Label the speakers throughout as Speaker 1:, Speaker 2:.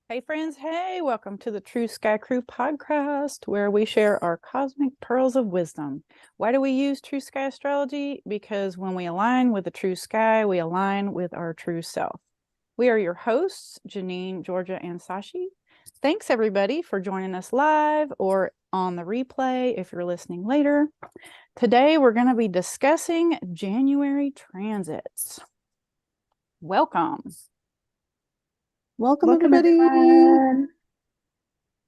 Speaker 1: Hey friends, hey, welcome to the True Sky Crew podcast, where we share our cosmic pearls of wisdom. Why do we use True Sky Astrology? Because when we align with the true sky, we align with our true self. We are your hosts, Janine, Georgia, and Sashi. Thanks everybody for joining us live or on the replay if you're listening later. Today we're going to be discussing January transits. Welcome.
Speaker 2: Welcome everybody.
Speaker 3: Everyone.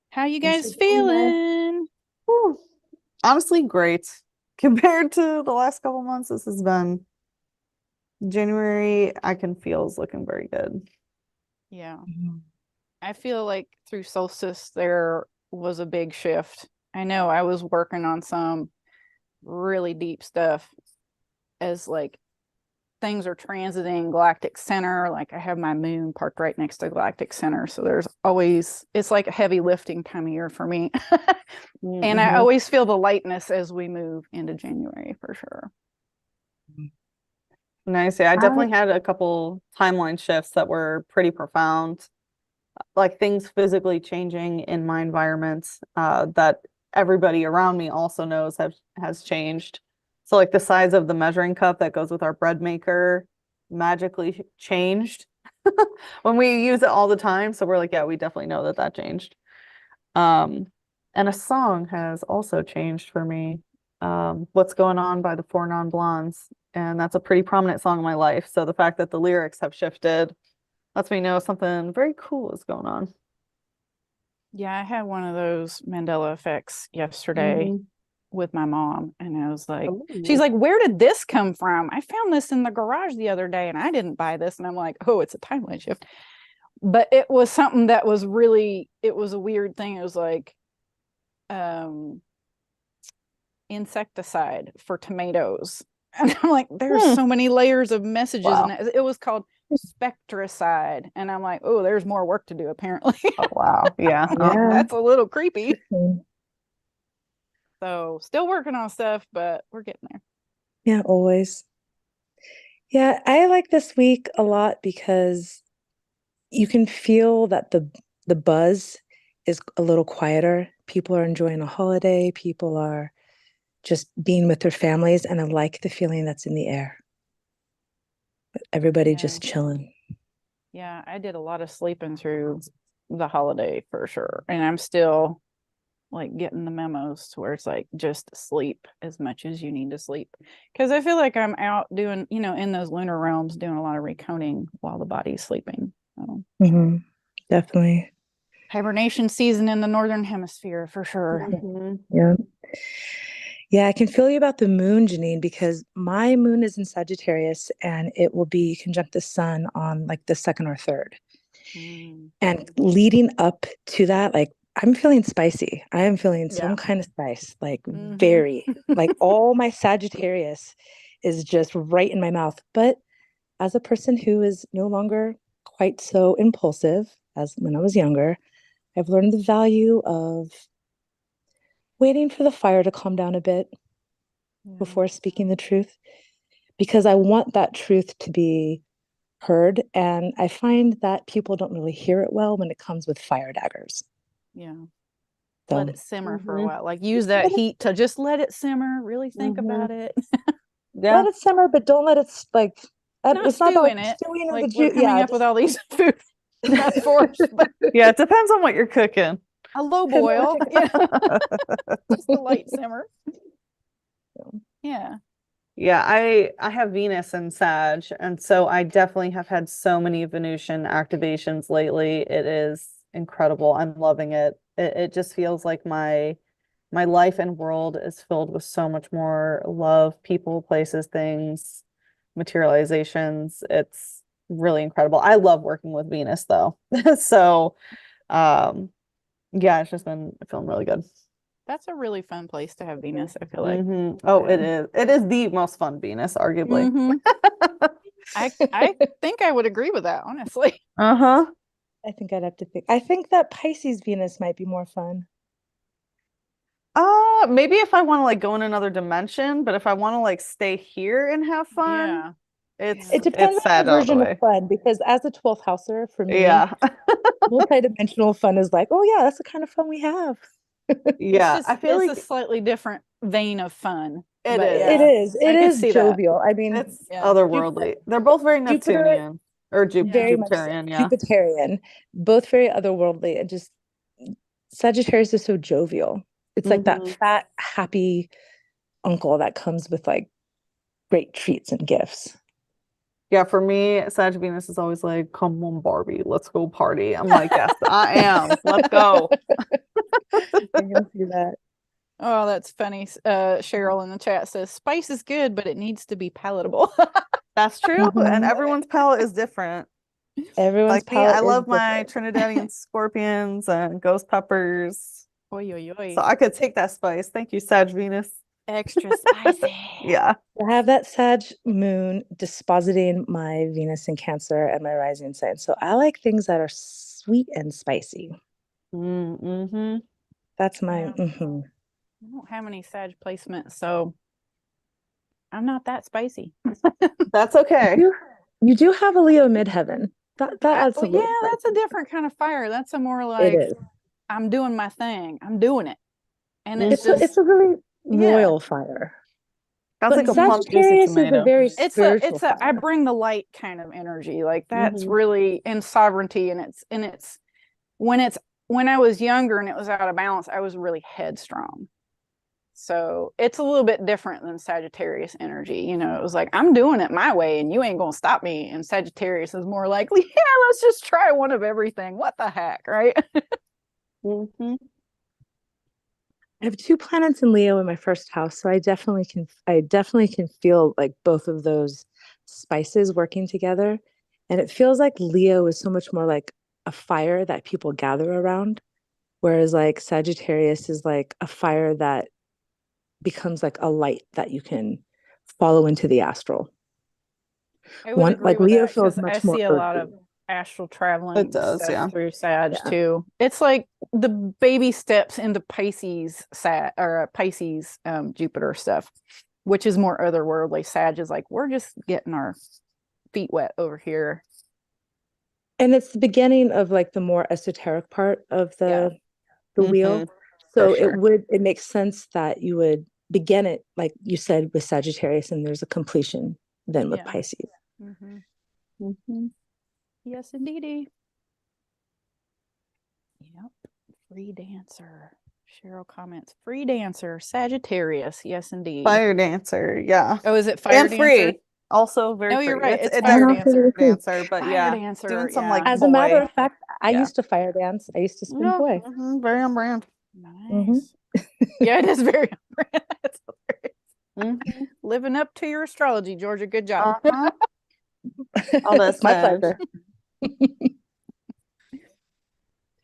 Speaker 1: How you
Speaker 3: Thanks
Speaker 1: guys
Speaker 3: for joining us.
Speaker 1: feeling?
Speaker 2: Whew. Honestly, great. Compared to the last couple months, this has been January, I can feel is looking very good.
Speaker 1: Yeah.
Speaker 3: Mhm.
Speaker 1: I feel like through solstice there was a big shift. I know I was working on some really deep stuff as like things are transiting galactic center. Like I have my moon parked right next to galactic center. So there's always, it's like a heavy lifting time of year for me. And I always feel the lightness as we move into January for sure.
Speaker 2: Nice. Yeah, I definitely had a couple timeline shifts that were pretty profound. Like things physically changing in my environment that everybody around me also knows has changed. So like the size of the measuring cup that goes with our bread maker magically changed when we use it all the time. So we're like, yeah, we definitely know that changed. And a song has also changed for me. What's Going On by the Four Non Blondes. And that's a pretty prominent song in my life. So the fact that the lyrics have shifted lets me know something very cool is going on.
Speaker 1: Yeah, I had one of those Mandela effects yesterday with my mom, and I was like, she's like, where did this come from? I found this in the garage the other day and I didn't buy this. And I'm like, oh, it's a timeline shift. But it was something that was really, it was a weird thing. It was like insecticide for tomatoes. And I'm like, there's so many layers of messages in it. It was called spectricide. And I'm like, oh, there's more work to do apparently.
Speaker 2: Oh, wow. Yeah.
Speaker 1: That's a little creepy. So still working on stuff, but we're getting there.
Speaker 3: Yeah, always. Yeah, I like this week a lot because you can feel that the buzz is a little quieter. People are enjoying a holiday. People are just being with their families, and I like the feeling that's in the air. Everybody just chilling.
Speaker 1: Yeah, I did a lot of sleeping through the holiday for sure. And I'm still like getting the memos to where it's like just sleep as much as you need to sleep. Because I feel like I'm out doing, in those lunar realms, doing a lot of recoding while the body's sleeping. So.
Speaker 3: Definitely.
Speaker 1: Hibernation season in the northern hemisphere for sure.
Speaker 3: Yeah. Yeah, I can feel you about the moon, Janine, because my moon is in Sagittarius and it will be conjunct the sun on like the 2nd or 3rd. And leading up to that, like I'm feeling spicy. I am feeling some kind of spice, like very, like all my Sagittarius is just right in my mouth. But as a person who is no longer quite so impulsive as when I was younger, I've learned the value of waiting for the fire to calm down a bit before speaking the truth, because I want that truth to be heard. And I find that people don't really hear it well when it comes with fire daggers.
Speaker 1: Yeah.
Speaker 3: So,
Speaker 1: let it simmer for a while. Like use that heat to just let it simmer. Really think about it.
Speaker 3: Let it simmer, but don't let it like. It's not about
Speaker 1: in it.
Speaker 3: stewing
Speaker 1: Like
Speaker 3: in the
Speaker 1: we're
Speaker 3: juice.
Speaker 1: coming up with all these food metaphors.
Speaker 2: Yeah, it depends on what you're cooking.
Speaker 1: A low boil, just a light simmer. Yeah.
Speaker 2: Yeah, I have Venus in Sag, and so I definitely have had so many Venusian activations lately. It is incredible. I'm loving it. It just feels like my life and world is filled with so much more love, people, places, things, materializations. It's really incredible. I love working with Venus though. So, yeah, it's just been feeling really good.
Speaker 1: That's a really fun place to have Venus, I feel like.
Speaker 2: Oh, it is. It is the most fun Venus, arguably.
Speaker 1: I think I would agree with that, honestly.
Speaker 3: I think I'd have to think. I think that Pisces Venus might be more fun.
Speaker 2: Maybe if I want to like go in another dimension, but if I want to like stay here and have fun,
Speaker 3: it depends on your version of fun, because as a 12th houser for me, multidimensional fun is like, oh yeah, that's the kind of fun we have.
Speaker 2: Yeah,
Speaker 1: It's
Speaker 2: I feel
Speaker 1: it's
Speaker 2: like
Speaker 1: a slightly different vein of fun.
Speaker 2: it
Speaker 1: but
Speaker 2: is.
Speaker 3: It
Speaker 1: yeah,
Speaker 3: is.
Speaker 1: I
Speaker 3: It
Speaker 1: can
Speaker 3: is
Speaker 1: see that.
Speaker 3: jovial. I mean,
Speaker 2: It's
Speaker 1: Yeah.
Speaker 2: otherworldly. They're both very
Speaker 3: Jupiter-
Speaker 2: Neptunian or
Speaker 3: very much so.
Speaker 2: Jupiterian, yeah.
Speaker 3: Jupiterian, both very otherworldly, and just Sagittarius is so jovial. It's like that fat, happy uncle that comes with like great treats and gifts.
Speaker 2: Yeah, for me, Sag Venus is always like, come on, Barbie, let's go party. I'm like, yes, I am. Let's go.
Speaker 3: I can see that.
Speaker 1: Oh, that's funny. Cheryl in the chat says spice is good, but it needs to be palatable.
Speaker 2: That's true. And everyone's palate is different.
Speaker 3: Everyone's
Speaker 2: Like me,
Speaker 3: palate
Speaker 2: I
Speaker 3: is
Speaker 2: love my
Speaker 3: different.
Speaker 2: Trinidadian scorpions and ghost peppers.
Speaker 1: Oy, oy, oy.
Speaker 2: So I could take that spice. Thank you, Sag Venus.
Speaker 1: Extra spicy.
Speaker 2: Yeah.
Speaker 3: I have that Sag moon dispositing my Venus in Cancer and my rising sign. So I like things that are sweet and spicy.
Speaker 2: Mm-hmm.
Speaker 3: That's my
Speaker 1: Yeah. I don't have any Sag placements, so I'm not that spicy.
Speaker 2: That's okay.
Speaker 3: You do have a Leo midheaven. That adds a
Speaker 1: Well,
Speaker 3: little
Speaker 1: yeah, that's a different kind of fire. That's a more
Speaker 3: It
Speaker 1: like
Speaker 3: is.
Speaker 1: I'm doing my thing. I'm doing it, and
Speaker 2: Mhm.
Speaker 1: it's just
Speaker 3: It's a really
Speaker 1: Yeah.
Speaker 3: royal fire.
Speaker 2: That's
Speaker 3: But
Speaker 2: like a plump, juicy
Speaker 3: Sagittarius is
Speaker 2: tomato.
Speaker 3: a very
Speaker 1: it's a
Speaker 3: spiritual
Speaker 1: it's a I
Speaker 3: fire.
Speaker 1: bring the light kind of energy. Like that's
Speaker 2: Mhm.
Speaker 1: really in sovereignty, and it's when I was younger and it was out of balance, I was really headstrong. So it's a little bit different than Sagittarius energy. You know, it was like, I'm doing it my way and you ain't going to stop me. And Sagittarius is more like, yeah, let's just try one of everything. What the heck, right?
Speaker 2: Mm-hmm.
Speaker 3: I have 2 planets in Leo in my first house, so I definitely can feel like both of those spices working together. And it feels like Leo is so much more like a fire that people gather around, whereas like Sagittarius is like a fire that becomes like a light that you can follow into the astral.
Speaker 1: I would agree
Speaker 3: Like
Speaker 1: with
Speaker 3: Leo
Speaker 1: that
Speaker 3: feels
Speaker 1: because I
Speaker 3: much more
Speaker 1: see a lot of
Speaker 3: earthy.
Speaker 1: astral traveling
Speaker 2: It does,
Speaker 1: stuff
Speaker 2: yeah.
Speaker 1: through Sag
Speaker 3: Yeah.
Speaker 1: too. It's like the baby steps into Pisces Pisces Jupiter stuff, which is more otherworldly. Sag is like, we're just getting our feet wet over here.
Speaker 3: And it's the beginning of like the more esoteric part of the wheel.
Speaker 2: Mhm.
Speaker 3: So
Speaker 2: For sure.
Speaker 3: it makes sense that you would begin it, like you said, with Sagittarius, and there's a completion then with
Speaker 1: Yeah.
Speaker 3: Pisces.
Speaker 1: Mm-hmm.
Speaker 2: Mhm.
Speaker 1: Yes, indeedy. Yep. Free dancer. Cheryl comments. Free dancer. Sagittarius. Yes, indeed.
Speaker 2: Fire dancer, yeah.
Speaker 1: Oh, is it fire
Speaker 2: And
Speaker 1: dancer?
Speaker 2: free. Also very
Speaker 1: No,
Speaker 2: free.
Speaker 1: you're right. It's
Speaker 2: it
Speaker 1: fire
Speaker 2: definitely
Speaker 1: dancer.
Speaker 2: dancer, but
Speaker 1: Fire
Speaker 2: yeah.
Speaker 1: dancer.
Speaker 2: Doing some
Speaker 1: yeah.
Speaker 2: like
Speaker 3: As a matter
Speaker 2: boy.
Speaker 3: of fact, I
Speaker 2: Yeah.
Speaker 3: used to fire dance. I used to spin
Speaker 2: Yeah.
Speaker 3: boy.
Speaker 2: Mhm. Very on brand.
Speaker 1: Nice. Yeah, it is very on brand. That's hilarious.
Speaker 2: Mhm.
Speaker 1: Living up to your astrology, Georgia. Good job.
Speaker 2: Uh-huh. All
Speaker 3: It's my pleasure.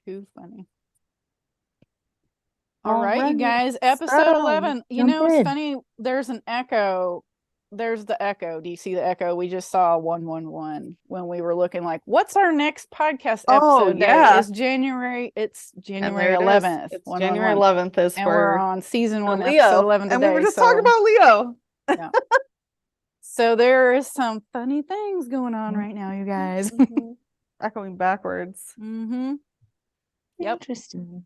Speaker 1: Too funny.
Speaker 2: All
Speaker 1: All right, you
Speaker 2: right.
Speaker 1: guys. Episode
Speaker 2: So,
Speaker 1: 11. You
Speaker 3: jump
Speaker 1: know, it's
Speaker 3: in.
Speaker 1: funny. There's an echo. There's the echo. Do you see the echo? We just saw 111 when we were looking like, what's our next podcast
Speaker 2: Oh,
Speaker 1: episode day?
Speaker 2: yeah.
Speaker 1: It's January
Speaker 2: And
Speaker 1: 11th.
Speaker 2: It's
Speaker 1: 111.
Speaker 2: January 11th is
Speaker 1: And we're
Speaker 2: for
Speaker 1: on season 1,
Speaker 2: Leo.
Speaker 1: episode 11 today.
Speaker 2: And we were just
Speaker 1: so,
Speaker 2: talking about Leo.
Speaker 1: yeah. So there is some funny things going on right now, you guys.
Speaker 2: Mhm. Echoing backwards.
Speaker 1: Mm-hmm. Yep.
Speaker 3: Interesting.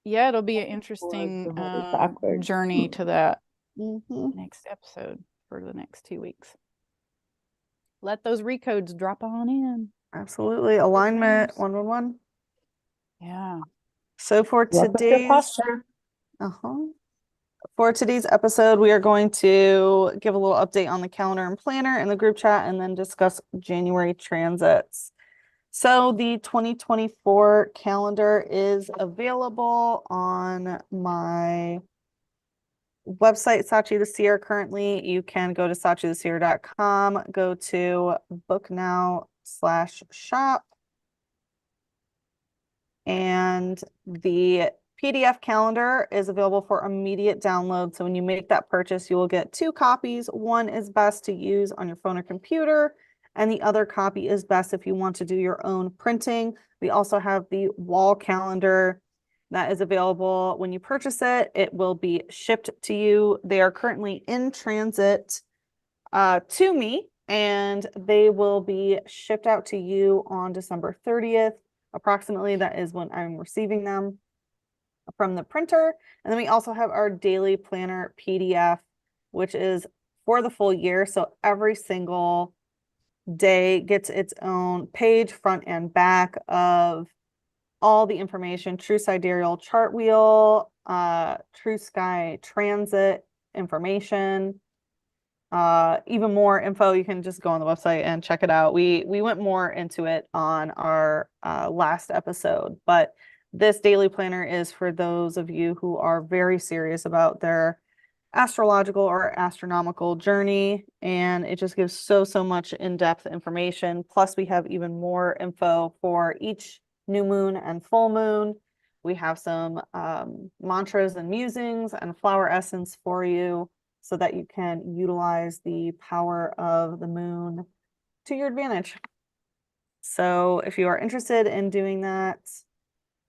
Speaker 1: Yeah, it'll be an
Speaker 3: Forwards
Speaker 1: interesting
Speaker 3: and what is backwards.
Speaker 1: journey to that
Speaker 2: Mhm.
Speaker 1: next episode for the next 2 weeks. Let those recodes drop on in.
Speaker 2: Absolutely. Alignment
Speaker 1: times.
Speaker 2: 111.
Speaker 1: Yeah.
Speaker 2: So for
Speaker 3: Work with your
Speaker 2: today's
Speaker 3: posture.
Speaker 2: For today's episode, we are going to give a little update on the calendar and planner in the group chat and then discuss January transits. So the 2024 calendar is available on my website, Sachi the Seer. Currently, you can go to sachitheseer.com, go to book now/shop, and the PDF calendar is available for immediate download. So when you make that purchase, you will get 2 copies. One is best to use on your phone or computer, and the other copy is best if you want to do your own printing. We also have the wall calendar that is available. When you purchase it, it will be shipped to you. They are currently in transit to me, and they will be shipped out to you on December 30th. approximately. That is when I'm receiving them from the printer. And then we also have our daily planner PDF, which is for the full year. So every single day gets its own page, front and back, of all the information: true sidereal chart wheel, true sky transit information, even more info. You can just go on the website and check it out. We went more into it on our last episode, but this daily planner is for those of you who are very serious about their astrological or astronomical journey, and it just gives so much in-depth information. Plus we have even more info for each new moon and full moon. We have some mantras and musings and flower essence for you so that you can utilize the power of the moon to your advantage. So if you are interested in doing that,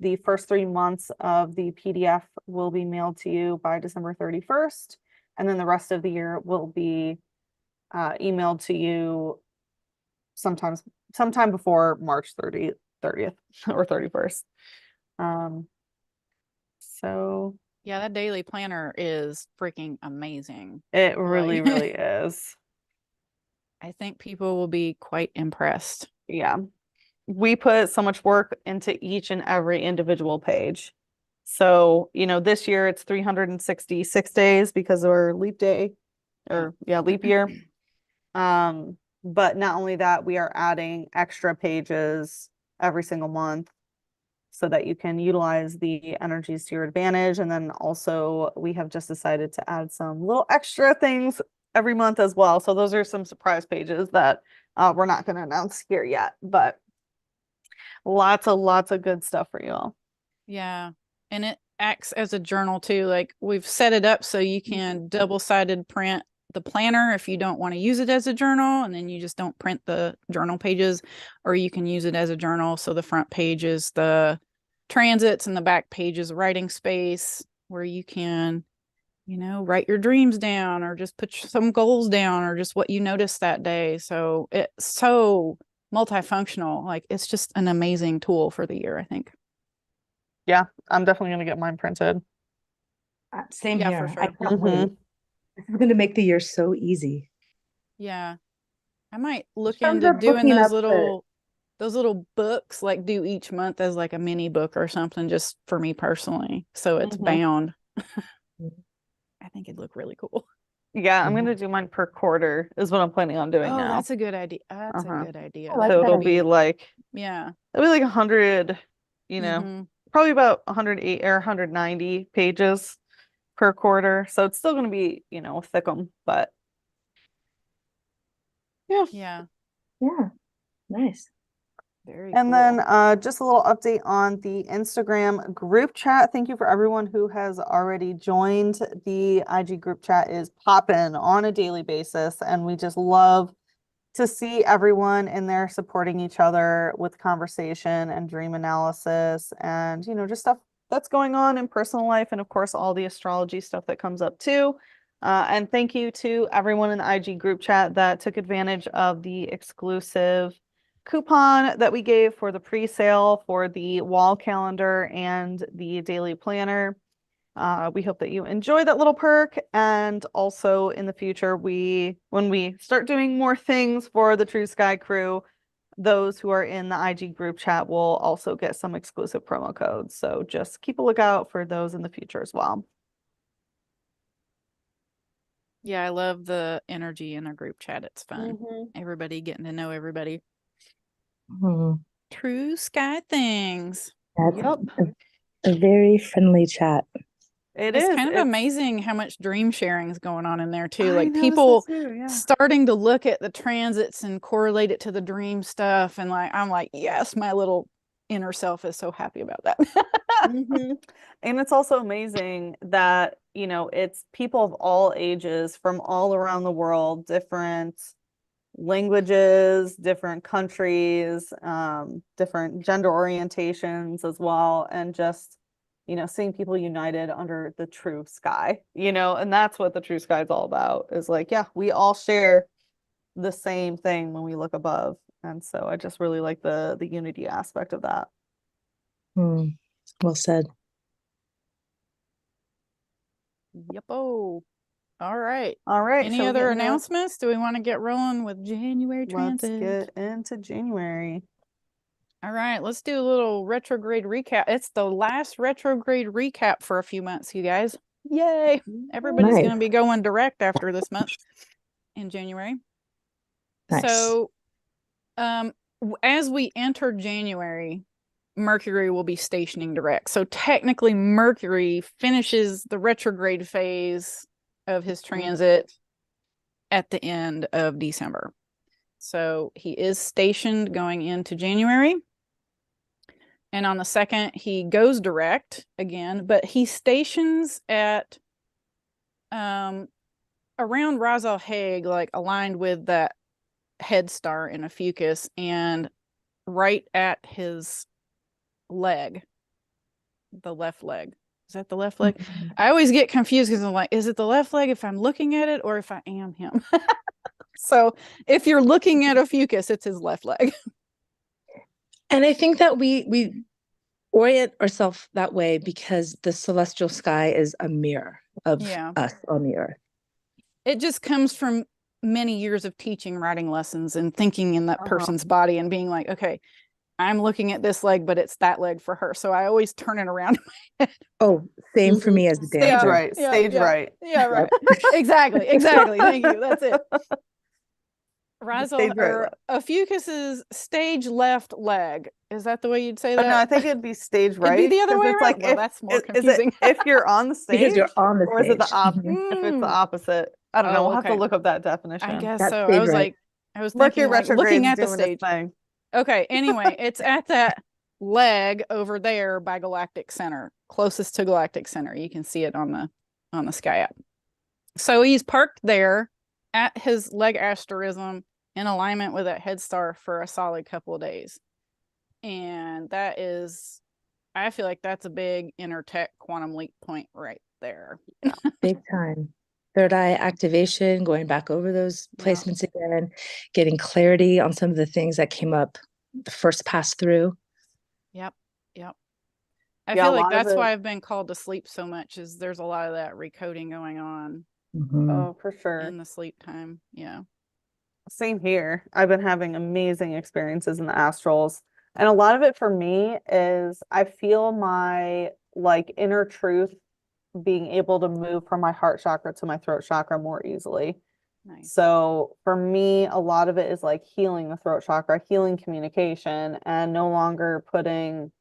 Speaker 2: the first 3 months of the PDF will be mailed to you by December 31st, and then the rest of the year will be emailed to you sometime before March 30th or 31st. So
Speaker 1: Yeah, that daily planner is freaking amazing.
Speaker 2: it really,
Speaker 1: Like,
Speaker 2: really is.
Speaker 1: I think people will be quite impressed.
Speaker 2: Yeah. We put so much work into each and every individual page. So, this year it's 366 days because of our leap day, or leap year. But not only that, we are adding extra pages every single month so that you can utilize the energies to your advantage. And then also we have just decided to add some little extra things every month as well. So those are some surprise pages that we're not going to announce here yet, but lots of good stuff for you all.
Speaker 1: Yeah. And it acts as a journal too. Like, we've set it up so you can double-sided print the planner if you don't want to use it as a journal, and then you just don't print the journal pages, or you can use it as a journal. So the front page is the transits and the back page is writing space where you can, write your dreams down, or just put some goals down, or just what you noticed that day. So it's so multifunctional. Like, it's just an amazing tool for the year, I think.
Speaker 2: Yeah, I'm definitely going to get mine printed.
Speaker 3: Same
Speaker 1: Yeah,
Speaker 3: here.
Speaker 1: for
Speaker 3: I
Speaker 1: sure.
Speaker 3: can't wait. This is going to make the year so easy.
Speaker 1: Yeah. I might look
Speaker 3: Terms
Speaker 1: into
Speaker 3: of
Speaker 1: doing
Speaker 3: booking
Speaker 1: those
Speaker 3: up the-
Speaker 1: little books, like do each month as like a mini book or something, just for me personally. So it's bound. I think it'd look really cool.
Speaker 2: Yeah, I'm going to do mine per quarter is what I'm planning on doing
Speaker 1: Oh,
Speaker 2: now.
Speaker 1: that's a good idea. That's a good idea.
Speaker 3: I like
Speaker 2: So
Speaker 3: that
Speaker 2: it'll
Speaker 3: idea.
Speaker 2: be like,
Speaker 1: yeah.
Speaker 2: it'll be like 100,
Speaker 1: Mhm.
Speaker 2: probably about 108 or 190 pages per quarter. So it's still going to be, thickum, but yeah.
Speaker 1: Yeah.
Speaker 3: Yeah, nice.
Speaker 1: Very
Speaker 2: And
Speaker 1: cool.
Speaker 2: then just a little update on the Instagram group chat. Thank you for everyone who has already joined. The IG group chat is popping on a daily basis, and we just love to see everyone in there supporting each other with conversation and dream analysis and, just stuff that's going on in personal life, and of course all the astrology stuff that comes up too. And thank you to everyone in the IG group chat that took advantage of the exclusive coupon that we gave for the pre-sale for the wall calendar and the daily planner. We hope that you enjoy that little perk, and also in the future, when we start doing more things for the True Sky crew, those who are in the IG group chat will also get some exclusive promo codes. So just keep a lookout for those in the future as well.
Speaker 1: Yeah, I love the energy in our group chat. It's fun. Everybody getting to know everybody. True Sky things.
Speaker 3: That's a very friendly chat.
Speaker 1: It's kind of amazing how much dream sharing is going on in there too.
Speaker 2: I
Speaker 1: Like,
Speaker 2: know,
Speaker 1: people
Speaker 2: so too, yeah.
Speaker 1: starting to look at the transits and correlate it to the dream stuff. And I'm like, yes, my little inner self is so happy about that.
Speaker 2: And it's also amazing that, it's people of all ages from all around the world, different languages, different countries, different gender orientations as well, and just, seeing people united under the true sky, and that's what the true sky is all about, is like, yeah, we all share the same thing when we look above. And so I just really like the unity aspect of that.
Speaker 3: Mm, well said.
Speaker 1: Yep-o. All right.
Speaker 2: All right.
Speaker 1: Any
Speaker 2: shall we get
Speaker 1: other
Speaker 2: into-
Speaker 1: announcements? Do we want to get rolling with January
Speaker 2: Let's
Speaker 1: transit?
Speaker 2: get into January.
Speaker 1: All right, let's do a little retrograde recap. It's the last retrograde recap for a few months, you guys. Yay! Everybody's going to be going direct after this month in January.
Speaker 3: Nice.
Speaker 1: So, as we enter January, Mercury will be stationing direct. So technically, Mercury finishes the retrograde phase of his transit at the end of December. So he is stationed going into January. And on the 2nd, he goes direct again, but he stations at around Ras Al Hague, like aligned with that head star in Ophiuchus, and right at his leg, the left leg. Is that the left leg?
Speaker 3: Mhm.
Speaker 1: I always get confused because I'm like, is it the left leg if I'm looking at it or if I am him? So if you're looking at Ophiuchus, it's his left leg.
Speaker 3: And I think that we orient ourselves that way because the celestial sky is a mirror of us on the earth.
Speaker 1: It just comes from many years of teaching writing lessons and thinking in that person's body and being like, okay, I'm looking at this leg, but it's that leg for her. So I always turn it around in my head.
Speaker 3: Oh, same for me as a dancer.
Speaker 2: Stage right. Stage right.
Speaker 1: Yeah, right. Exactly. Thank you. That's it. Razzle or Ophiuchus's stage left leg. Is that the way you'd say that?
Speaker 2: No, I think it'd be stage right.
Speaker 1: It'd be the other way
Speaker 2: it's
Speaker 1: around.
Speaker 2: Like
Speaker 1: well, that's more confusing.
Speaker 2: If you're on the stage,
Speaker 3: because you're on the
Speaker 2: or
Speaker 3: stage.
Speaker 2: is it the opposite? If it's the opposite, I don't know. We'll have to look up that definition.
Speaker 1: I guess
Speaker 3: That's
Speaker 1: so.
Speaker 3: stage
Speaker 1: I was
Speaker 3: right.
Speaker 1: like, I was thinking like looking at the stage.
Speaker 2: Thing.
Speaker 1: Okay. Anyway, it's at that leg over there by Galactic Center, closest to Galactic Center. You can see it on the Sky app. So he's parked there at his leg asterism in alignment with that head star for a solid couple of days. And that is, I feel like that's a big inner tech quantum leap point right there.
Speaker 3: Big time. Third eye activation, going back over those placements again, getting clarity on some of the things that came up the first pass through.
Speaker 1: Yep. I feel like that's why I've been called to sleep so much, is there's a lot of that recoding going on.
Speaker 3: Mm-hmm.
Speaker 2: Oh, for sure.
Speaker 1: In the sleep time. Yeah.
Speaker 2: Same here. I've been having amazing experiences in the astrals. And a lot of it for me is I feel my like inner truth being able to move from my heart chakra to my throat chakra more easily.
Speaker 1: Nice.
Speaker 2: So for me, a lot of it is like healing the throat chakra, healing communication, and no longer putting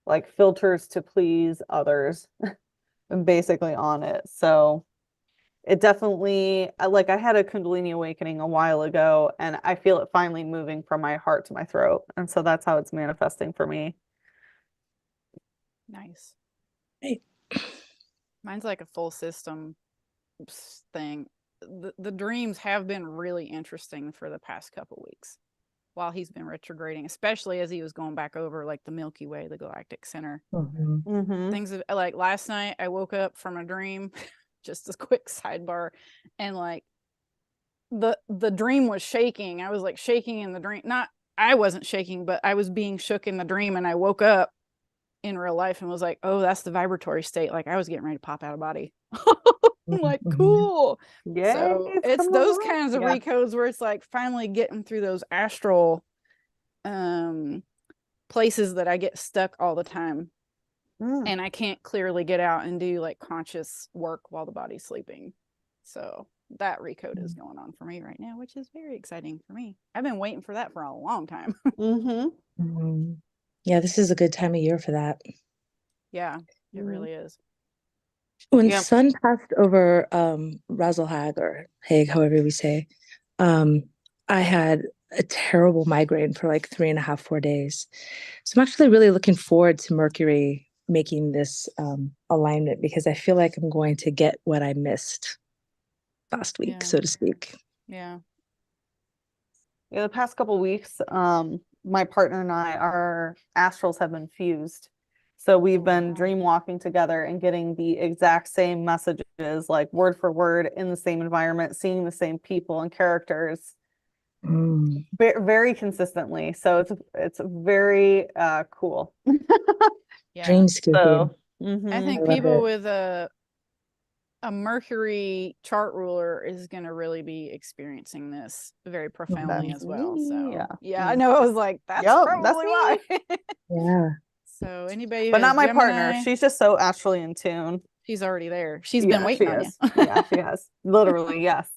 Speaker 2: like filters to please others basically on it. So it definitely, like I had a Kundalini awakening a while ago, and I feel it finally moving from my heart to my throat. And so that's how it's manifesting for me.
Speaker 1: Nice.
Speaker 3: Right.
Speaker 1: Mine's like a full system thing. The dreams have been really interesting for the past couple weeks while he's been retrograding, especially as he was going back over like the Milky Way, the Galactic Center. Things like last night I woke up from a dream, just a quick sidebar, and like the dream was shaking. I was like shaking in the dream. Not I wasn't shaking, but I was being shook in the dream, and I woke up in real life and was like, oh, that's the vibratory state. Like I was getting ready to pop out of body. I'm like, cool.
Speaker 2: Yeah.
Speaker 1: So it's those kinds of recodes where it's like finally getting through those astral places that I get stuck all the time. And I can't clearly get out and do like conscious work while the body's sleeping. So that recode is going on for me right now, which is very exciting for me. I've been waiting for that for a long time.
Speaker 3: Yeah, this is a good time of year for that.
Speaker 1: Yeah, it really is.
Speaker 3: When sun passed over Ras Al Hague, or Hague, however we say, I had a terrible migraine for like 3.5, 4 days. So I'm actually really looking forward to Mercury making this alignment, because I feel like I'm going to get what I missed last week, so to speak.
Speaker 1: Yeah,
Speaker 2: the past couple weeks, my partner and I, our astrals have been fused. So we've been dream walking together and getting the exact same messages, like word for word, in the same environment, seeing the same people and characters very consistently. So it's very cool.
Speaker 1: Yeah.
Speaker 3: Dreamscaping.
Speaker 2: So,
Speaker 1: I
Speaker 2: mhm.
Speaker 1: think
Speaker 3: love
Speaker 1: people
Speaker 3: it.
Speaker 1: with a Mercury chart ruler is going to really be experiencing this very profoundly
Speaker 3: Mhm.
Speaker 1: as well.
Speaker 2: Me,
Speaker 1: So,
Speaker 2: yeah.
Speaker 1: yeah, I know. I was like, that's
Speaker 2: Yep, that's
Speaker 1: probably why.
Speaker 3: Yeah.
Speaker 1: So, anybody who
Speaker 2: But
Speaker 1: has
Speaker 2: not my partner.
Speaker 1: Gemini,
Speaker 2: She's just so astrally in tune.
Speaker 1: she's already there. She's been
Speaker 2: Yeah, she
Speaker 1: waiting on you,
Speaker 2: is. Yeah, she has. Literally, yes.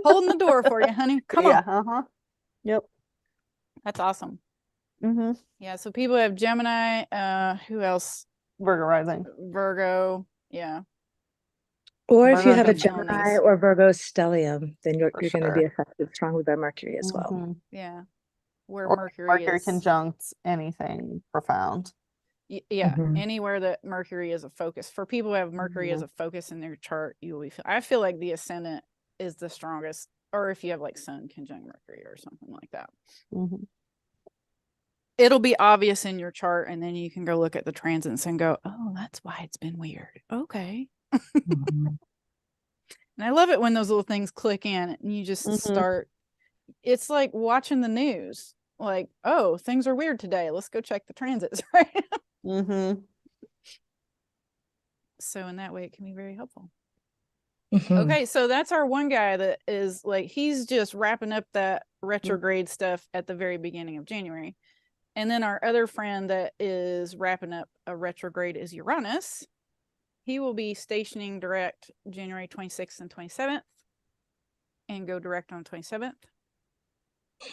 Speaker 1: holding the door for you, honey. Come
Speaker 2: Yeah,
Speaker 1: on.
Speaker 2: Yep.
Speaker 1: That's awesome.
Speaker 2: Mm-hmm.
Speaker 1: Yeah. So, people have Gemini. Who else?
Speaker 2: Virgo rising.
Speaker 1: Virgo. Yeah.
Speaker 3: Or if you
Speaker 2: Virgo
Speaker 3: have a
Speaker 1: been
Speaker 2: can
Speaker 1: feeling
Speaker 3: Gemini
Speaker 1: these.
Speaker 3: or Virgo stellium, then you're
Speaker 2: for
Speaker 3: going to be
Speaker 2: sure.
Speaker 3: affected strongly by Mercury as well.
Speaker 2: Mhm.
Speaker 1: Yeah. Where
Speaker 2: Or
Speaker 1: Mercury is.
Speaker 2: conjunct anything profound.
Speaker 1: Yeah,
Speaker 3: Mhm.
Speaker 1: anywhere that Mercury is a focus. For people who have Mercury as a focus in their chart, you will be. I feel like the ascendant is the strongest, or if you have like Sun conjunct Mercury or something like that,
Speaker 2: Mhm.
Speaker 1: it'll be obvious in your chart, and then you can go look at the transits and go, "Oh, that's why it's been weird." Okay.
Speaker 3: Mhm.
Speaker 1: And I love it when those little things click in, and you just
Speaker 2: Mhm.
Speaker 1: start. It's like watching the news. Like, oh, things are weird today. Let's go check the transits, right?
Speaker 2: Mhm.
Speaker 1: So in that way, it can be very helpful.
Speaker 3: Mhm.
Speaker 1: Okay, so that's our one guy that is like, he's just wrapping up that retrograde stuff at the very beginning of January. And then our other friend that is wrapping up a retrograde is Uranus. He will be stationing direct January 26th and 27th and go direct on the 27th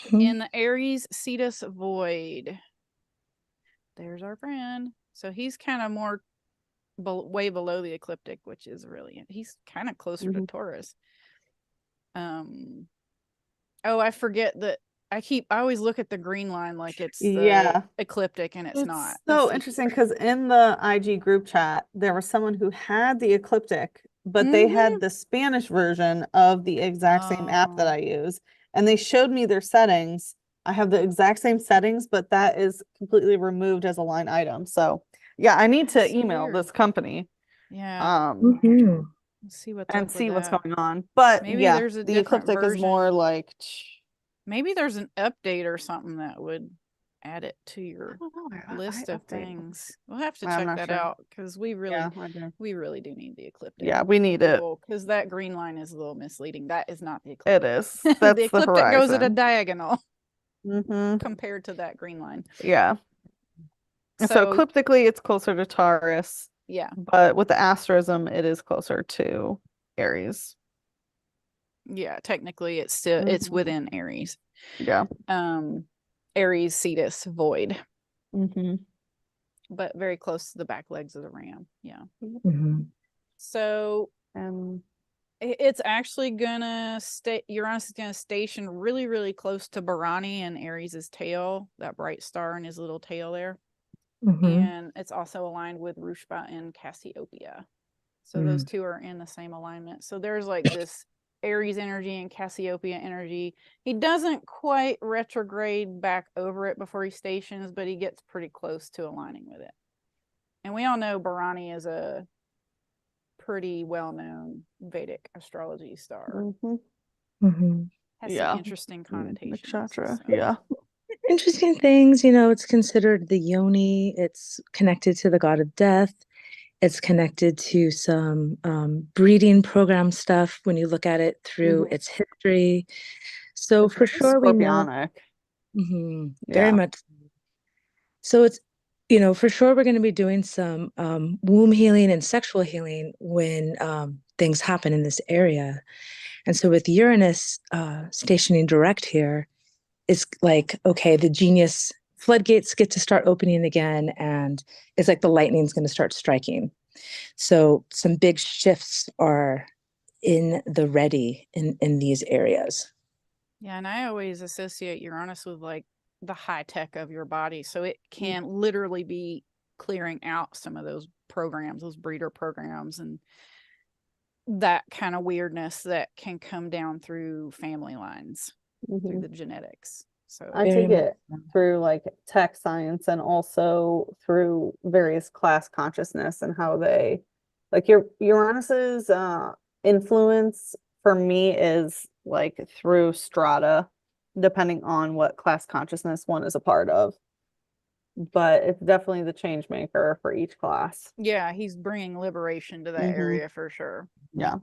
Speaker 3: Mhm.
Speaker 1: in the Aries Cetus void. There's our friend. So he's kind of more way below the ecliptic, which is really, he's kind of closer to Taurus. Oh, I forget that I always look at the green line like it's the ecliptic, and it's not.
Speaker 2: So interesting because in the IG group chat, there was someone who had the ecliptic, but they had the Spanish version of the exact same app that I use. And they showed me their settings. I have the exact same settings, but that is completely removed as a line item. So yeah, I need to email this company.
Speaker 1: Yeah.
Speaker 3: Mhm.
Speaker 1: See what's
Speaker 2: and
Speaker 1: up
Speaker 2: see
Speaker 1: with
Speaker 2: what's
Speaker 1: that.
Speaker 2: going on. But
Speaker 1: Maybe
Speaker 2: yeah,
Speaker 1: there's a
Speaker 2: the
Speaker 1: different
Speaker 2: ecliptic is
Speaker 1: version.
Speaker 2: more like
Speaker 1: Maybe there's an update or something that would add it to your list of things. We'll have to check that out because we really do need the ecliptic.
Speaker 2: Yeah, we need it
Speaker 1: because that green line is a little misleading. That is not the ecliptic.
Speaker 2: It is. That's
Speaker 1: the ecliptic goes at a
Speaker 2: horizon.
Speaker 1: diagonal
Speaker 2: Mhm.
Speaker 1: compared to that green line.
Speaker 2: Yeah. And so ecliptically, it's closer to Taurus.
Speaker 1: Yeah.
Speaker 2: But with the asterism, it is closer to Aries.
Speaker 1: Yeah, technically it's still it's within Aries.
Speaker 2: Yeah.
Speaker 1: Aries Cetus void.
Speaker 2: Mhm.
Speaker 1: But very close to the back legs of the ram. Yeah.
Speaker 3: Mhm.
Speaker 1: So it's actually gonna stay. Uranus is gonna station really, really close to Bharani and Aries' tail, that bright star in his little tail there.
Speaker 3: Mhm.
Speaker 1: And it's also aligned with Rushba and Cassiopeia. So those two are in the same alignment. So there's like this Aries energy and Cassiopeia energy. He doesn't quite retrograde back over it before he stations, but he gets pretty close to aligning with it. And we all know Bharani is a pretty well-known Vedic astrology star. Has some interesting connotations.
Speaker 2: Nakshatra. Yeah.
Speaker 3: Interesting things, you know, it's considered the yoni. It's connected to the god of death. It's connected to some breeding program stuff when you look at it through its history. So
Speaker 2: it's
Speaker 3: for sure we know very much. So it's, you know, for sure we're going to be doing some womb healing and sexual healing when things happen in this area. And so with Uranus stationing direct here, it's like, okay, the genius floodgates get to start opening again, and it's like the lightning's going to start striking. So some big shifts are in the ready in these areas.
Speaker 1: Yeah, and I always associate Uranus with like the high tech of your body. So it can literally be clearing out some of those programs, those breeder programs, and that kind of weirdness that can come down through family lines, through the genetics. So
Speaker 2: I take it through like tech science and also through various class consciousness and how they like your Uranus's influence for me is like through strata, depending on what class consciousness one is a part of. but it's definitely the change maker for each class.
Speaker 1: Yeah, he's bringing liberation to that area for sure.
Speaker 2: Yeah.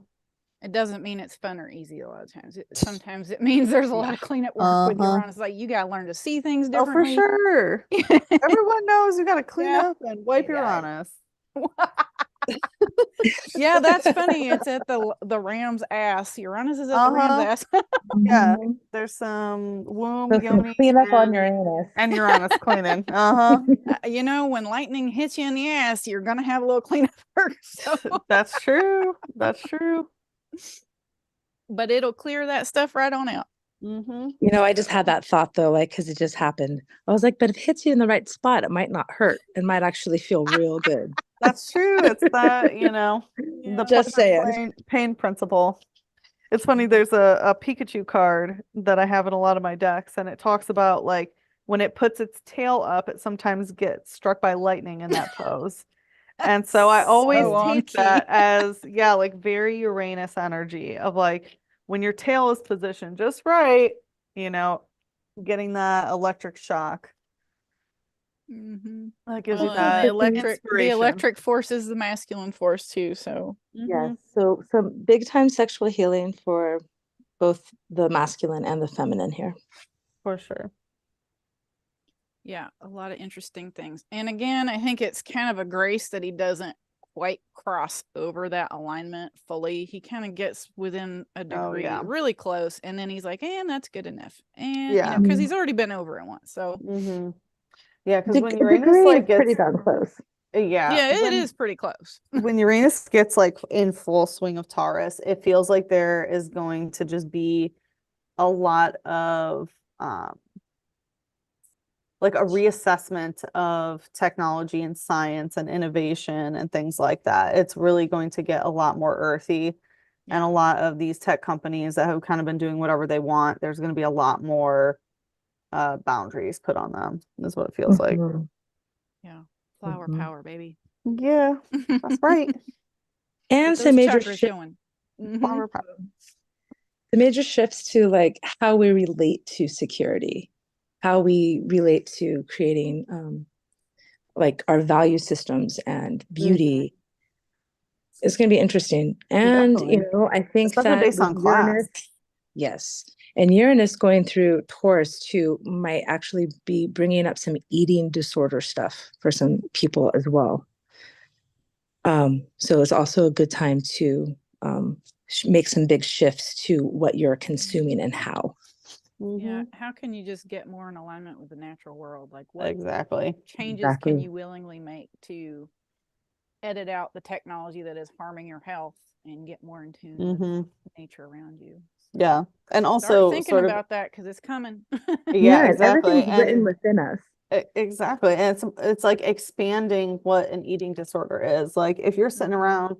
Speaker 1: It doesn't mean it's fun or easy a lot of times. Sometimes it means there's a lot of cleanup work with Uranus. Like, you gotta learn to see things
Speaker 2: Oh, for
Speaker 1: differently.
Speaker 2: sure. Everyone knows you gotta clean
Speaker 1: Yeah.
Speaker 2: up and wipe
Speaker 1: Yeah.
Speaker 2: Uranus.
Speaker 1: Yeah, that's funny. It's at the ram's ass. Uranus is at the ram's ass.
Speaker 2: Yeah, there's some womb,
Speaker 3: So some
Speaker 2: yoni,
Speaker 3: cleanup on
Speaker 2: and,
Speaker 3: Uranus.
Speaker 2: and Uranus cleaning.
Speaker 1: You know, when lightning hits you in the ass, you're gonna have a little cleanup work. So.
Speaker 2: That's true. That's true.
Speaker 1: But it'll clear that stuff right on out.
Speaker 3: You know, I just had that thought though, like, because it just happened. I was like, but if it hits you in the right spot, it might not hurt. It might actually feel real good.
Speaker 2: That's true. It's that, you know, the
Speaker 3: Just saying.
Speaker 2: pain principle. It's funny, there's a Pikachu card that I have in a lot of my decks, and it talks about like when it puts its tail up, it sometimes gets struck by lightning in that pose. And so I always take that as, yeah, like very Uranus energy of like when your tail is positioned just right, you know, getting that electric shock. That gives you that
Speaker 1: the electric force is the masculine force too. So
Speaker 3: yes, so some big time sexual healing for both the masculine and the feminine here.
Speaker 2: For sure.
Speaker 1: Yeah, a lot of interesting things. And again, I think it's kind of a grace that he doesn't quite cross over that alignment fully. He kind of gets within a degree, really close, and then he's like, and that's good enough. And you know, because he's already been over it once. So
Speaker 2: yeah, because when Uranus like gets
Speaker 3: pretty darn close.
Speaker 1: Yeah, it is pretty close.
Speaker 2: When Uranus gets like in full swing of Taurus, it feels like there is going to just be a lot of like a reassessment of technology and science and innovation and things like that. It's really going to get a lot more earthy, and a lot of these tech companies that have kind of been doing whatever they want, there's going to be a lot more boundaries put on them, is what it feels like.
Speaker 1: Yeah. Flower power, baby.
Speaker 2: Yeah, that's right.
Speaker 3: And some major
Speaker 2: flower power.
Speaker 3: The major shifts to like how we relate to security, how we relate to creating like our value systems and beauty. It's going to be interesting. And you know, I think
Speaker 2: especially
Speaker 3: that
Speaker 2: based on
Speaker 3: Uranus,
Speaker 2: class.
Speaker 3: yes. And Uranus going through Taurus too might actually be bringing up some eating disorder stuff for some people as well. So it's also a good time to make some big shifts to what you're consuming and how.
Speaker 1: Yeah, how can you just get more in alignment with the natural world? Like, what changes
Speaker 3: Exactly.
Speaker 1: can you willingly make to edit out the technology that is harming your health and get more in tune with nature around you? So
Speaker 2: yeah, and also
Speaker 1: start thinking about that because it's coming.
Speaker 2: Yeah, exactly.
Speaker 3: Everything's written within us.
Speaker 2: Exactly. And it's like expanding what an eating disorder is. Like if you're sitting around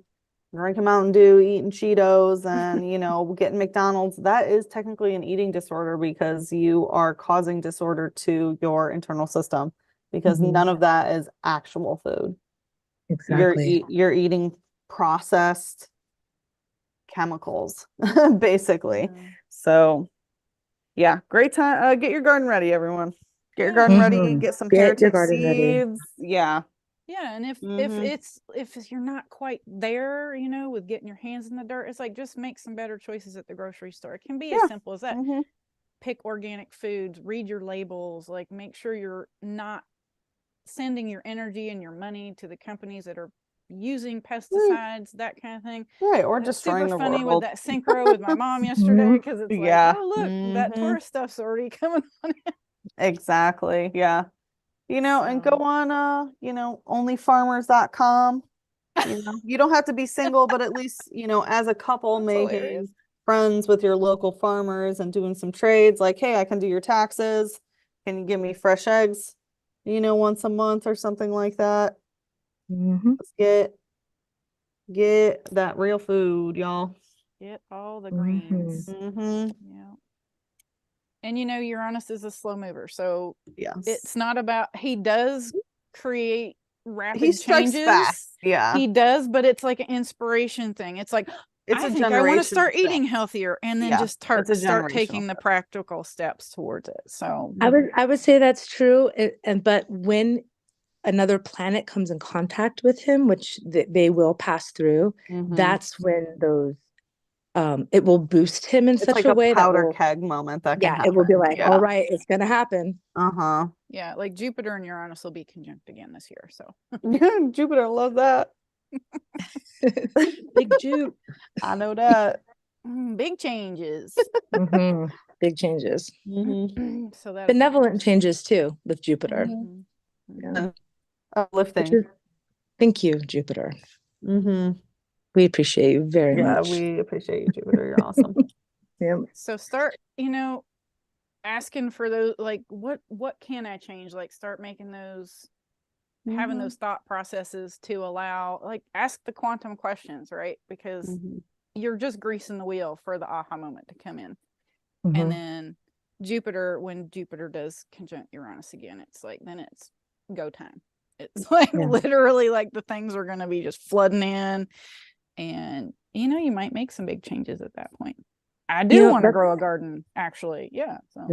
Speaker 2: drinking Mountain Dew, eating Cheetos, and you know, getting McDonald's, that is technically an eating disorder because you are causing disorder to your internal system because none of that is actual food.
Speaker 3: Exactly.
Speaker 2: You're eating processed chemicals, basically. So yeah, great time. Get your garden ready, everyone. Get your garden ready. Get some heritage seeds. Yeah.
Speaker 1: Yeah, and if you're not quite there, you know, with getting your hands in the dirt, it's like just make some better choices at the grocery store. It can be as simple as that. Pick organic foods, read your labels, like make sure you're not sending your energy and your money to the companies that are using pesticides, that kind of thing.
Speaker 2: Right, or destroying the
Speaker 1: funny
Speaker 2: world.
Speaker 1: with that synchro with my mom yesterday because it's like, oh look, that tourist stuff's already coming on in.
Speaker 2: Exactly. Yeah. You know, and go on you know, onlyfarmers.com. You know, you don't have to be single, but at least, you know, as a couple, making friends with your local farmers and doing some trades like, hey, I can do your taxes. Can you give me fresh eggs, you know, once a month or something like that? Let's get that real food, y'all.
Speaker 1: Get all the greens. Yeah. And you know, Uranus is a slow mover, so it's not about, he does create rapid changes.
Speaker 2: Fast. Yeah.
Speaker 1: He does, but it's like an inspiration thing. It's like,
Speaker 2: It's
Speaker 1: I
Speaker 2: a
Speaker 1: think I want to
Speaker 2: generational
Speaker 1: start eating
Speaker 2: thing.
Speaker 1: healthier and then
Speaker 2: Yeah,
Speaker 1: just
Speaker 2: it's a
Speaker 1: start
Speaker 2: generational
Speaker 1: taking the
Speaker 2: thing.
Speaker 1: practical steps towards it. So
Speaker 3: I would say that's true. But when another planet comes in contact with him, which they will pass through, that's when those it will boost him in
Speaker 2: It's
Speaker 3: such
Speaker 2: like
Speaker 3: a
Speaker 2: a
Speaker 3: way that
Speaker 2: powder
Speaker 3: will,
Speaker 2: keg moment that can
Speaker 3: yeah, it will be
Speaker 2: happen.
Speaker 3: like,
Speaker 1: Yeah.
Speaker 3: all right, it's gonna happen.
Speaker 2: Uh-huh.
Speaker 1: yeah, like Jupiter and Uranus will be conjunct again this year. So
Speaker 2: Jupiter, love that.
Speaker 3: Big Jupe.
Speaker 2: I know that.
Speaker 1: big changes.
Speaker 3: Big changes.
Speaker 1: So that
Speaker 3: Benevolent changes too with Jupiter.
Speaker 2: And
Speaker 3: Which
Speaker 2: uplifting.
Speaker 3: is, thank you, Jupiter.
Speaker 2: Mm-hmm.
Speaker 3: We appreciate you very
Speaker 2: Yeah,
Speaker 3: much.
Speaker 2: we appreciate you, Jupiter. You're awesome.
Speaker 3: Yeah.
Speaker 1: So start, asking for those, like, what can I change? Like, start making those, having those thought processes to allow, like, ask the quantum questions, right? Because you're just greasing the wheel for the aha moment to come in. And then Jupiter, when Jupiter does conjunct Uranus again, it's like, then it's go time. It's like literally like the things are going to be just flooding in, and you might make some big changes at that point. I do want to grow a garden, actually. Yeah. So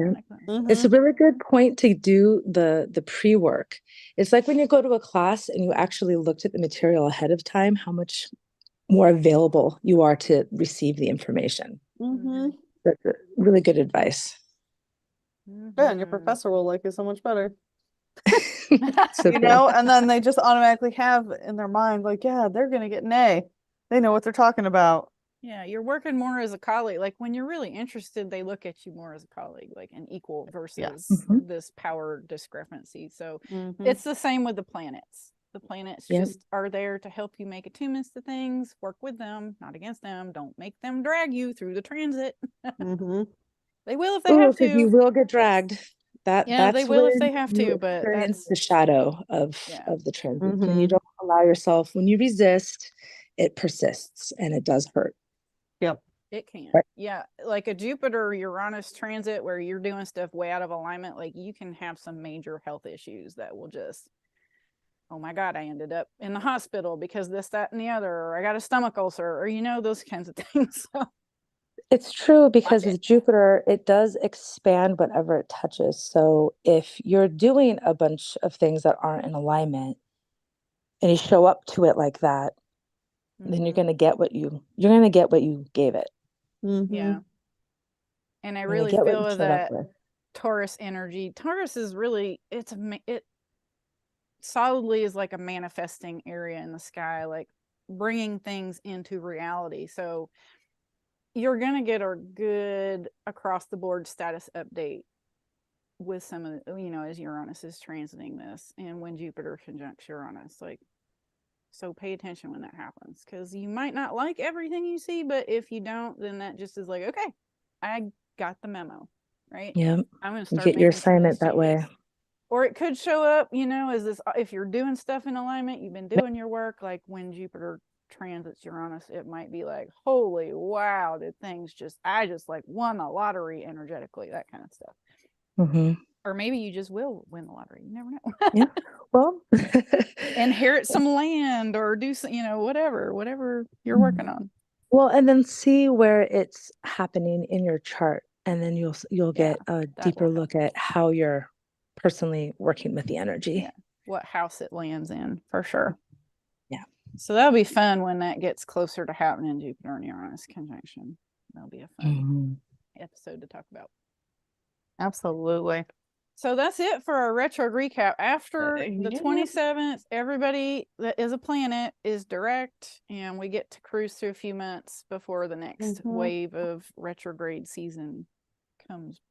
Speaker 3: it's a really good point to do the pre-work. It's like when you go to a class and you actually looked at the material ahead of time, how much more available you are to receive the information. That's really good advice.
Speaker 2: Yeah, and your professor will like you so much better.
Speaker 3: So
Speaker 2: and then they just automatically have in their mind, like, yeah, they're gonna get an A. They know what they're talking about.
Speaker 1: Yeah, you're working more as a colleague. Like when you're really interested, they look at you more as a colleague, like an equal versus this power discrepancy. So it's the same with the planets. The planets just are there to help you make attunements to things, work with them, not against them. Don't make them drag you through the transit. They will if they have to.
Speaker 3: You will get dragged. That's
Speaker 1: they will if they have to, but
Speaker 3: that's the shadow of the transit. When you don't allow yourself, when you resist, it persists and it does hurt.
Speaker 2: Yep.
Speaker 1: It can. Yeah. Like a Jupiter Uranus transit where you're doing stuff way out of alignment, like you can have some major health issues that will just, oh my God, I ended up in the hospital because this, that, and the other, or I got a stomach ulcer, or those kinds of things. So
Speaker 3: it's true because with Jupiter, it does expand whatever it touches. So if you're doing a bunch of things that aren't in alignment and you show up to it like that, then you're gonna get what you gave it.
Speaker 1: Yeah. And I really feel that Taurus energy. Taurus is really, it solidly is like a manifesting area in the sky, like bringing things into reality. So you're going to get a good across the board status update with some of the, as Uranus is transiting this and when Jupiter conjuncts Uranus, like, so pay attention when that happens, because you might not like everything you see, but if you don't, then that just is like, okay, I got the memo, right?
Speaker 3: Yeah.
Speaker 1: I'm going to start
Speaker 3: get your assignment that way.
Speaker 1: Or it could show up, as this, if you're doing stuff in alignment, you've been doing your work, like when Jupiter transits Uranus, it might be like, holy wow, I just like won the lottery energetically, that kind of stuff. Or maybe you just will win the lottery. You never know.
Speaker 3: Yeah. Well,
Speaker 1: inherit some land or do some, whatever you're working on.
Speaker 3: Well, and then see where it's happening in your chart, and then you'll get a deeper look at how you're personally working with the energy.
Speaker 1: What house it lands in, for sure.
Speaker 3: Yeah.
Speaker 1: So that'll be fun when that gets closer to happening, Jupiter and Uranus conjunction. That'll be a fun episode to talk about.
Speaker 2: Absolutely.
Speaker 1: So that's it for our retrograde recap. After the 27th, everybody that is a planet is direct, and we get to cruise through a few months before the next wave of retrograde season comes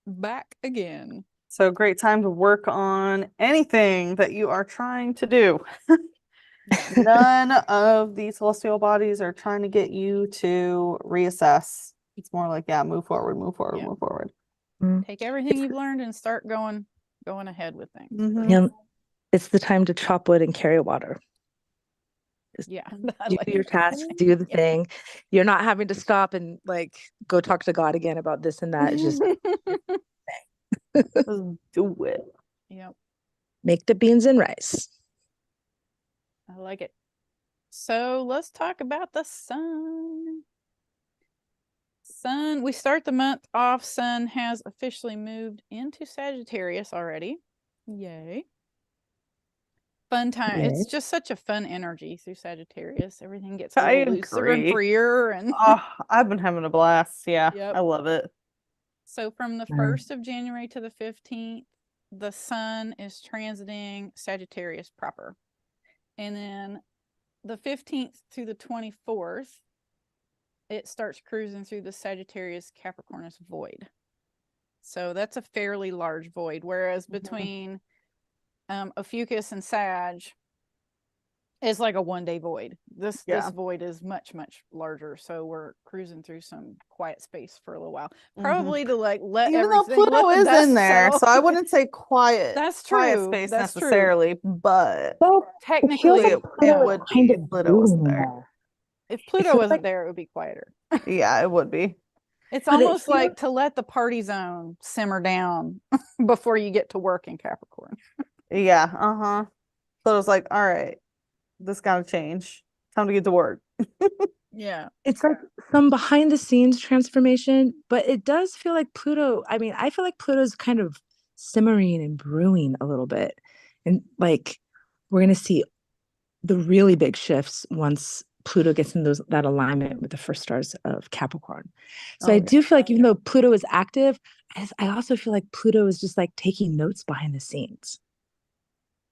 Speaker 1: back again.
Speaker 2: So great time to work on anything that you are trying to do. None of these celestial bodies are trying to get you to reassess. It's more like, move forward, move forward, move forward.
Speaker 1: Take everything you've learned and start going ahead with things.
Speaker 3: Yeah, it's the time to chop wood and carry water. Just
Speaker 1: do
Speaker 3: your task, do the thing. You're not having to stop and like go talk to God again about this and that. It's just
Speaker 2: do it.
Speaker 1: Yep.
Speaker 3: Make the beans and rice.
Speaker 1: I like it. So let's talk about the sun. Sun, we start the month off. Sun has officially moved into Sagittarius already. Yay. Fun time. It's just such a fun energy through Sagittarius. Everything gets a
Speaker 2: I
Speaker 1: little looser and
Speaker 2: agree.
Speaker 1: freer. And
Speaker 2: Oh, I've been having a blast. Yeah,
Speaker 1: Yep.
Speaker 2: I love it.
Speaker 1: So from the 1st of January to the 15th, the Sun is transiting Sagittarius proper. And then the 15th through the 24th, it starts cruising through the Sagittarius Capricornus void. So that's a fairly large void. Whereas between Ophiuchus and Sag is like a 1-day void. This void is much, much larger. So we're cruising through some quiet space for a little while. Probably to like let
Speaker 2: Even though
Speaker 1: everything,
Speaker 2: Pluto
Speaker 1: let the
Speaker 2: is
Speaker 1: dust
Speaker 2: in there,
Speaker 1: settle.
Speaker 2: so I wouldn't say quiet.
Speaker 1: That's
Speaker 2: quiet
Speaker 1: true.
Speaker 2: space
Speaker 1: That's
Speaker 2: necessarily, but
Speaker 3: Well,
Speaker 1: technically
Speaker 3: it
Speaker 2: would
Speaker 3: kind
Speaker 2: be
Speaker 3: of
Speaker 2: if Pluto wasn't there.
Speaker 3: there.
Speaker 1: if Pluto wasn't there, it would be quieter.
Speaker 2: Yeah, it would be.
Speaker 1: It's
Speaker 3: But it
Speaker 1: almost like to let the party zone simmer down before you get to work in Capricorn.
Speaker 2: Yeah, So it was like, all right, this gotta change. Time to get to work.
Speaker 1: Yeah.
Speaker 3: It's like some behind the scenes transformation, but it does feel like Pluto. I mean, I feel like Pluto's kind of simmering and brewing a little bit. And like we're gonna see the really big shifts once Pluto gets in that alignment with the first stars of Capricorn. So I do feel like even though Pluto is active, I also feel like Pluto is just like taking notes behind the scenes.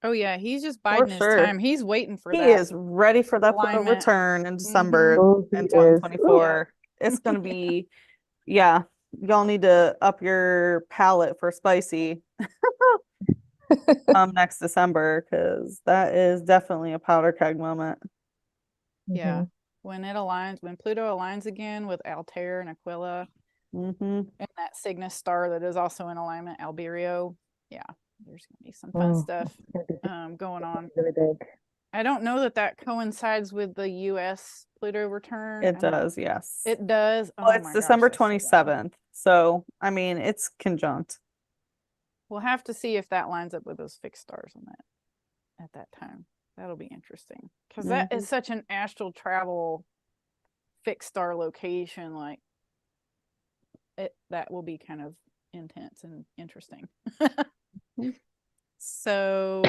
Speaker 1: Oh yeah, he's just biding his time. He's waiting for that.
Speaker 2: He is ready for that Pluto
Speaker 1: alignment.
Speaker 2: return in December in 2024. It's gonna be, yeah. Y'all need to up your palate for spicy next December, because that is definitely a powder keg moment.
Speaker 1: Yeah. When it aligns, when Pluto aligns again with Altair and Aquila, and that Cygnus star that is also in alignment, Alberio, yeah, there's gonna be some fun stuff going on.
Speaker 3: Really big.
Speaker 1: I don't know that that coincides with the U.S. Pluto return.
Speaker 2: It does, yes.
Speaker 1: It does.
Speaker 2: Well, it's December 27th, so I mean it's conjunct.
Speaker 1: We'll have to see if that lines up with those fixed stars on that at that time. That'll be interesting because that is such an astral travel fixed star location. Like that will be kind of intense and interesting. So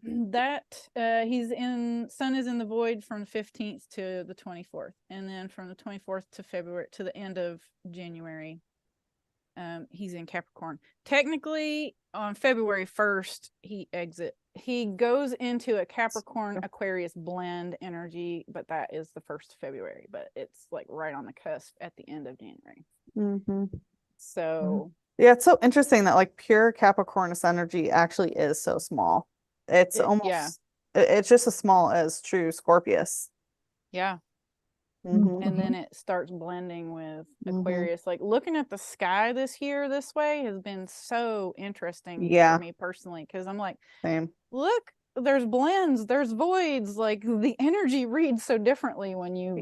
Speaker 1: that Sun is in the void from the 15th to the 24th, and then from the 24th to February to the end of January, he's in Capricorn. Technically on February 1st he goes into a Capricorn Aquarius blend energy, but that is the 1st of February, but it's like right on the cusp at the end of January. So
Speaker 2: yeah, it's so interesting that like pure Capricornus energy actually is so small. It's it's just as small as true Scorpius.
Speaker 1: Yeah. And then it starts blending with Aquarius. Like looking at the sky this year this way has been so interesting for me personally, because I'm like, look, there's blends, there's voids. Like the energy reads so differently when you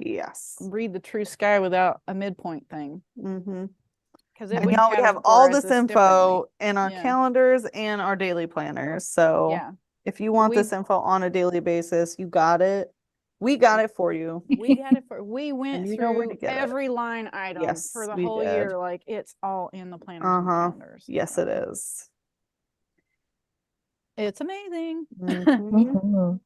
Speaker 1: read the true sky without a midpoint thing. Because
Speaker 2: we have all this info in our calendars and our daily planners. So if you want this info on a daily basis, you got it. We got it for you.
Speaker 1: We went through every line item for the whole year. Like it's all in the planners and calendars.
Speaker 2: Yes, it is.
Speaker 1: It's amazing.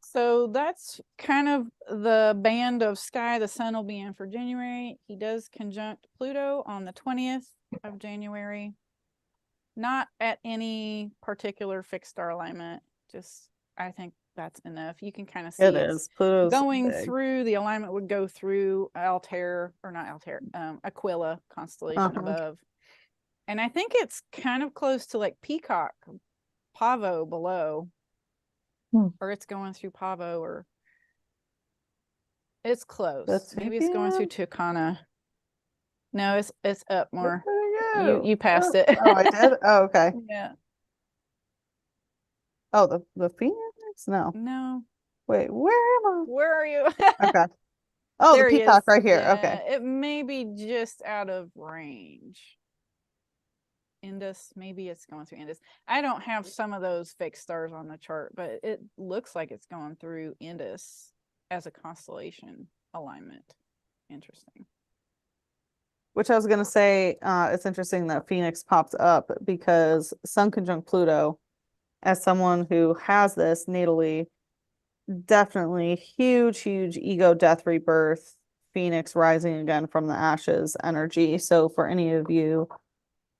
Speaker 1: So that's kind of the band of sky the Sun will be in for January. He does conjunct Pluto on the 20th of January. Not at any particular fixed star alignment. Just, I think that's enough. You can kind of see
Speaker 2: it is Pluto's
Speaker 1: going through. The alignment would go through Altair, or not Altair, Aquila constellation above. And I think it's kind of close to like Peacock, Pavo below, or it's going through Pavo, or it's close. Maybe it's going through Tucana. No, it's up more. You passed it.
Speaker 2: Oh, I did? Oh, okay.
Speaker 1: Yeah.
Speaker 2: Oh, the Phoenix? No. Wait, where am I?
Speaker 1: Where are you?
Speaker 2: Okay. Oh, the Peacock right here.
Speaker 1: Yeah,
Speaker 2: okay.
Speaker 1: It may be just out of range. Indus, maybe it's going through Indus. I don't have some of those fixed stars on the chart, but it looks like it's going through Indus as a constellation alignment. Interesting.
Speaker 2: Which I was going to say, it's interesting that Phoenix popped up because Sun conjunct Pluto, as someone who has this natally, definitely huge, huge ego, death, rebirth, Phoenix rising again from the ashes energy. So for any of you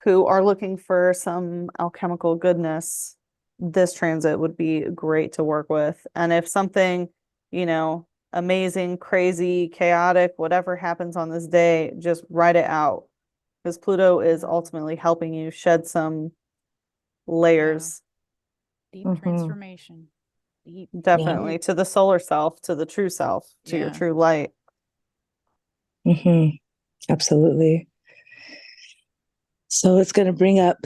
Speaker 2: who are looking for some alchemical goodness, this transit would be great to work with. And if something, amazing, crazy, chaotic, whatever happens on this day, just write it out. Because Pluto is ultimately helping you shed some layers.
Speaker 1: Deep transformation. Deep.
Speaker 2: Definitely. To the solar self, to the true self, to your true light.
Speaker 3: Absolutely. So it's going to bring up,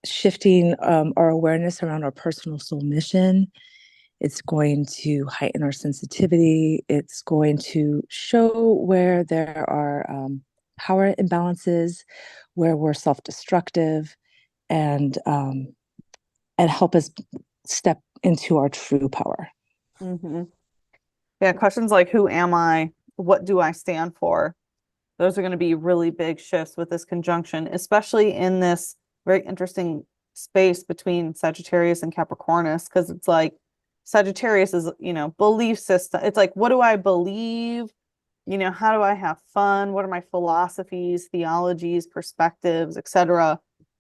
Speaker 3: shifting our awareness around our personal soul mission. It's going to heighten our sensitivity. It's going to show where there are power imbalances, where we're self-destructive, and help us step into our true power.
Speaker 2: Yeah, questions like, who am I? What do I stand for? Those are going to be really big shifts with this conjunction, especially in this very interesting space between Sagittarius and Capricornus, because it's like Sagittarius is, belief system. It's like, what do I believe? How do I have fun? What are my philosophies, theologies, perspectives, etc.?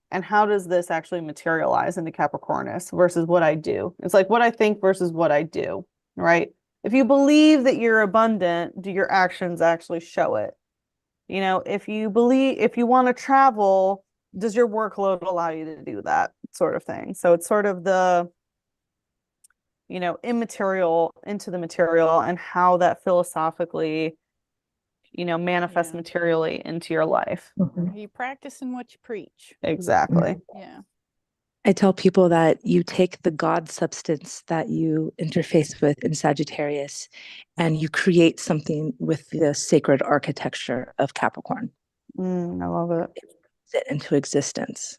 Speaker 2: And how does this actually materialize into Capricornus versus what I do? It's like what I think versus what I do, right? If you believe that you're abundant, do your actions actually show it? If you want to travel, does your workload allow you to do that sort of thing? So it's sort of the, immaterial into the material and how that philosophically, manifests materially into your life.
Speaker 1: You practice in what you preach.
Speaker 2: Exactly.
Speaker 1: Yeah.
Speaker 3: I tell people that you take the God substance that you interface with in Sagittarius and you create something with the sacred architecture of Capricorn.
Speaker 2: I love it.
Speaker 3: It into existence.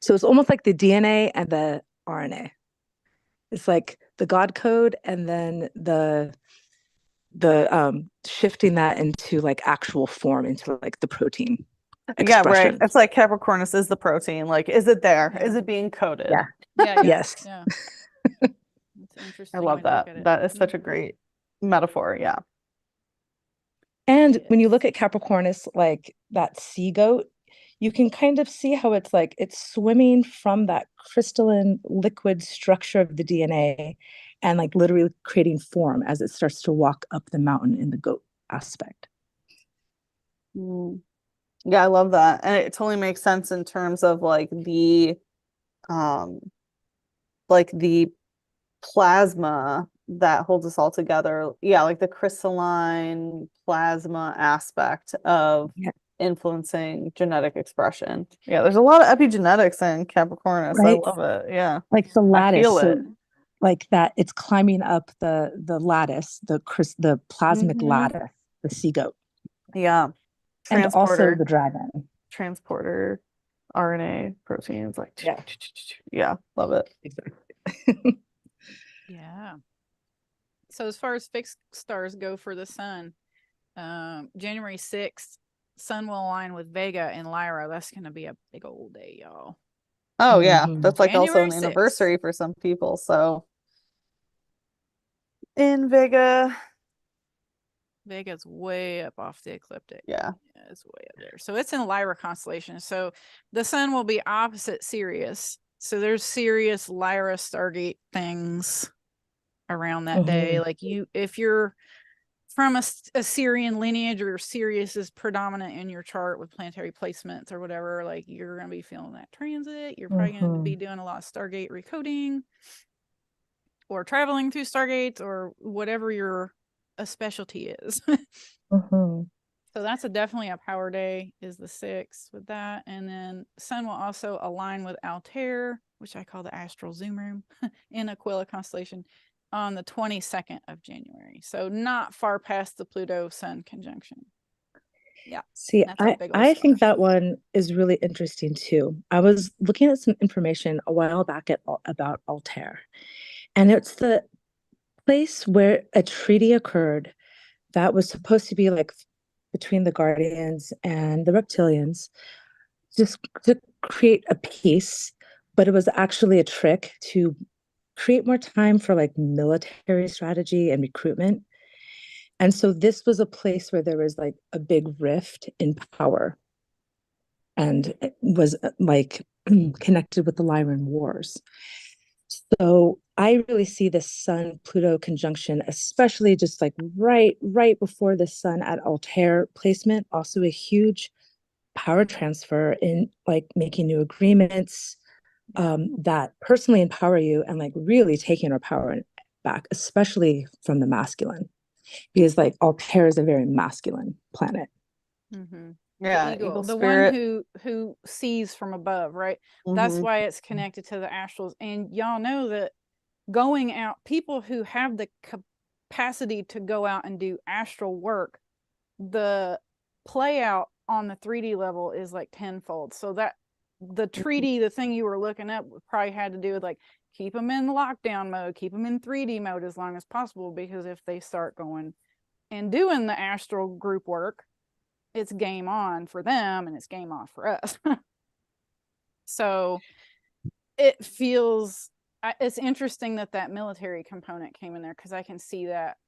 Speaker 3: So it's almost like the DNA and the RNA. It's like the God code and then the shifting that into like actual form, into like the protein expression.
Speaker 2: Yeah, right. It's like Capricornus is the protein. Like, is it there?
Speaker 1: Yeah.
Speaker 2: Is it being coded?
Speaker 1: Yeah.
Speaker 3: Yes.
Speaker 1: Yeah. It's interesting.
Speaker 2: I love that. That is such a great metaphor. Yeah.
Speaker 3: And when you look at Capricornus, like that sea goat, you can kind of see how it's like it's swimming from that crystalline liquid structure of the DNA and like literally creating form as it starts to walk up the mountain in the goat aspect.
Speaker 2: Yeah, I love that. And it totally makes sense in terms of like the plasma that holds us all together. Yeah, like the crystalline plasma aspect of influencing genetic expression. Yeah, there's a lot of epigenetics in Capricornus.
Speaker 3: Right?
Speaker 2: I love it. Yeah.
Speaker 3: Like the lattice.
Speaker 2: I feel it.
Speaker 3: Like that it's climbing up the lattice, the plasmic lattice, the sea goat.
Speaker 2: Yeah.
Speaker 3: And also the dragon.
Speaker 2: Transporter, RNA, proteins, like yeah, love it.
Speaker 3: Exactly.
Speaker 1: Yeah. So as far as fixed stars go for the sun, January 6th, sun will align with Vega in Lyra. That's going to be a big old day, y'all.
Speaker 2: Oh yeah, that's like
Speaker 1: January
Speaker 2: also an
Speaker 1: 6th.
Speaker 2: anniversary for some people. So in Vega's
Speaker 1: way up off the ecliptic.
Speaker 2: Yeah,
Speaker 1: it's way up there. So it's in Lyra constellation. So the sun will be opposite Sirius. So there's Sirius Lyra Stargate things around that day. Like if you're from a Syrian lineage or Sirius is predominant in your chart with planetary placements or whatever, like you're going to be feeling that transit. You're probably going to be doing a lot of Stargate recoding or traveling through Stargates or whatever your specialty is. So that's definitely a power day, is the 6th with that. And then sun will also align with Altair, which I call the astral zoom room in Aquila constellation, on the 22nd of January. So not far past the Pluto sun conjunction. Yeah.
Speaker 3: See, I think that one is really interesting too. I was looking at some information a while back about Altair, and it's the place where a treaty occurred that was supposed to be like between the Guardians and the Reptilians, just to create a peace, but it was actually a trick to create more time for like military strategy and recruitment. And so this was a place where there was like a big rift in power, and it was like connected with the Lyran Wars. So I really see the Sun Pluto conjunction, especially just like right before the Sun at Altair placement, also a huge power transfer in like making new agreements that personally empower you and like really taking our power back, especially from the masculine, because like Altair is a very masculine planet.
Speaker 1: Mm-hmm.
Speaker 2: Yeah,
Speaker 1: Eagle,
Speaker 2: eagle
Speaker 1: the
Speaker 2: spirit.
Speaker 1: one who sees from above, right? That's why it's connected to the astrals. And y'all know that going out, people who have the capacity to go out and do astral work, the play out on the 3D level is like tenfold. So that the treaty, the thing you were looking up, probably had to do with like keep them in lockdown mode, keep them in 3D mode as long as possible, because if they start going and doing the astral group work, it's game on for them and it's game off for us. So it feels, it's interesting that that military component came in there, because I can see that,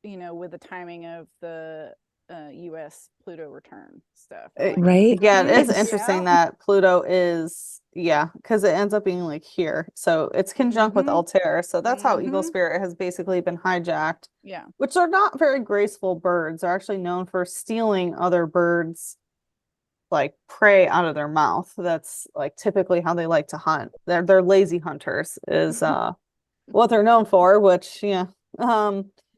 Speaker 1: you know, with the timing of the US Pluto return stuff. Like,
Speaker 3: Right?
Speaker 2: Yeah, it is
Speaker 3: It's-
Speaker 2: interesting that Pluto is, because it ends up being like here. So it's conjunct with Altair. So that's how Eagle Spirit has basically been hijacked.
Speaker 1: Yeah.
Speaker 2: Which are not very graceful birds. They're actually known for stealing other birds' like prey out of their mouth. That's like typically how they like to hunt. They're lazy hunters is what they're known for, which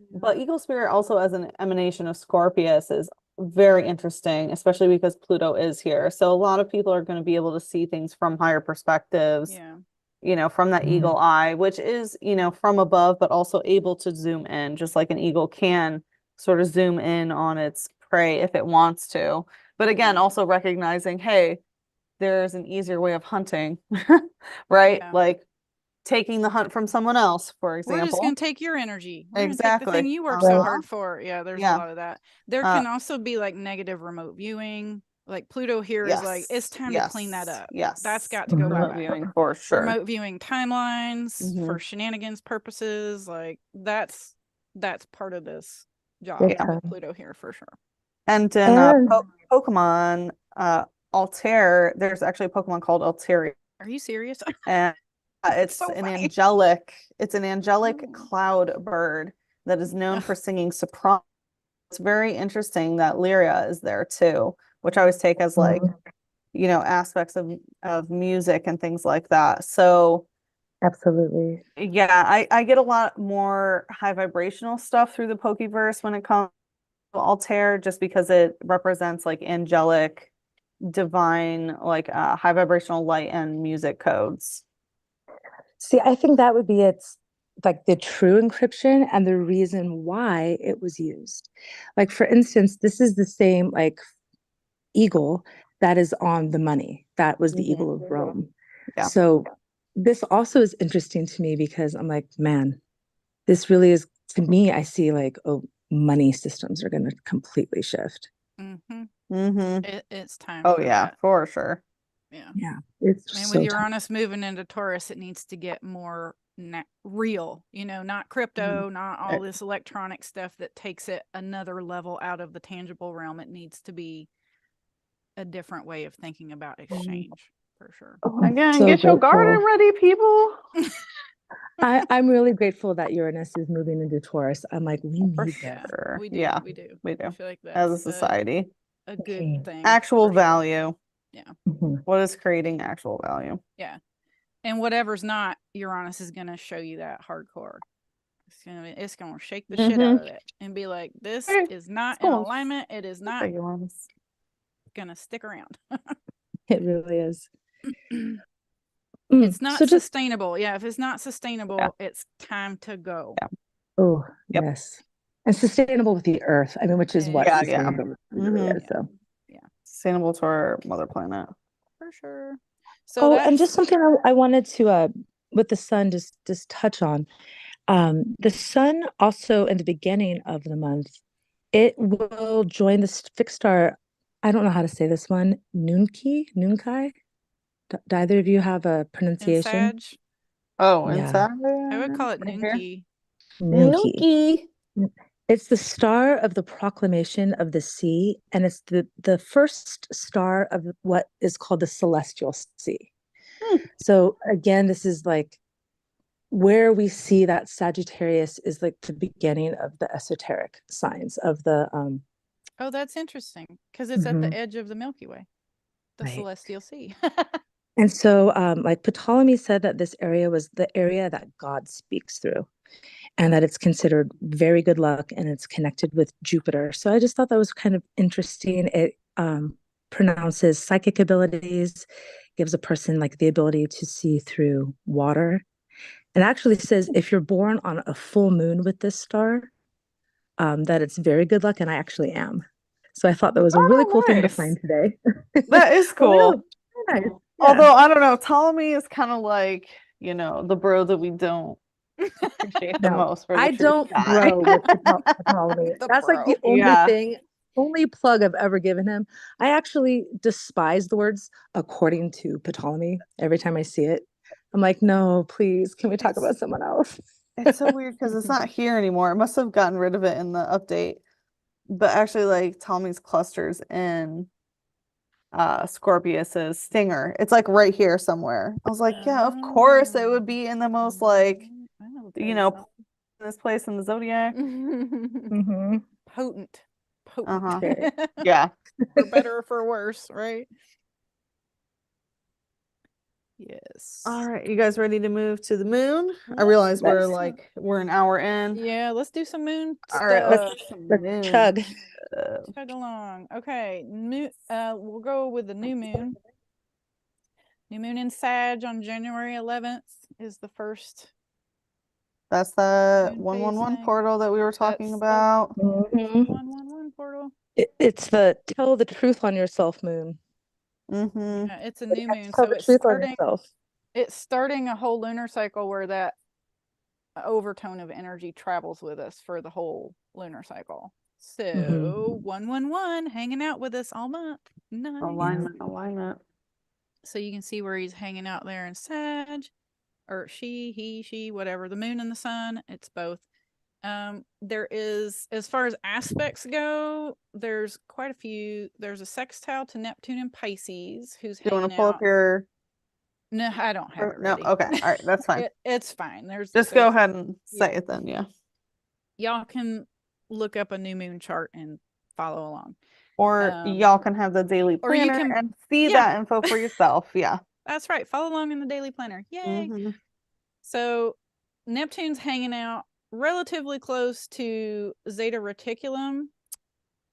Speaker 2: but Eagle Spirit also as an emanation of Scorpius is very interesting, especially because Pluto is here. So a lot of people are going to be able to see things from higher perspectives.
Speaker 1: Yeah.
Speaker 2: You know, from that eagle eye, which is, you know, from above, but also able to zoom in, just like an eagle can sort of zoom in on its prey if it wants to. But again, also recognizing, hey, there's an easier way of hunting, right?
Speaker 1: Yeah.
Speaker 2: Like taking the hunt from someone else, for
Speaker 1: We're just
Speaker 2: example.
Speaker 1: going to take your energy. We're going to take the
Speaker 2: Exactly.
Speaker 1: thing you work so hard for. Yeah, there's a lot of that. There can also be like negative remote viewing. Like Pluto here is like, it's time to clean that up.
Speaker 2: Yes.
Speaker 1: That's got to go
Speaker 2: Remote
Speaker 1: bye-bye.
Speaker 2: viewing for sure.
Speaker 1: Remote viewing timelines for shenanigans purposes. Like that's part of this job with Pluto here for sure.
Speaker 2: And in Pokemon, Altair, there's actually a Pokemon called Altair.
Speaker 1: Are you serious?
Speaker 2: And it's
Speaker 1: so
Speaker 2: an
Speaker 1: funny.
Speaker 2: angelic cloud bird that is known for singing soprano. It's very interesting that Lyria is there too, which I always take as like, you know, aspects of music and things like that. So
Speaker 3: Absolutely.
Speaker 2: yeah, I get a lot more high vibrational stuff through the Pokeverse when it comes to Altair, just because it represents like angelic, divine, like high vibrational light and music codes.
Speaker 3: See, I think that would be its like the true encryption and the reason why it was used. Like for instance, this is the same like eagle that is on the money. That was the eagle of Rome.
Speaker 2: Yeah.
Speaker 3: So this also is interesting to me because I'm like, man, this really is, to me, I see like, oh, money systems are going to completely shift.
Speaker 1: It's time.
Speaker 2: Oh yeah, for sure.
Speaker 3: Yeah. It's
Speaker 1: and
Speaker 3: so
Speaker 1: with Uranus moving into Taurus, it needs to get more real, you know, not crypto, not all this electronic stuff that takes it another level out of the tangible realm. It needs to be a different way of thinking about exchange for sure.
Speaker 2: Again,
Speaker 3: so
Speaker 2: get your garden ready, people.
Speaker 3: I'm really grateful that Uranus is moving into Taurus. I'm like, we need
Speaker 2: sure.
Speaker 1: We do.
Speaker 2: Yeah,
Speaker 1: we do.
Speaker 2: we do.
Speaker 1: I feel like that's
Speaker 2: as a society.
Speaker 1: A good thing.
Speaker 2: Actual value.
Speaker 1: Yeah.
Speaker 2: What is creating actual value?
Speaker 1: Yeah. And whatever's not, Uranus is going to show you that hardcore. It's gonna shake the shit out of it and be like, this is not in alignment. It is not gonna stick around.
Speaker 3: It really is.
Speaker 1: It's not sustainable. Yeah, if it's not sustainable, it's time to go.
Speaker 3: Oh, yes. And sustainable with the earth. I mean, which is what sustainable really is. So
Speaker 2: sustainable to our mother planet.
Speaker 1: For sure. So
Speaker 3: and just something I wanted to with the sun just touch on. The sun also in the beginning of the month It will join the fixed star. I don't know how to say this one. Noonkai. Do either of you have a
Speaker 1: In
Speaker 3: pronunciation?
Speaker 1: Sag,
Speaker 2: Oh,
Speaker 3: Yeah,
Speaker 2: inside
Speaker 1: I would call it
Speaker 2: right here.
Speaker 1: Noonki.
Speaker 3: Noonki.
Speaker 2: Nookie.
Speaker 3: It's the star of the proclamation of the sea, and it's the first star of what is called the celestial sea.
Speaker 2: Hmm.
Speaker 3: So again, this is like where we see that Sagittarius is like the beginning of the esoteric signs of the
Speaker 1: Oh, that's interesting because it's at the edge of the Milky Way, the
Speaker 3: right.
Speaker 1: celestial sea.
Speaker 3: And so like Ptolemy said that this area was the area that God speaks through, and that it's considered very good luck, and it's connected with Jupiter. So I just thought that was kind of interesting. It pronounces psychic abilities, gives a person like the ability to see through water. And actually says if you're born on a full moon with this star, that it's very good luck, and I actually am. So I thought that was a really cool
Speaker 2: Oh,
Speaker 3: thing to
Speaker 2: nice.
Speaker 3: find today.
Speaker 2: That is
Speaker 3: Oh, I know.
Speaker 2: cool.
Speaker 3: Very nice.
Speaker 2: Although
Speaker 3: Yeah.
Speaker 2: I don't know, Ptolemy is kind of like, the bro that we don't appreciate the
Speaker 3: No,
Speaker 2: most for the
Speaker 3: I
Speaker 2: true
Speaker 3: don't
Speaker 2: sky.
Speaker 3: bro with Ptolemy.
Speaker 1: The
Speaker 3: That's like the
Speaker 1: bro.
Speaker 3: only
Speaker 2: Yeah.
Speaker 3: thing, only plug I've ever given him. I actually despise the words according to Ptolemy every time I see it. I'm like, no, please, can we talk about
Speaker 2: It's
Speaker 3: someone else?
Speaker 2: it's so weird because it's not here anymore. It must have gotten rid of it in the update. But actually, like Ptolemy's clusters in Scorpius's stinger. It's like right here somewhere. I was like, yeah, of course it would be in the most like,
Speaker 1: I know
Speaker 2: this place in the zodiac.
Speaker 3: Mm-hmm.
Speaker 1: potent,
Speaker 2: Uh-huh.
Speaker 3: Very.
Speaker 2: Yeah.
Speaker 1: for better or for worse, right? Yes.
Speaker 2: All right, you guys ready to move to the moon? I
Speaker 1: Let's
Speaker 2: realize
Speaker 1: do some-
Speaker 2: we're an hour in.
Speaker 1: Yeah, let's do some moon
Speaker 2: All right,
Speaker 1: stuff.
Speaker 2: let's do some
Speaker 3: Let's
Speaker 2: moon.
Speaker 3: chug.
Speaker 1: Chug along. Okay, we'll go with the new moon. New moon in Sag on January 11th is the first.
Speaker 2: That's the
Speaker 1: Moon
Speaker 2: 111
Speaker 1: phase thing.
Speaker 2: portal that we were talking
Speaker 1: That's
Speaker 2: about.
Speaker 3: Mhm.
Speaker 1: 111 portal.
Speaker 3: It's the tell the truth on yourself moon.
Speaker 2: Mm-hmm.
Speaker 1: Yeah, it's a new moon,
Speaker 3: Tell
Speaker 1: so
Speaker 3: the
Speaker 1: it's
Speaker 3: truth on
Speaker 1: starting.
Speaker 3: yourself.
Speaker 1: It's starting a whole lunar cycle where that overtone of energy travels with us for the whole lunar cycle. So
Speaker 3: Mhm.
Speaker 1: 111 hanging out with us all month. Nice.
Speaker 2: Alignment.
Speaker 1: So you can see where he's hanging out there in Sag, or she, whatever. The moon and the sun, it's both. There is, as far as aspects go, there's quite a few. There's a sextile to Neptune and Pisces, who's
Speaker 2: Do you want
Speaker 1: hanging
Speaker 2: to pull up
Speaker 1: out.
Speaker 2: your?
Speaker 1: No, I don't have it
Speaker 2: No.
Speaker 1: ready.
Speaker 2: Okay. All right. That's fine.
Speaker 1: It's fine.
Speaker 2: Just go ahead and say it then. Yeah.
Speaker 1: Y'all can look up a new moon chart and follow along.
Speaker 2: Or y'all can have the daily
Speaker 1: or you
Speaker 2: planner
Speaker 1: can-
Speaker 2: and see
Speaker 1: yeah.
Speaker 2: that info for yourself. Yeah.
Speaker 1: That's right. Follow along in the daily planner. Yay.
Speaker 2: Mhm.
Speaker 1: So Neptune's hanging out relatively close to Zeta Reticulum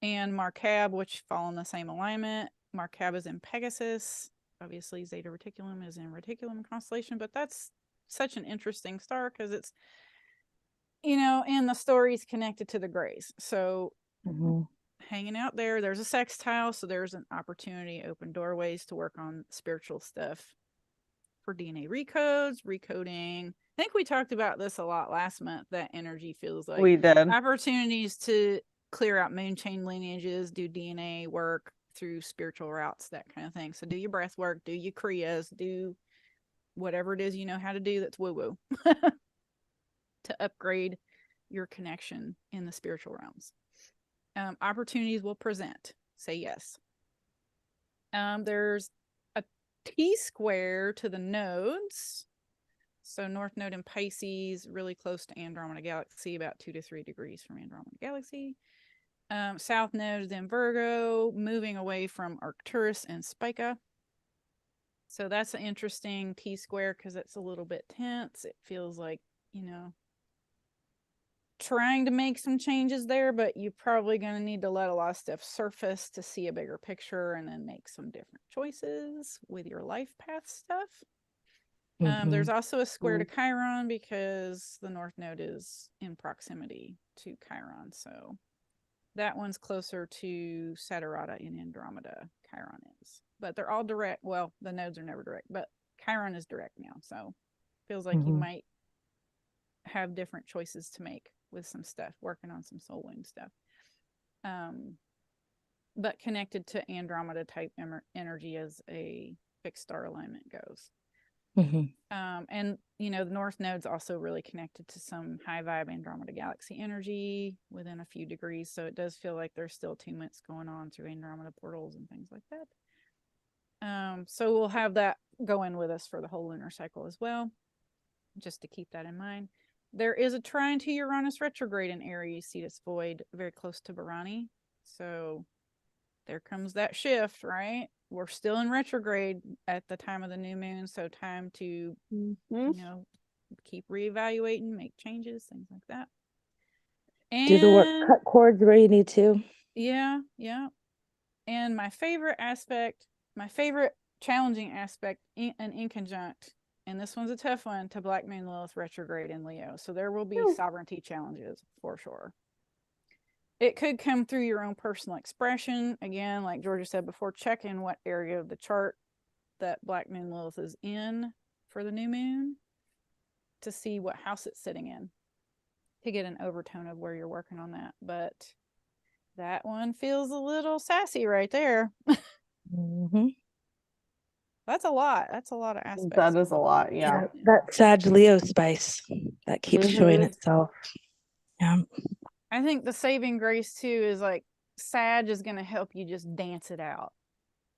Speaker 1: and Marcab, which fall in the same alignment. Marcab is in Pegasus. Obviously, Zeta Reticulum is in Reticulum constellation, but that's such an interesting star because it's, and the story's connected to the Greys. So
Speaker 3: Mhm.
Speaker 1: hanging out there, there's a sextile, so there's an opportunity, open doorways to work on spiritual stuff for DNA recodes, recoding. I think we talked about this a lot last month. That energy feels like
Speaker 2: We did.
Speaker 1: opportunities to clear out moon chain lineages, do DNA work through spiritual routes, that kind of thing. So do your breath work, do your kriyas, do whatever it is you know how to do that's woo-woo to upgrade your connection in the spiritual realms. Opportunities will present. Say yes. There's a T-square to the nodes. So North Node in Pisces, really close to Andromeda Galaxy, about 2 to 3 degrees from Andromeda Galaxy. South Node is in Virgo, moving away from Arcturus and Spica. So that's an interesting T-square because it's a little bit tense. It feels like, trying to make some changes there, but you're probably going to need to let a lot of stuff surface to see a bigger picture and then make some different choices with your life path stuff. There's also a square to Chiron because the North Node is in proximity to Chiron. So that one's closer to Saturata in Andromeda, Chiron is. But they're all direct. Well, the nodes are never direct, but Chiron is direct now. So feels like you might have different choices to make with some stuff, working on some soul wound stuff. but connected to Andromeda type energy as a fixed star alignment goes. And you know, the North Node's also really connected to some high vibe Andromeda galaxy energy within a few degrees, so it does feel like there's still tumults going on through Andromeda portals and things like that. So we'll have that going with us for the whole lunar cycle as well, just to keep that in mind. There is a trine to Uranus retrograde in Aries Cetus void very close to Barani, so there comes that shift, right? We're still in retrograde at the time of the new moon, so time to you know, keep reevaluating, make changes, things like that. And
Speaker 3: do the work, cut cords where you need to.
Speaker 1: Yeah. And my favorite challenging aspect in conjunct, and this one's a tough one, to Black Moon Lilith retrograde in Leo. So there will be sovereignty challenges for sure. It could come through your own personal expression. Again, like Georgia said before, check in what area of the chart that Black Moon Lilith is in for the new moon to see what house it's sitting in to get an overtone of where you're working on that. But that one feels a little sassy right there. That's a lot. That's a lot of aspects.
Speaker 2: That is a lot, yeah.
Speaker 3: That Sag Leo spice that keeps showing itself. Yeah.
Speaker 1: I think the saving grace too is like Sag is going to help you just dance it out,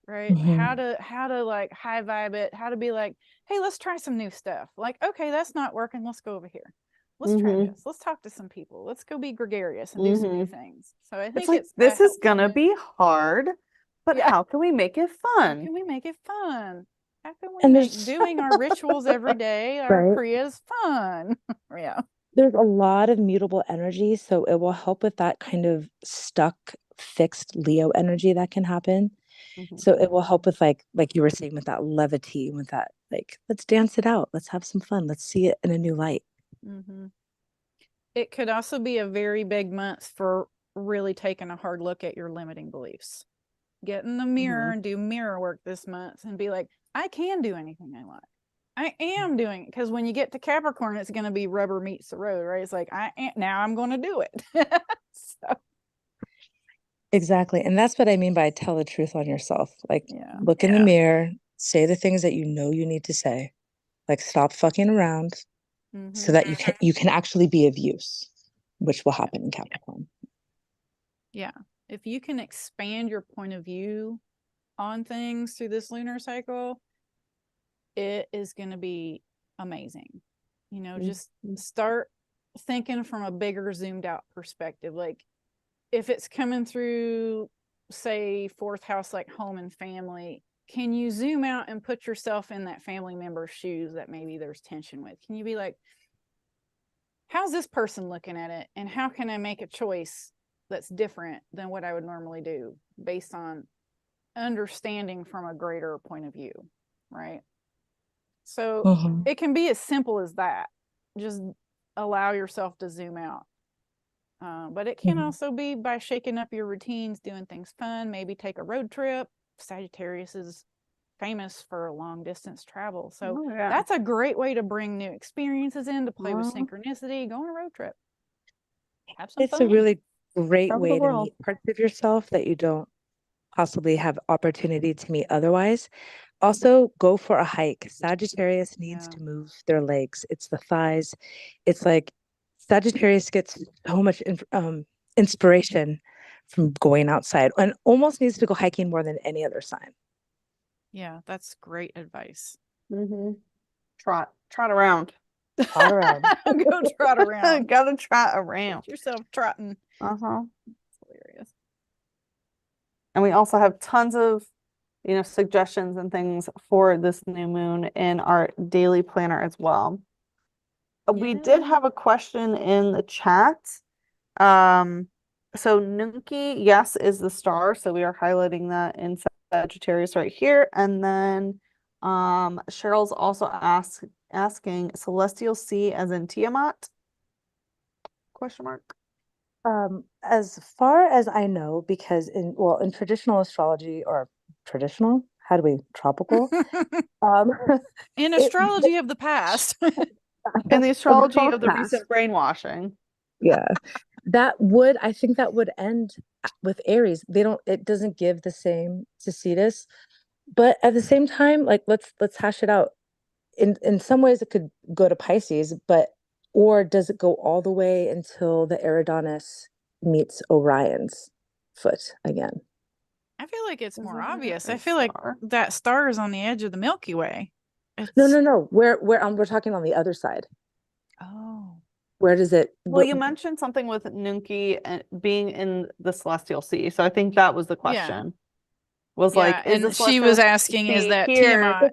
Speaker 1: right? How to like high vibe it, how to be like, hey, let's try some new stuff. Like, okay, that's not working. Let's go over here. Let's try this. Let's talk to some people. Let's go be gregarious and do some new things. So I think
Speaker 2: it's like, this is going to be hard, but how can we make it fun?
Speaker 1: How can we make it fun? How can we make doing our rituals every day, our Kriyas fun? Yeah.
Speaker 3: There's a lot of mutable energy, so it will help with that kind of stuck, fixed Leo energy that can happen. So it will help with like you were saying, with that levity, with that, like, let's dance it out. Let's have some fun. Let's see it in a new light.
Speaker 1: It could also be a very big month for really taking a hard look at your limiting beliefs. Get in the mirror and do mirror work this month and be like, I can do anything I like. I am doing it, because when you get to Capricorn, it's going to be rubber meets the road, right? It's like, now I'm going to do it. So.
Speaker 3: Exactly. And that's what I mean by tell the truth on yourself. Like, look in the mirror, say the things that you know you need to say. Like, stop fucking around so that you can actually be of use, which will happen in Capricorn. Yeah.
Speaker 1: If you can expand your point of view on things through this lunar cycle, it is going to be amazing. You know, just start thinking from a bigger zoomed out perspective. Like, if it's coming through, say, fourth house, like home and family, can you zoom out and put yourself in that family member's shoes that maybe there's tension with? Can you be like, how's this person looking at it? And how can I make a choice that's different than what I would normally do based on understanding from a greater point of view, right? So it can be as simple as that. Just allow yourself to zoom out. But it can also be by shaking up your routines, doing things fun, maybe take a road trip. Sagittarius is famous for long distance travel. So that's a great way to bring new experiences in, to play with synchronicity, go on a road trip. Have some fun.
Speaker 3: It's a really great way to meet parts of yourself that you don't possibly have opportunity to meet otherwise. Also, go for a hike. Sagittarius needs to move their legs. It's the thighs. It's like Sagittarius gets so much inspiration from going outside, and almost needs to go hiking more than any other sign.
Speaker 1: Yeah, that's great advice.
Speaker 2: Trot around.
Speaker 3: Trot around.
Speaker 1: Go trot around.
Speaker 2: Gotta trot around.
Speaker 1: Get yourself trotting.
Speaker 2: That's
Speaker 1: hilarious.
Speaker 2: And we also have tons of, suggestions and things for this new moon in our daily planner as well. We did have a question in the chat. So Nunki, yes, is the star. So we are highlighting that in Sagittarius right here. And then Cheryl's also asking Celestial Sea as in Tiamat? Question mark.
Speaker 3: As far as I know, because in traditional astrology, or tropical,
Speaker 1: in astrology of the past,
Speaker 2: in the astrology of the recent brainwashing.
Speaker 3: Yeah. I think that would end with Aries. It doesn't give the same to Cetus, but at the same time, like let's hash it out. In some ways it could go to Pisces, but or does it go all the way until the Eridanus meets Orion's foot again?
Speaker 1: I feel like it's more
Speaker 2: Isn't it
Speaker 1: obvious.
Speaker 2: a
Speaker 1: I feel like
Speaker 2: star?
Speaker 1: that star is on the edge of the Milky Way.
Speaker 3: No. We're talking on the other side.
Speaker 1: Oh.
Speaker 3: Where does it?
Speaker 2: Well, you mentioned something with Nunki and being in the celestial sea, so I think that was the question. Was
Speaker 1: Yeah,
Speaker 2: like, is
Speaker 1: and
Speaker 2: the
Speaker 1: she was
Speaker 2: celestial
Speaker 1: asking, is
Speaker 2: sea
Speaker 1: that
Speaker 2: here
Speaker 1: Tiamat?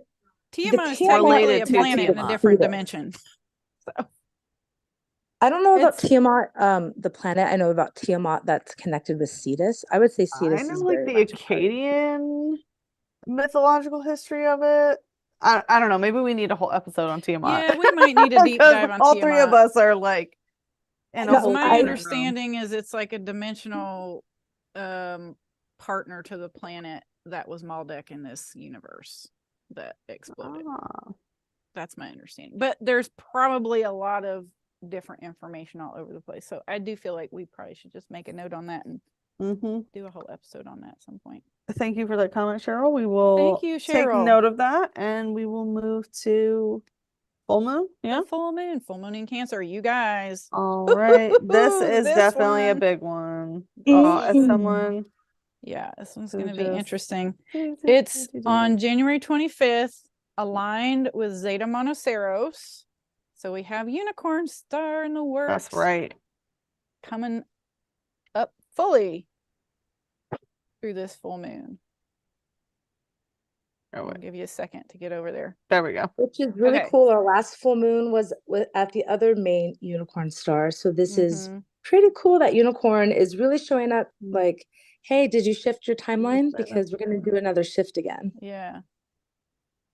Speaker 1: Tiamat is technically a
Speaker 2: related to
Speaker 1: planet in a
Speaker 2: Tiamat?
Speaker 1: different dimension. So
Speaker 3: I don't know about
Speaker 1: it's
Speaker 3: Tiamat, the planet. I know about Tiamat that's connected with Cetus. I would say
Speaker 2: I
Speaker 3: Cetus
Speaker 2: know
Speaker 3: is
Speaker 2: like
Speaker 3: very
Speaker 2: the
Speaker 3: much a part.
Speaker 2: Akkadian mythological history of it. I don't know. Maybe we need a whole episode on Tiamat.
Speaker 1: yeah, we might need a deep
Speaker 2: Because
Speaker 1: dive on
Speaker 2: all three of
Speaker 1: Tiamat.
Speaker 2: us are like in a
Speaker 3: No,
Speaker 1: Because
Speaker 2: whole
Speaker 1: my
Speaker 2: different room.
Speaker 1: understanding is it's like a dimensional partner to the planet that was Maldek in this universe that exploded.
Speaker 2: Ah.
Speaker 1: That's my understanding. But there's probably a lot of different information all over the place. So I do feel like we probably should just make a note on that and do a whole episode on that at some point.
Speaker 2: Thank you for that comment, Cheryl. We will
Speaker 1: Thank you,
Speaker 2: take
Speaker 1: Cheryl.
Speaker 2: note of that and we will move to full moon. Yeah.
Speaker 1: The full moon in Cancer. You guys.
Speaker 2: All right. This is
Speaker 1: This
Speaker 2: definitely a
Speaker 1: one.
Speaker 2: big one.
Speaker 1: This
Speaker 2: As someone.
Speaker 1: Yeah, this one's
Speaker 2: who
Speaker 1: going to be
Speaker 2: just-
Speaker 1: interesting. It's on January 25th, aligned with Zeta Monoceros. So we have Unicorn Star in the works.
Speaker 2: That's right.
Speaker 1: Coming up fully through this full moon.
Speaker 2: Oh,
Speaker 1: I'll give you a second to get over there.
Speaker 2: there we go.
Speaker 3: Which is really
Speaker 1: Okay.
Speaker 3: cool. Our last full moon was at the other main unicorn star. So this is
Speaker 1: Mhm.
Speaker 3: pretty cool that unicorn is really showing up like, hey, did you shift your timeline?
Speaker 2: say that.
Speaker 3: Because we're going to do another shift again.
Speaker 1: Yeah.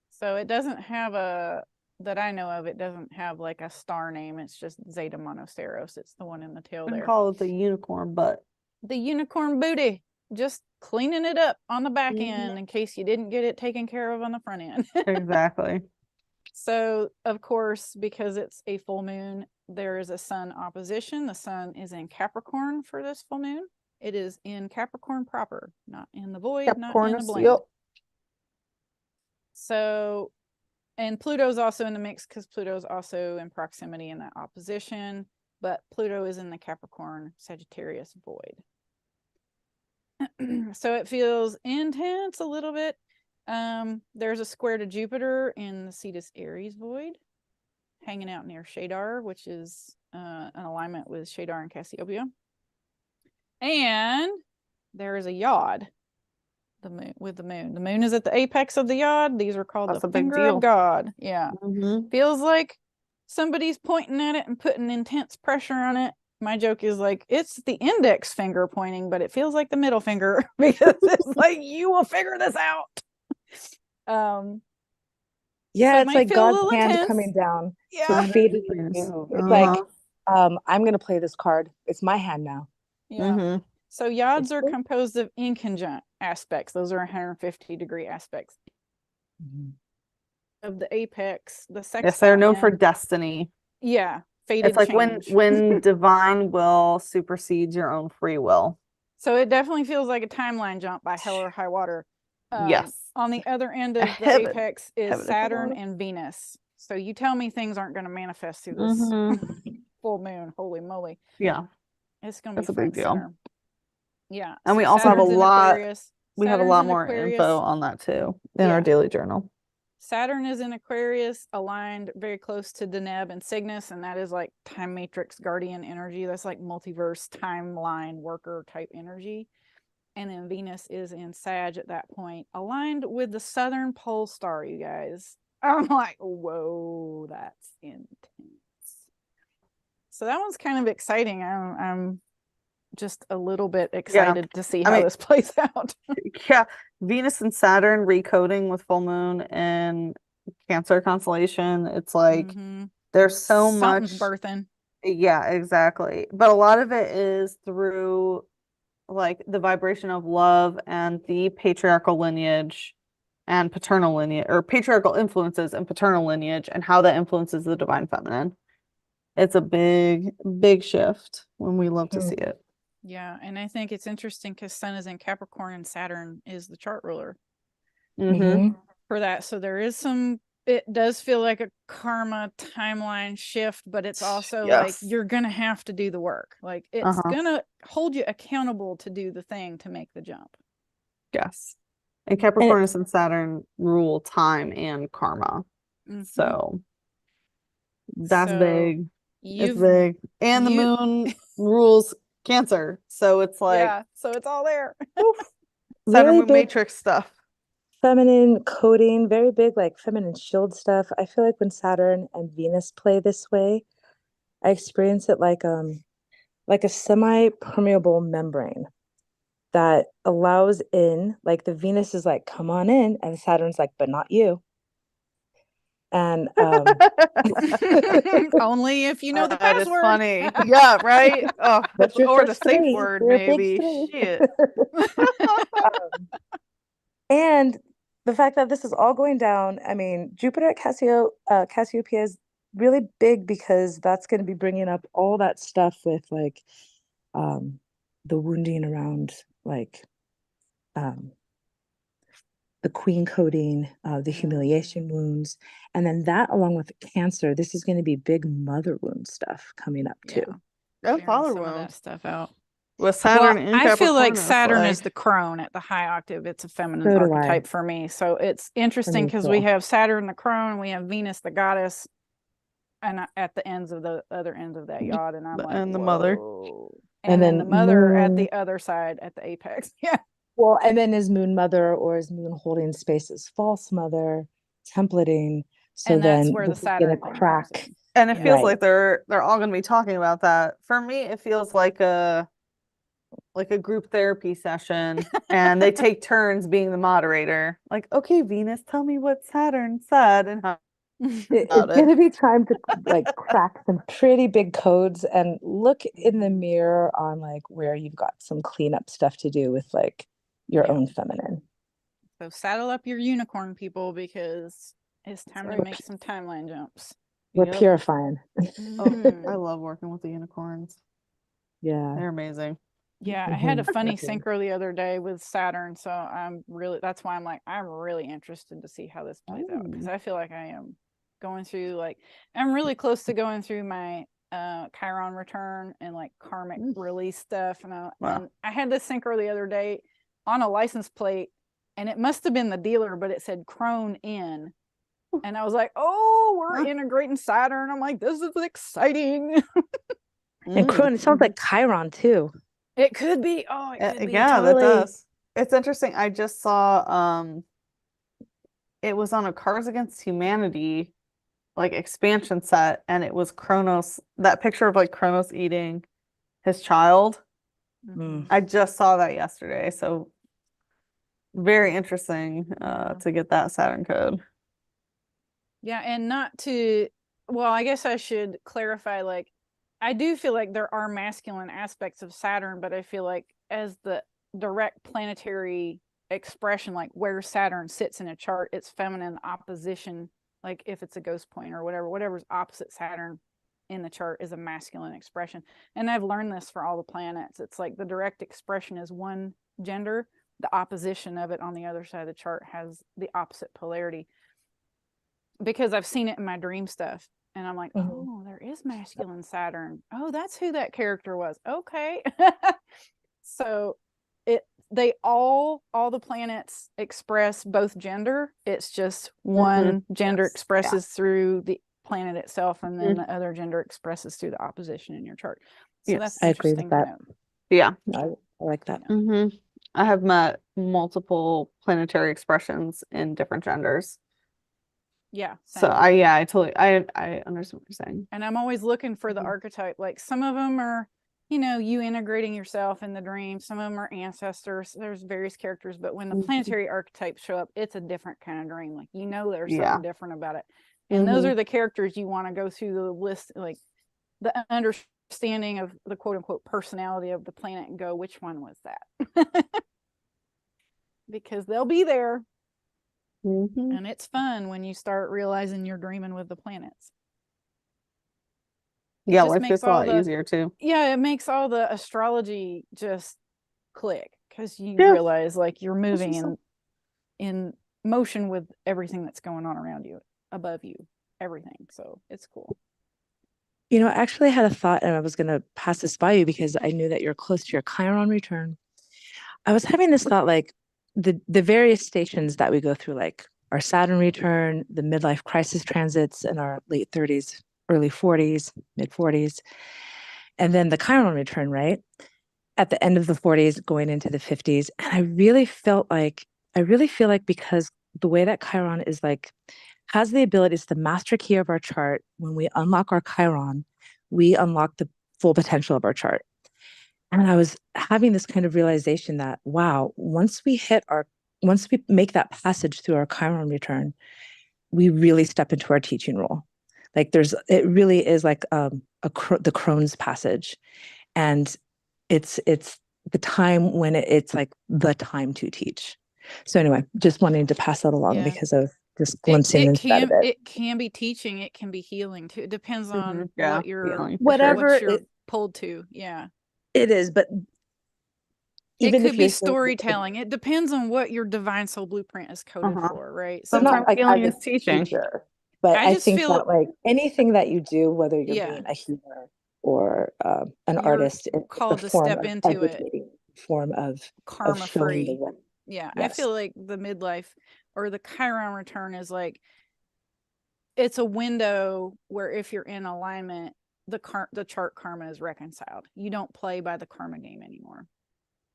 Speaker 1: So it doesn't have that I know of, it doesn't have like a star name. It's just Zeta Monoceros. It's the one in the tail
Speaker 2: We
Speaker 1: there.
Speaker 2: call it the unicorn butt.
Speaker 1: The unicorn booty. Just cleaning it up on the back end in case you didn't get it taken care of on the front end.
Speaker 2: Exactly.
Speaker 1: So, of course, because it's a full moon, there is a sun opposition. The sun is in Capricorn for this full moon. It is in Capricorn proper, not in the void, not in the blend.
Speaker 2: Yep.
Speaker 1: So, and Pluto's also in the mix because Pluto's also in proximity in that opposition, but Pluto is in the Capricorn Sagittarius void. So it feels intense a little bit. There's a square to Jupiter in the Cetus Aries void, hanging out near Shadar, which is an alignment with Shadar and Cassiopeia. And there is a yod, with the moon. The moon is at the apex of the yod. These are called
Speaker 2: That's
Speaker 1: the
Speaker 2: a big
Speaker 1: finger
Speaker 2: deal.
Speaker 1: of God. Yeah.
Speaker 2: Mm-hmm.
Speaker 1: Feels like somebody's pointing at it and putting intense pressure on it. My joke is like, it's the index finger pointing, but it feels like the middle finger because it's like, you will figure this out.
Speaker 3: Yeah,
Speaker 1: so
Speaker 3: it's like
Speaker 1: feel a
Speaker 3: God's
Speaker 1: little
Speaker 3: hand
Speaker 1: intense.
Speaker 3: coming down
Speaker 1: Yeah.
Speaker 3: to feed it to you. It's like, I'm going to play this card. It's my hand now.
Speaker 1: Yeah. So yods are composed of inconjunct aspects. Those are 150-degree aspects of the apex. The sextile.
Speaker 2: Yes, they're known for destiny.
Speaker 1: Yeah. Fated
Speaker 2: It's like
Speaker 1: change.
Speaker 2: when divine will supersedes your own free will.
Speaker 1: So it definitely feels like a timeline jump by hell or high water.
Speaker 2: Yes.
Speaker 1: On the other end of the
Speaker 2: Heaven.
Speaker 1: apex is
Speaker 2: Heaven
Speaker 1: Saturn
Speaker 2: above.
Speaker 1: and Venus. So you tell me things aren't going to manifest through this full moon. Holy moly.
Speaker 2: Yeah.
Speaker 1: It's going to be
Speaker 2: That's a big deal.
Speaker 1: center. Yeah.
Speaker 2: And we
Speaker 1: so
Speaker 2: also have a
Speaker 1: Saturn's in
Speaker 2: lot.
Speaker 1: Aquarius.
Speaker 2: We have a
Speaker 1: Saturn's
Speaker 2: lot
Speaker 1: in
Speaker 2: more
Speaker 1: Aquarius.
Speaker 2: info on that too in our daily journal.
Speaker 1: Saturn is in Aquarius, aligned very close to Deneb and Cygnus, and that is like time matrix guardian energy. That's like multiverse timeline worker type energy. And then Venus is in Sag at that point, aligned with the southern pole star, you guys. I'm like, whoa, that's intense. So that one's kind of exciting. I'm just a little bit excited to see how this plays out.
Speaker 2: Yeah, Venus and Saturn recoding with full moon and Cancer constellation. It's like there's so
Speaker 1: Something's
Speaker 2: much
Speaker 1: birthing.
Speaker 2: Yeah, exactly. But a lot of it is through like the vibration of love and the patriarchal lineage and paternal lineage, or patriarchal influences and paternal lineage, and how that influences the divine feminine. it's a big, big shift when we love to see it.
Speaker 1: Yeah, and I think it's interesting because Sun is in Capricorn and Saturn is the chart ruler for that. So there is it does feel like a karma timeline shift, but it's also like you're gonna have to do the work. Like it's gonna hold you accountable to do the thing to make the jump.
Speaker 2: Yes. And Capricornus and Saturn rule time and karma. So that's big. It's big. And the moon rules Cancer. So it's like,
Speaker 1: yeah, so it's all there.
Speaker 2: Saturn
Speaker 3: Really big
Speaker 2: matrix stuff.
Speaker 3: feminine coding, very big like feminine shield stuff. I feel like when Saturn and Venus play this way, I experience it like a semi-permeable membrane that allows in, like the Venus is like, come on in, and Saturn's like, but not you. And
Speaker 1: only if you know the password.
Speaker 2: That is funny. Yeah, right. Oh,
Speaker 3: What's your
Speaker 2: or the
Speaker 3: first
Speaker 2: safe
Speaker 3: three?
Speaker 2: word,
Speaker 3: Your big
Speaker 2: maybe.
Speaker 3: three.
Speaker 2: Shit.
Speaker 3: And the fact that this is all going down, I mean, Jupiter at Cassiopeia is really big because that's going to be bringing up all that stuff with like the wounding around like the queen coding, the humiliation wounds, and then that along with Cancer, this is going to be big mother wound stuff coming up too.
Speaker 2: And father
Speaker 1: some of that
Speaker 2: wound
Speaker 1: stuff out.
Speaker 2: with Saturn in
Speaker 1: I feel like
Speaker 2: Capricornus,
Speaker 1: Saturn is the crone at the high octave. It's a feminine
Speaker 3: So do I.
Speaker 1: archetype for me. So it's interesting because
Speaker 3: too.
Speaker 1: we have Saturn the crone, we have Venus the goddess, and at the ends of the other ends of that yod, and I'm like,
Speaker 2: and the mother.
Speaker 1: And then the mother at the other side at the apex. Yeah.
Speaker 3: Well, and then is Moon Mother or is Moon holding space as False Mother, templating. So
Speaker 1: And
Speaker 3: then
Speaker 1: that's where the
Speaker 3: this is
Speaker 1: Saturn
Speaker 3: gonna
Speaker 1: thing
Speaker 3: crack.
Speaker 1: comes in.
Speaker 2: And it
Speaker 1: Yeah.
Speaker 2: feels like they're all going to be talking about that. For me, it feels like a group therapy session, and they take turns being the moderator. Like, okay, Venus, tell me what Saturn said and how.
Speaker 3: It's going to be time to like crack some pretty big codes and look in the mirror on like where you've got some cleanup stuff to do with like your own feminine.
Speaker 1: So saddle up your unicorn, people, because it's time to make some timeline jumps.
Speaker 3: We're purifying.
Speaker 2: Oh, I love working with the unicorns.
Speaker 3: Yeah.
Speaker 2: They're amazing.
Speaker 1: Yeah, I had a funny synchro the other day with Saturn, so that's why I'm really interested to see how this plays out, because I feel like I am going through I'm really close to going through my Chiron return and like karmic release stuff, and I had this synchro the other day on a license plate, and it must have been the dealer, but it said Crone in, and I was like, oh, we're integrating Saturn. I'm like, this is exciting.
Speaker 3: And Crone, it sounds like Chiron too.
Speaker 1: It could be. Oh, it could be.
Speaker 2: Yeah,
Speaker 1: totally.
Speaker 2: that does. It's interesting. I just saw it was on a Cards Against Humanity like expansion set, and it was Kronos, that picture of like Kronos eating his child. I just saw that yesterday, so very interesting to get that Saturn code.
Speaker 1: Yeah, and I guess I should clarify, like, I do feel like there are masculine aspects of Saturn, but I feel like as the direct planetary expression, like where Saturn sits in a chart, it's feminine opposition. Like if it's a ghost point or whatever's opposite Saturn in the chart is a masculine expression. And I've learned this for all the planets. It's like the direct expression is one gender, the opposition of it on the other side of the chart has the opposite polarity. Because I've seen it in my dream stuff. And I'm like, oh, there is masculine Saturn. Oh, that's who that character was. Okay. So all the planets express both gender. It's just one gender expresses through the planet itself, and then the other gender expresses through the opposition in your chart. So that's interesting to note.
Speaker 3: Yeah. I like that.
Speaker 2: I have met multiple planetary expressions in different genders.
Speaker 1: Yeah.
Speaker 2: So I totally understand what you're saying.
Speaker 1: And I'm always looking for the archetype. Like some of them are, you integrating yourself in the dream. Some of them are ancestors. There's various characters, but when the planetary archetypes show up, it's a different kind of dream. Like, there's something different about it. And those are the characters you want to go through the list, like the understanding of the quote unquote personality of the planet and go, which one was that? Because they'll be there. And it's fun when you start realizing you're dreaming with the planets.
Speaker 2: Yeah,
Speaker 1: just
Speaker 2: life
Speaker 1: makes
Speaker 2: gets a
Speaker 1: all
Speaker 2: lot
Speaker 1: the
Speaker 2: easier too.
Speaker 1: yeah, it makes all the astrology just click because you
Speaker 2: Yeah.
Speaker 1: realize like you're moving
Speaker 2: just-
Speaker 1: in motion with everything that's going on around you, above you, everything. So it's cool.
Speaker 3: You know, I actually had a thought, and I was going to pass this by you because I knew that you're close to your Chiron return. I was having this thought, like the various stations that we go through, like our Saturn return, the midlife crisis transits in our late 30s, early 40s, mid 40s, and then the Chiron return, right? At the end of the 40s, going into the 50s. And I really feel like because the way that Chiron is like, has the ability, it's the master key of our chart. When we unlock our Chiron, we unlock the full potential of our chart. And I was having this kind of realization that, wow, once we make that passage through our Chiron return, we really step into our teaching role. Like it really is like the Crohn's passage. And it's the time when it's like the time to teach. So anyway, just wanting to pass that along because of just glimpsing into that a bit.
Speaker 1: It can be teaching, it can be healing too. It depends on
Speaker 2: Yeah,
Speaker 1: what you're
Speaker 2: feeling, for
Speaker 3: Whatever
Speaker 1: what you're
Speaker 3: it,
Speaker 1: pulled to. Yeah.
Speaker 3: it is, but even
Speaker 1: it
Speaker 3: if
Speaker 1: could
Speaker 3: you're
Speaker 1: be storytelling. It depends on what your divine soul blueprint is coded for, right?
Speaker 3: so not
Speaker 2: Sometimes
Speaker 3: like
Speaker 2: healing
Speaker 3: as
Speaker 2: is
Speaker 3: a
Speaker 2: teaching.
Speaker 3: teacher, but
Speaker 1: I
Speaker 3: I
Speaker 1: just
Speaker 3: think
Speaker 1: feel
Speaker 3: that like anything that you do, whether you're
Speaker 1: yeah,
Speaker 3: being a healer or an
Speaker 1: you're
Speaker 3: artist, it's a
Speaker 1: called to
Speaker 3: form
Speaker 1: step
Speaker 3: of
Speaker 1: into it
Speaker 3: educating, form of
Speaker 1: karma
Speaker 3: showing the
Speaker 1: free.
Speaker 3: way.
Speaker 1: Yeah, I
Speaker 3: Yes.
Speaker 1: feel like the midlife or the Chiron return is like it's a window where if you're in alignment, the chart karma is reconciled. You don't play by the karma game anymore.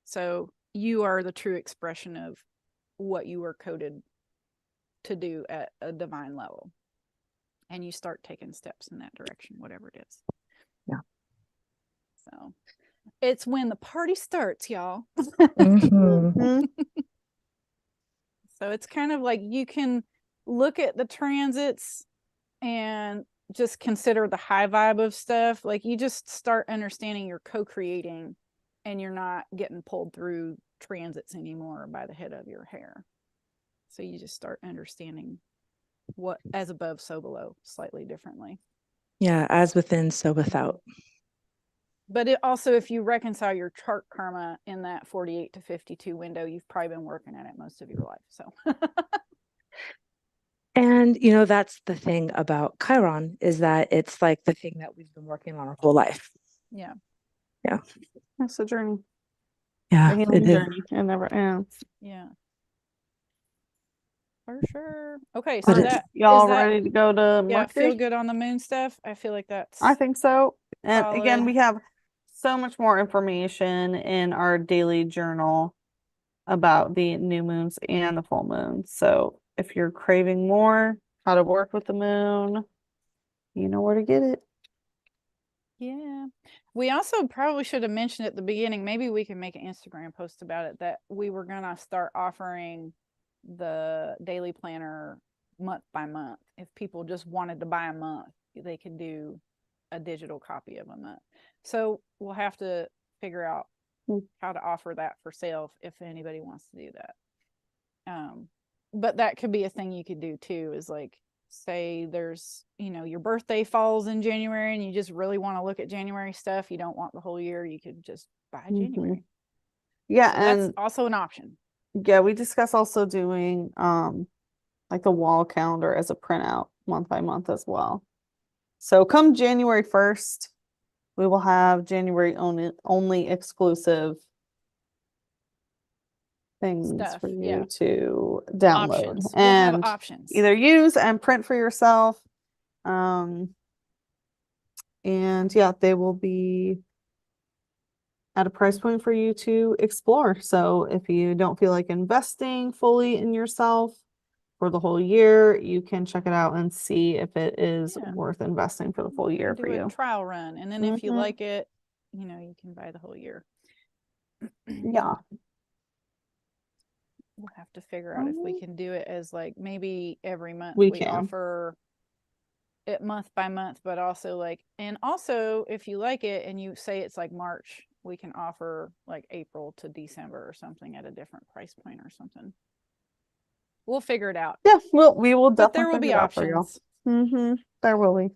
Speaker 1: So you are the true expression of what you were coded to do at a divine level. And you start taking steps in that direction, whatever it is.
Speaker 3: Yeah.
Speaker 1: So it's when the party starts, y'all.
Speaker 3: Mhm.
Speaker 1: So it's kind of like you can look at the transits and just consider the high vibe of stuff. Like you just start understanding you're co-creating and you're not getting pulled through transits anymore by the head of your hair. So you just start understanding what as above, so below, slightly differently.
Speaker 3: Yeah, as within, so without.
Speaker 1: But it also, if you reconcile your chart karma in that 48 to 52 window, you've probably been working at it most of your life. So
Speaker 3: and you know, that's the thing about Chiron, is that it's like the thing that we've been working on our whole life.
Speaker 1: yeah.
Speaker 3: Yeah.
Speaker 2: That's a journey.
Speaker 3: Yeah,
Speaker 2: The healing journey. It never ends.
Speaker 1: Yeah. For sure. Okay,
Speaker 3: But
Speaker 1: so
Speaker 3: it's-
Speaker 2: Y'all ready to go to
Speaker 1: yeah,
Speaker 2: Mercury?
Speaker 1: feel good on the moon stuff. I feel like that's
Speaker 2: I think so. And again,
Speaker 1: solid.
Speaker 2: we have so much more information in our daily journal about the new moons and the full moons. So if you're craving more, how to work with the moon, you know where to get it.
Speaker 1: Yeah. We also probably should have mentioned at the beginning, maybe we can make an Instagram post about it, that we were going to start offering the daily planner month by month. If people just wanted to buy a month, they could do a digital copy of a month. So we'll have to figure out how to offer that for sale if anybody wants to do that. But that could be a thing you could do too, is like, say there's, your birthday falls in January and you just really want to look at January stuff. You don't want the whole year. You could just buy January.
Speaker 2: Yeah.
Speaker 1: So
Speaker 2: and
Speaker 1: that's also an option.
Speaker 2: yeah, we discuss also doing like the wall calendar as a printout month by month as well. So come January 1st, we will have January only exclusive things
Speaker 1: Stuff,
Speaker 2: for you
Speaker 1: yeah.
Speaker 2: to download
Speaker 1: Options. We'll have
Speaker 2: and
Speaker 1: options.
Speaker 2: either use and print for yourself. And yeah, they will be at a price point for you to explore. So if you don't feel like investing fully in yourself for the whole year, you can check it out and see if it is
Speaker 1: Yeah.
Speaker 2: worth investing for the full year
Speaker 1: Do
Speaker 2: for you.
Speaker 1: a trial run, and then if you like it, you can buy the whole year.
Speaker 2: Yeah.
Speaker 1: We'll have to figure out if we can do it as like maybe every month
Speaker 2: We
Speaker 1: we
Speaker 2: can.
Speaker 1: offer it month by month, but also like, and also if you like it and you say it's like March, we can offer like April to December or something at a different price point or something. We'll figure it out.
Speaker 2: Yeah, we will
Speaker 1: But
Speaker 2: definitely
Speaker 1: there will be
Speaker 2: figure it out for y'all.
Speaker 1: options.
Speaker 2: There will be.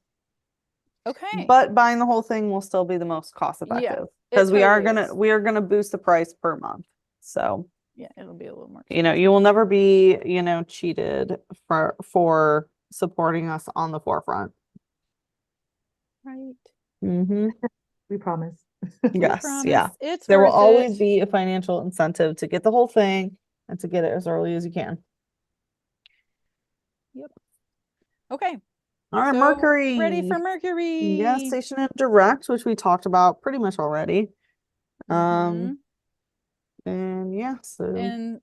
Speaker 1: Okay.
Speaker 2: But buying the whole thing will still be the most cost
Speaker 1: Yeah,
Speaker 2: effective
Speaker 1: it
Speaker 2: because we are
Speaker 1: totally is.
Speaker 2: gonna boost the price per month. So,
Speaker 1: Yeah, it'll be a little more
Speaker 2: you know,
Speaker 1: expensive.
Speaker 2: you will never be, you know, cheated for supporting us on the forefront.
Speaker 1: Right.
Speaker 2: Mm-hmm.
Speaker 3: We promise.
Speaker 1: We
Speaker 2: Yes,
Speaker 1: promise.
Speaker 2: yeah.
Speaker 1: It's
Speaker 2: There will
Speaker 1: worth
Speaker 2: always
Speaker 1: it.
Speaker 2: be a financial incentive to get the whole thing and to get it as early as you can.
Speaker 1: Yep. Okay.
Speaker 2: All right,
Speaker 1: So
Speaker 2: Mercury.
Speaker 1: ready for Mercury.
Speaker 2: Yeah, station in direct, which we talked about pretty much already.
Speaker 1: Mhm.
Speaker 2: And yeah, so
Speaker 1: And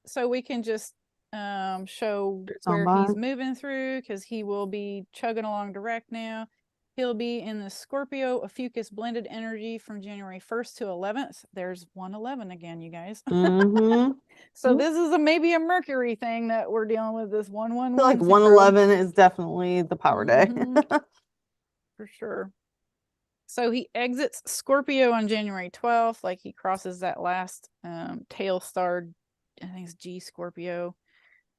Speaker 1: so we can just show
Speaker 2: it's on
Speaker 1: where
Speaker 2: by.
Speaker 1: he's moving through because he will be chugging along direct now. He'll be in the Scorpio Ophiuchus blended energy from January 1st to 11th. There's 111 again, you guys.
Speaker 2: Mm-hmm.
Speaker 1: So this is maybe a Mercury thing that we're dealing with, this
Speaker 2: I feel like
Speaker 1: 111 syndrome.
Speaker 2: 111 is definitely the power day.
Speaker 1: Mhm. For sure. So he exits Scorpio on January 12th, like he crosses that last tail star, I think it's G Scorpio.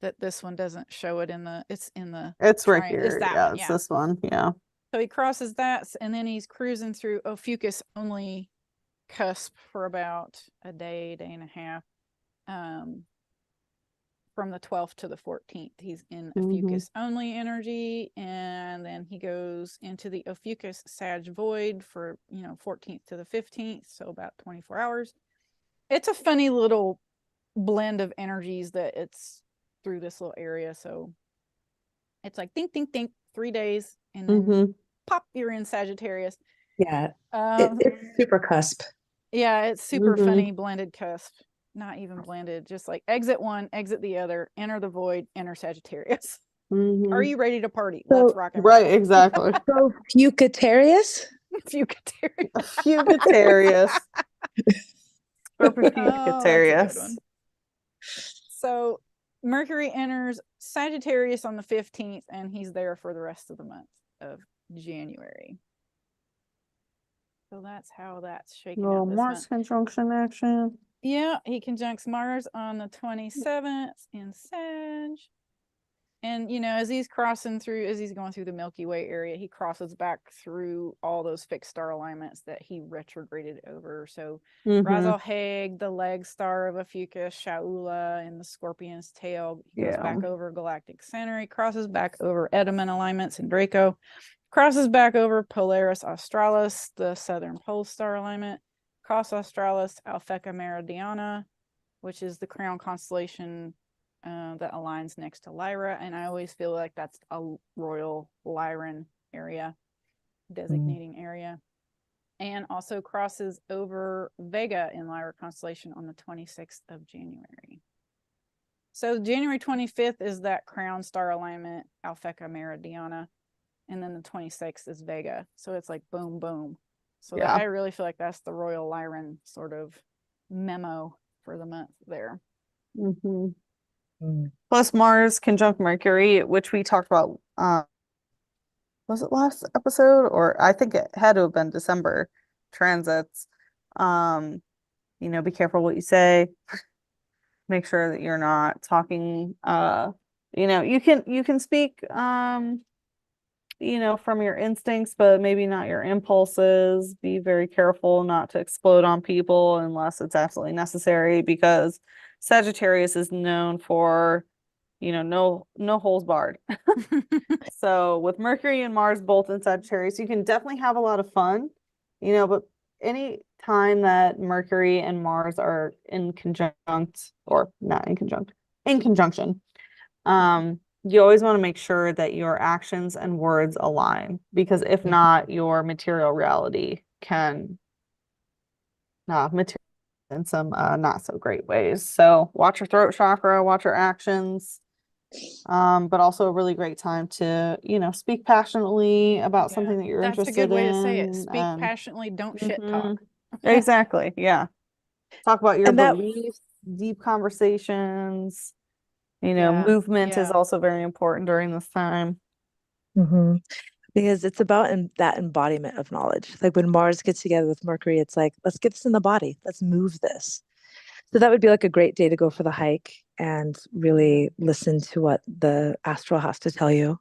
Speaker 1: That this one doesn't show it in the, it's in the
Speaker 2: It's right
Speaker 1: triangle. It's
Speaker 2: here.
Speaker 1: that
Speaker 2: Yeah,
Speaker 1: one,
Speaker 2: it's
Speaker 1: yeah.
Speaker 2: this one. Yeah.
Speaker 1: So he crosses that, and then he's cruising through Ophiuchus only cusp for about a day, day and a half. From the 12th to the 14th, he's in Ophiuchus only energy, and then he goes into the Ophiuchus Sag void for 14th to the 15th, so about 24 hours. It's a funny little blend of energies that it's through this little area. So it's like think, 3 days, and then pop, you're in Sagittarius.
Speaker 3: Yeah, it's super cusp.
Speaker 1: Yeah, it's super funny blended cusp. Not even blended, just like exit one, exit the other, enter the void, enter Sagittarius. Are you ready to party?
Speaker 3: So,
Speaker 1: Let's rock and roll.
Speaker 2: Right, exactly.
Speaker 3: So Fucatarius?
Speaker 1: Fucatarius.
Speaker 2: Fugatarius.
Speaker 1: Oh, that's a good
Speaker 2: Fugatarius.
Speaker 1: one. So Mercury enters Sagittarius on the 15th, and he's there for the rest of the month of January. So that's how that's shaking out this
Speaker 2: Mars
Speaker 1: month.
Speaker 2: conjunction action.
Speaker 1: Yeah, he conjuncts Mars on the 27th in Sag. And, as he's crossing through, as he's going through the Milky Way area, he crosses back through all those fixed star alignments that he retrograded over. So Ras Al Haig, the leg star of Ophiuchus, Shaula, and the Scorpion's tail. He goes back over Galactic Center. He crosses back over Edaman alignments and Draco. Crosses back over Polaris Australis, the southern pole star alignment. Cross Australis, Alpheca Meridiana, which is the crown constellation that aligns next to Lyra. And I always feel like that's a royal Lyran area, designating area. And also crosses over Vega in Lyra constellation on the 26th of January. So January 25th is that crown star alignment, Alpheca Meridiana. And then the 26th is Vega. So it's like boom, boom. So I really feel like that's the royal Lyran sort of memo for the month there.
Speaker 2: Plus Mars conjunct Mercury, which we talked about. Was it last episode, or I think it had to have been December transits. Be careful what you say. Make sure that you're not talking. You can speak. From your instincts, but maybe not your impulses. Be very careful not to explode on people unless it's absolutely necessary, because Sagittarius is known for, no holes barred. So with Mercury and Mars both in Sagittarius, you can definitely have a lot of fun, but any time that Mercury and Mars are in conjunct, or not in conjunct, in conjunction, you always want to make sure that your actions and words align, because if not, your material reality can materialize in some not so great ways. So watch your throat chakra, watch your actions, but also a really great time to, speak passionately about something that you're interested in.
Speaker 1: That's a good way to say it. Speak passionately, don't shit talk.
Speaker 2: Exactly. Yeah. Talk about your beliefs, deep conversations. Movement is also very important during this time.
Speaker 3: Because it's about that embodiment of knowledge. Like when Mars gets together with Mercury, it's like, let's get this in the body. Let's move this. So that would be like a great day to go for the hike and really listen to what the astral has to tell you.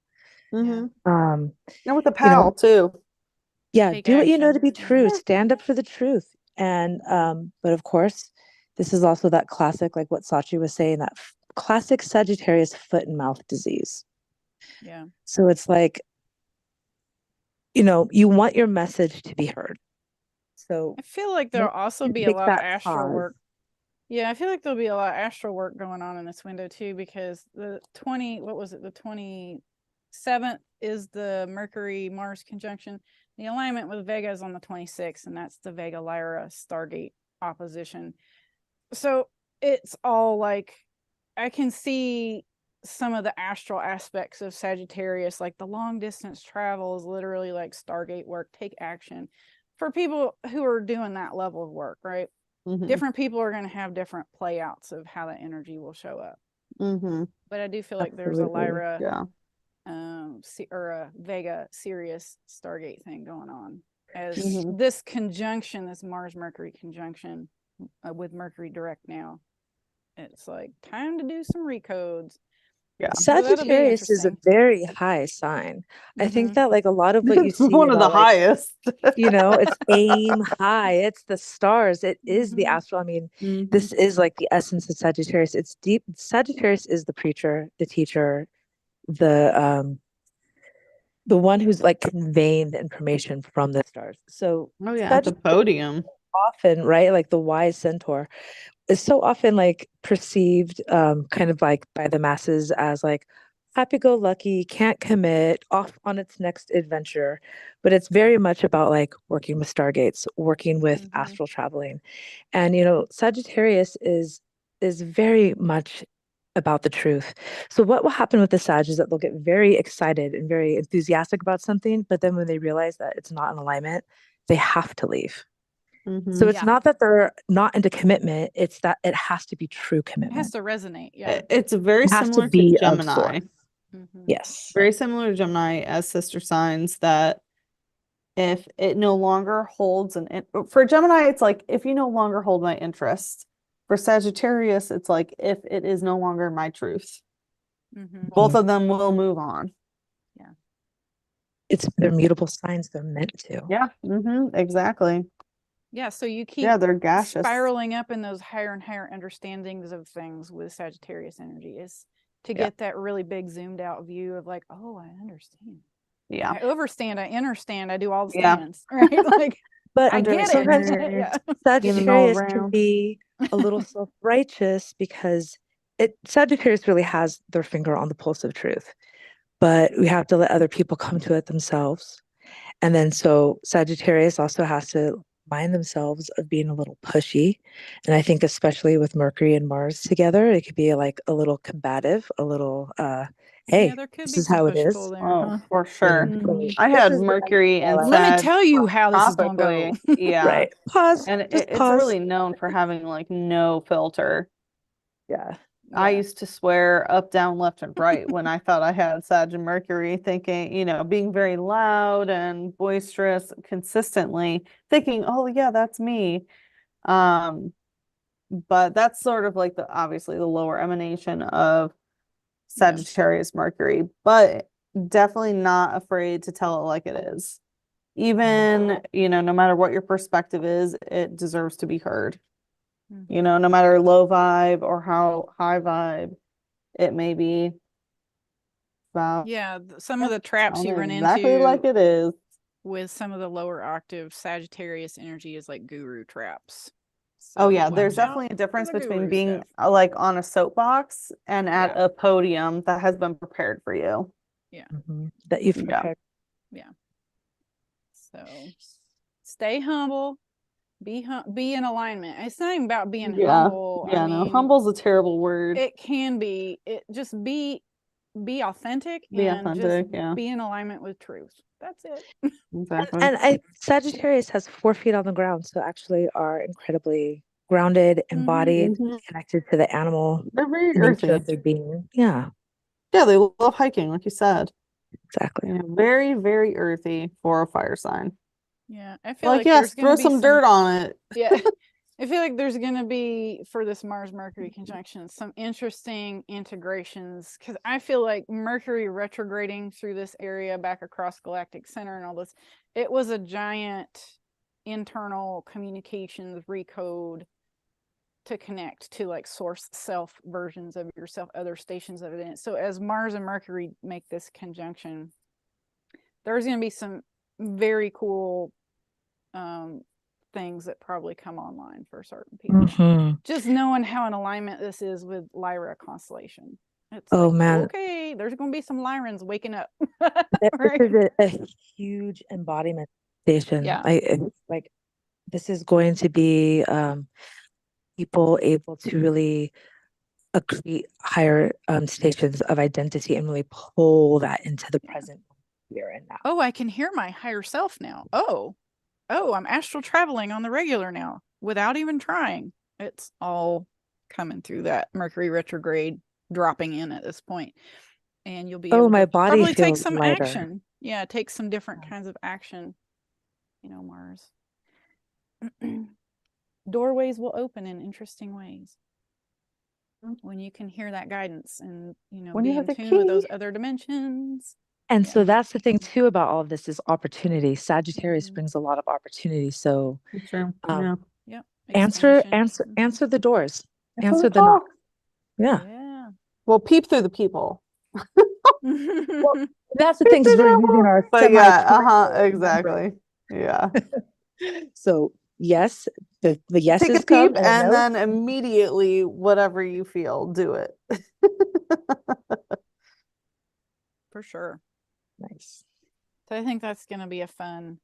Speaker 2: And with the pal too.
Speaker 3: Yeah,
Speaker 1: Take
Speaker 3: do what you know to
Speaker 1: action.
Speaker 3: be true.
Speaker 2: Yeah.
Speaker 3: Stand up for the truth. And but of course, this is also that classic, like what Sachi was saying, that classic Sagittarius foot and mouth disease.
Speaker 1: Yeah.
Speaker 3: So it's like, you want your message to be heard. So
Speaker 1: I feel like there'll also be a
Speaker 3: make
Speaker 1: lot of
Speaker 3: that
Speaker 1: astral
Speaker 3: pause.
Speaker 1: work. Yeah, I feel like there'll be a lot of astral work going on in this window too, because the 27th is the Mercury Mars conjunction. The alignment with Vega is on the 26th, and that's the Vega Lyra Stargate opposition. So it's all like, I can see some of the astral aspects of Sagittarius, like the long distance travel is literally like Stargate work, take action for people who are doing that level of work, right?
Speaker 2: Mhm.
Speaker 1: Different people are going to have different playouts of how that energy will show up.
Speaker 2: Mhm.
Speaker 1: But I do feel like there's a
Speaker 3: Absolutely.
Speaker 1: Lyra
Speaker 2: Yeah.
Speaker 1: or a Vega Sirius Stargate thing going on as
Speaker 2: Mhm.
Speaker 1: this conjunction, this Mars Mercury conjunction with Mercury direct now. It's like time to do some recodes.
Speaker 2: Yeah.
Speaker 1: So that'll be
Speaker 3: Sagittarius is a
Speaker 1: interesting.
Speaker 3: very high sign. I think
Speaker 1: Mhm.
Speaker 3: that like a lot of what you
Speaker 2: It's
Speaker 3: see
Speaker 2: one of the
Speaker 3: about like,
Speaker 2: highest.
Speaker 3: it's aim high, it's the stars, it is the
Speaker 1: Mhm.
Speaker 3: astral. I mean,
Speaker 2: Mhm.
Speaker 3: this is like the essence of Sagittarius. It's deep. Sagittarius is the preacher, the teacher, the one who's like conveying the information from the stars. So
Speaker 2: Oh yeah, at the
Speaker 3: Sagittarius
Speaker 2: podium.
Speaker 3: often, right, like the wise centaur, is so often like perceived kind of like by the masses as like happy-go-lucky, can't commit, off on its next adventure. But it's very much about like working with stargates, working with
Speaker 1: Mhm.
Speaker 3: astral traveling. And Sagittarius is very much about the truth. So what will happen with the Sag is that they'll get very excited and very enthusiastic about something, but then when they realize that it's not in alignment, they have to leave. So
Speaker 2: Mhm.
Speaker 3: it's
Speaker 1: Yeah.
Speaker 3: not that they're not into commitment, it's that it has to be true
Speaker 1: It has
Speaker 3: commitment.
Speaker 1: to resonate. Yeah.
Speaker 2: It's very
Speaker 3: It has to
Speaker 2: similar to
Speaker 3: be of
Speaker 2: Gemini.
Speaker 3: source.
Speaker 1: Mhm.
Speaker 3: Yes.
Speaker 2: Very similar to Gemini as sister signs, that if it no longer holds for Gemini, it's like if you no longer hold my interest. For Sagittarius, it's like if it is no longer my truth.
Speaker 1: Mhm.
Speaker 2: Both of them will move on.
Speaker 3: They're mutable signs, they're meant to.
Speaker 2: Yeah. Exactly.
Speaker 1: Yeah, so you keep
Speaker 2: Yeah, they're gaseous.
Speaker 1: spiraling up in those higher and higher understandings of things with Sagittarius energy is to
Speaker 2: Yeah.
Speaker 1: get that really big zoomed out view of like, oh, I understand.
Speaker 2: Yeah.
Speaker 1: I overstand, I understand, I do all the
Speaker 2: Yeah.
Speaker 1: stands, right? Like,
Speaker 3: But
Speaker 1: I get
Speaker 3: sometimes
Speaker 1: it. Yeah.
Speaker 3: Sagittarius can
Speaker 2: around.
Speaker 3: be a little self-righteous because Sagittarius really has their finger on the pulse of truth. But we have to let other people come to it themselves. And then so Sagittarius also has to mind themselves of being a little pushy. And I think especially with Mercury and Mars together, it could be like a little combative, a little hey,
Speaker 1: Yeah, there could
Speaker 3: this
Speaker 1: be
Speaker 3: is
Speaker 1: some
Speaker 3: how it
Speaker 1: push
Speaker 3: is.
Speaker 1: pull there,
Speaker 2: Oh,
Speaker 1: huh?
Speaker 2: for sure.
Speaker 3: So
Speaker 2: I
Speaker 3: this
Speaker 2: had
Speaker 3: is the
Speaker 2: Mercury
Speaker 3: energy I
Speaker 2: and
Speaker 3: like.
Speaker 1: Let me
Speaker 2: Sag
Speaker 1: tell you how this is gonna go.
Speaker 2: topically. Yeah.
Speaker 3: Right. Pause.
Speaker 2: And
Speaker 3: Just
Speaker 2: it's
Speaker 3: pause.
Speaker 2: really known for having like no filter.
Speaker 3: Yeah.
Speaker 2: I
Speaker 1: Yeah.
Speaker 2: used to swear up, down, left, and right when I thought I had Sag and Mercury, thinking, being very loud and boisterous consistently, thinking, oh yeah, that's me. But that's sort of like obviously the lower emanation of
Speaker 1: Yeah.
Speaker 2: Sagittarius Mercury, but definitely not afraid to tell it like it is. Even, no matter what your perspective is, it deserves to be heard.
Speaker 1: Mhm.
Speaker 2: No matter low vibe or how high vibe it may be. About
Speaker 1: Yeah, some of the traps
Speaker 2: tell
Speaker 1: you
Speaker 2: me
Speaker 1: run
Speaker 2: exactly like
Speaker 1: into
Speaker 2: it is.
Speaker 1: with some of the lower octave Sagittarius energy is like guru traps.
Speaker 2: Oh
Speaker 1: So
Speaker 2: yeah,
Speaker 1: watch
Speaker 2: there's
Speaker 1: out
Speaker 2: definitely a
Speaker 1: for
Speaker 2: difference
Speaker 1: the
Speaker 2: between
Speaker 1: guru
Speaker 2: being
Speaker 1: stuff.
Speaker 2: like on a soapbox and at
Speaker 1: Yeah.
Speaker 2: a podium that has been prepared for you.
Speaker 1: Yeah.
Speaker 3: That you've
Speaker 2: Yeah.
Speaker 3: prepared.
Speaker 1: Yeah. So stay humble, be in alignment. It's not even about being
Speaker 2: Yeah.
Speaker 1: humble.
Speaker 2: Yeah,
Speaker 1: I
Speaker 2: no,
Speaker 1: mean,
Speaker 2: humble's a terrible word.
Speaker 1: it can be. It just be authentic
Speaker 2: Be
Speaker 1: and just
Speaker 2: authentic, yeah.
Speaker 1: be in alignment with truth. That's it.
Speaker 2: Exactly.
Speaker 3: And Sagittarius has 4 feet on the ground, so actually are incredibly grounded, embodied,
Speaker 2: Mhm.
Speaker 3: connected to the animal
Speaker 2: They're very
Speaker 3: nature
Speaker 2: earthy.
Speaker 3: of their being. Yeah,
Speaker 2: Yeah, they love hiking, like you said.
Speaker 3: exactly.
Speaker 2: Yeah, very, very earthy for a fire sign.
Speaker 1: Yeah, I feel
Speaker 2: Like,
Speaker 1: like
Speaker 2: yes,
Speaker 1: there's going
Speaker 2: throw
Speaker 1: to be
Speaker 2: some dirt on it.
Speaker 1: Yeah, I feel like there's going to be, for this Mars-Mercury conjunction, some interesting integrations, because I feel like Mercury retrograding through this area back across galactic center and all this it was a giant internal communications recode to connect to like source self versions of yourself, other stations of it. So as Mars and Mercury make this conjunction, there's going to be some very cool things that probably come online for certain people. Just knowing how in alignment this is with Lyra constellation. It's
Speaker 3: man.
Speaker 1: Okay, there's going to be some Lyrans waking up.
Speaker 3: Right? This is a huge embodiment station.
Speaker 1: Yeah.
Speaker 3: Like this is going to be people able to really create higher stations of identity and really pull that into the present here and now.
Speaker 1: Oh, I can hear my higher self now. Oh, I'm astral traveling on the regular now without even trying. It's all coming through that Mercury retrograde dropping in at this point. And you'll be able
Speaker 3: my
Speaker 1: to
Speaker 3: body
Speaker 1: probably take
Speaker 3: feels
Speaker 1: some
Speaker 3: lighter.
Speaker 1: action. Yeah, take some different kinds of action. Mars. Doorways will open in interesting ways when you can hear that guidance and
Speaker 2: When
Speaker 1: be
Speaker 2: you
Speaker 1: in
Speaker 2: have the
Speaker 1: tune with those
Speaker 2: key.
Speaker 1: other dimensions.
Speaker 3: And so that's the thing too about all of this is opportunity. Sagittarius brings a lot of opportunity. So
Speaker 2: True.
Speaker 1: Yeah.
Speaker 3: answer
Speaker 1: Expansion.
Speaker 3: the doors.
Speaker 2: Answer
Speaker 3: the knock. Yeah.
Speaker 2: Well, peep through the people.
Speaker 3: Well, that's the thing, because we're using our
Speaker 2: But yeah, exactly. Yeah.
Speaker 3: So yes, the yeses
Speaker 2: Take a
Speaker 3: come
Speaker 2: peep
Speaker 3: and
Speaker 2: and
Speaker 3: no.
Speaker 2: then immediately whatever you feel, do it.
Speaker 1: For sure.
Speaker 3: Nice.
Speaker 1: So I think that's going to be a fun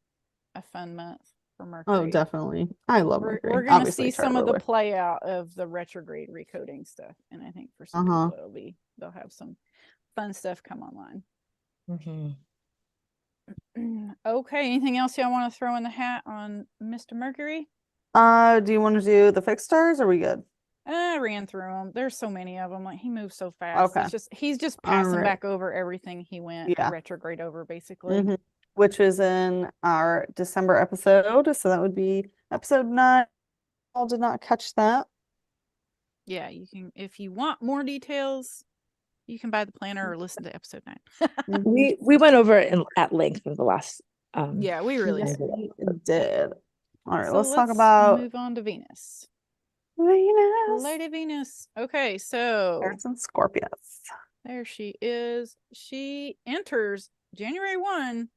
Speaker 1: month for Mercury.
Speaker 2: Oh, definitely. I love Mercury.
Speaker 1: We're going to see some of the play out of the retrograde recoding stuff, and I think for some people they'll have some fun stuff come online. Okay, anything else y'all want to throw in the hat on Mr. Mercury?
Speaker 2: Do you want to do the fixed stars? Or are we good?
Speaker 1: I ran through them. There's so many of them. Like he moves so fast.
Speaker 2: Okay.
Speaker 1: He's just passing back over everything he went retrograde over, basically.
Speaker 2: Which is in our December episode. So that would be episode 9. I did not catch that.
Speaker 1: Yeah, you can, if you want more details, you can buy the planner or listen to episode 9.
Speaker 3: We went over it at length in the last
Speaker 1: yeah, we really
Speaker 2: did. All right,
Speaker 1: so
Speaker 2: let's talk about
Speaker 1: move on to Venus.
Speaker 2: Venus.
Speaker 1: Lady Venus. Okay, so
Speaker 2: there's some Scorpios.
Speaker 1: There she is. She enters January 1,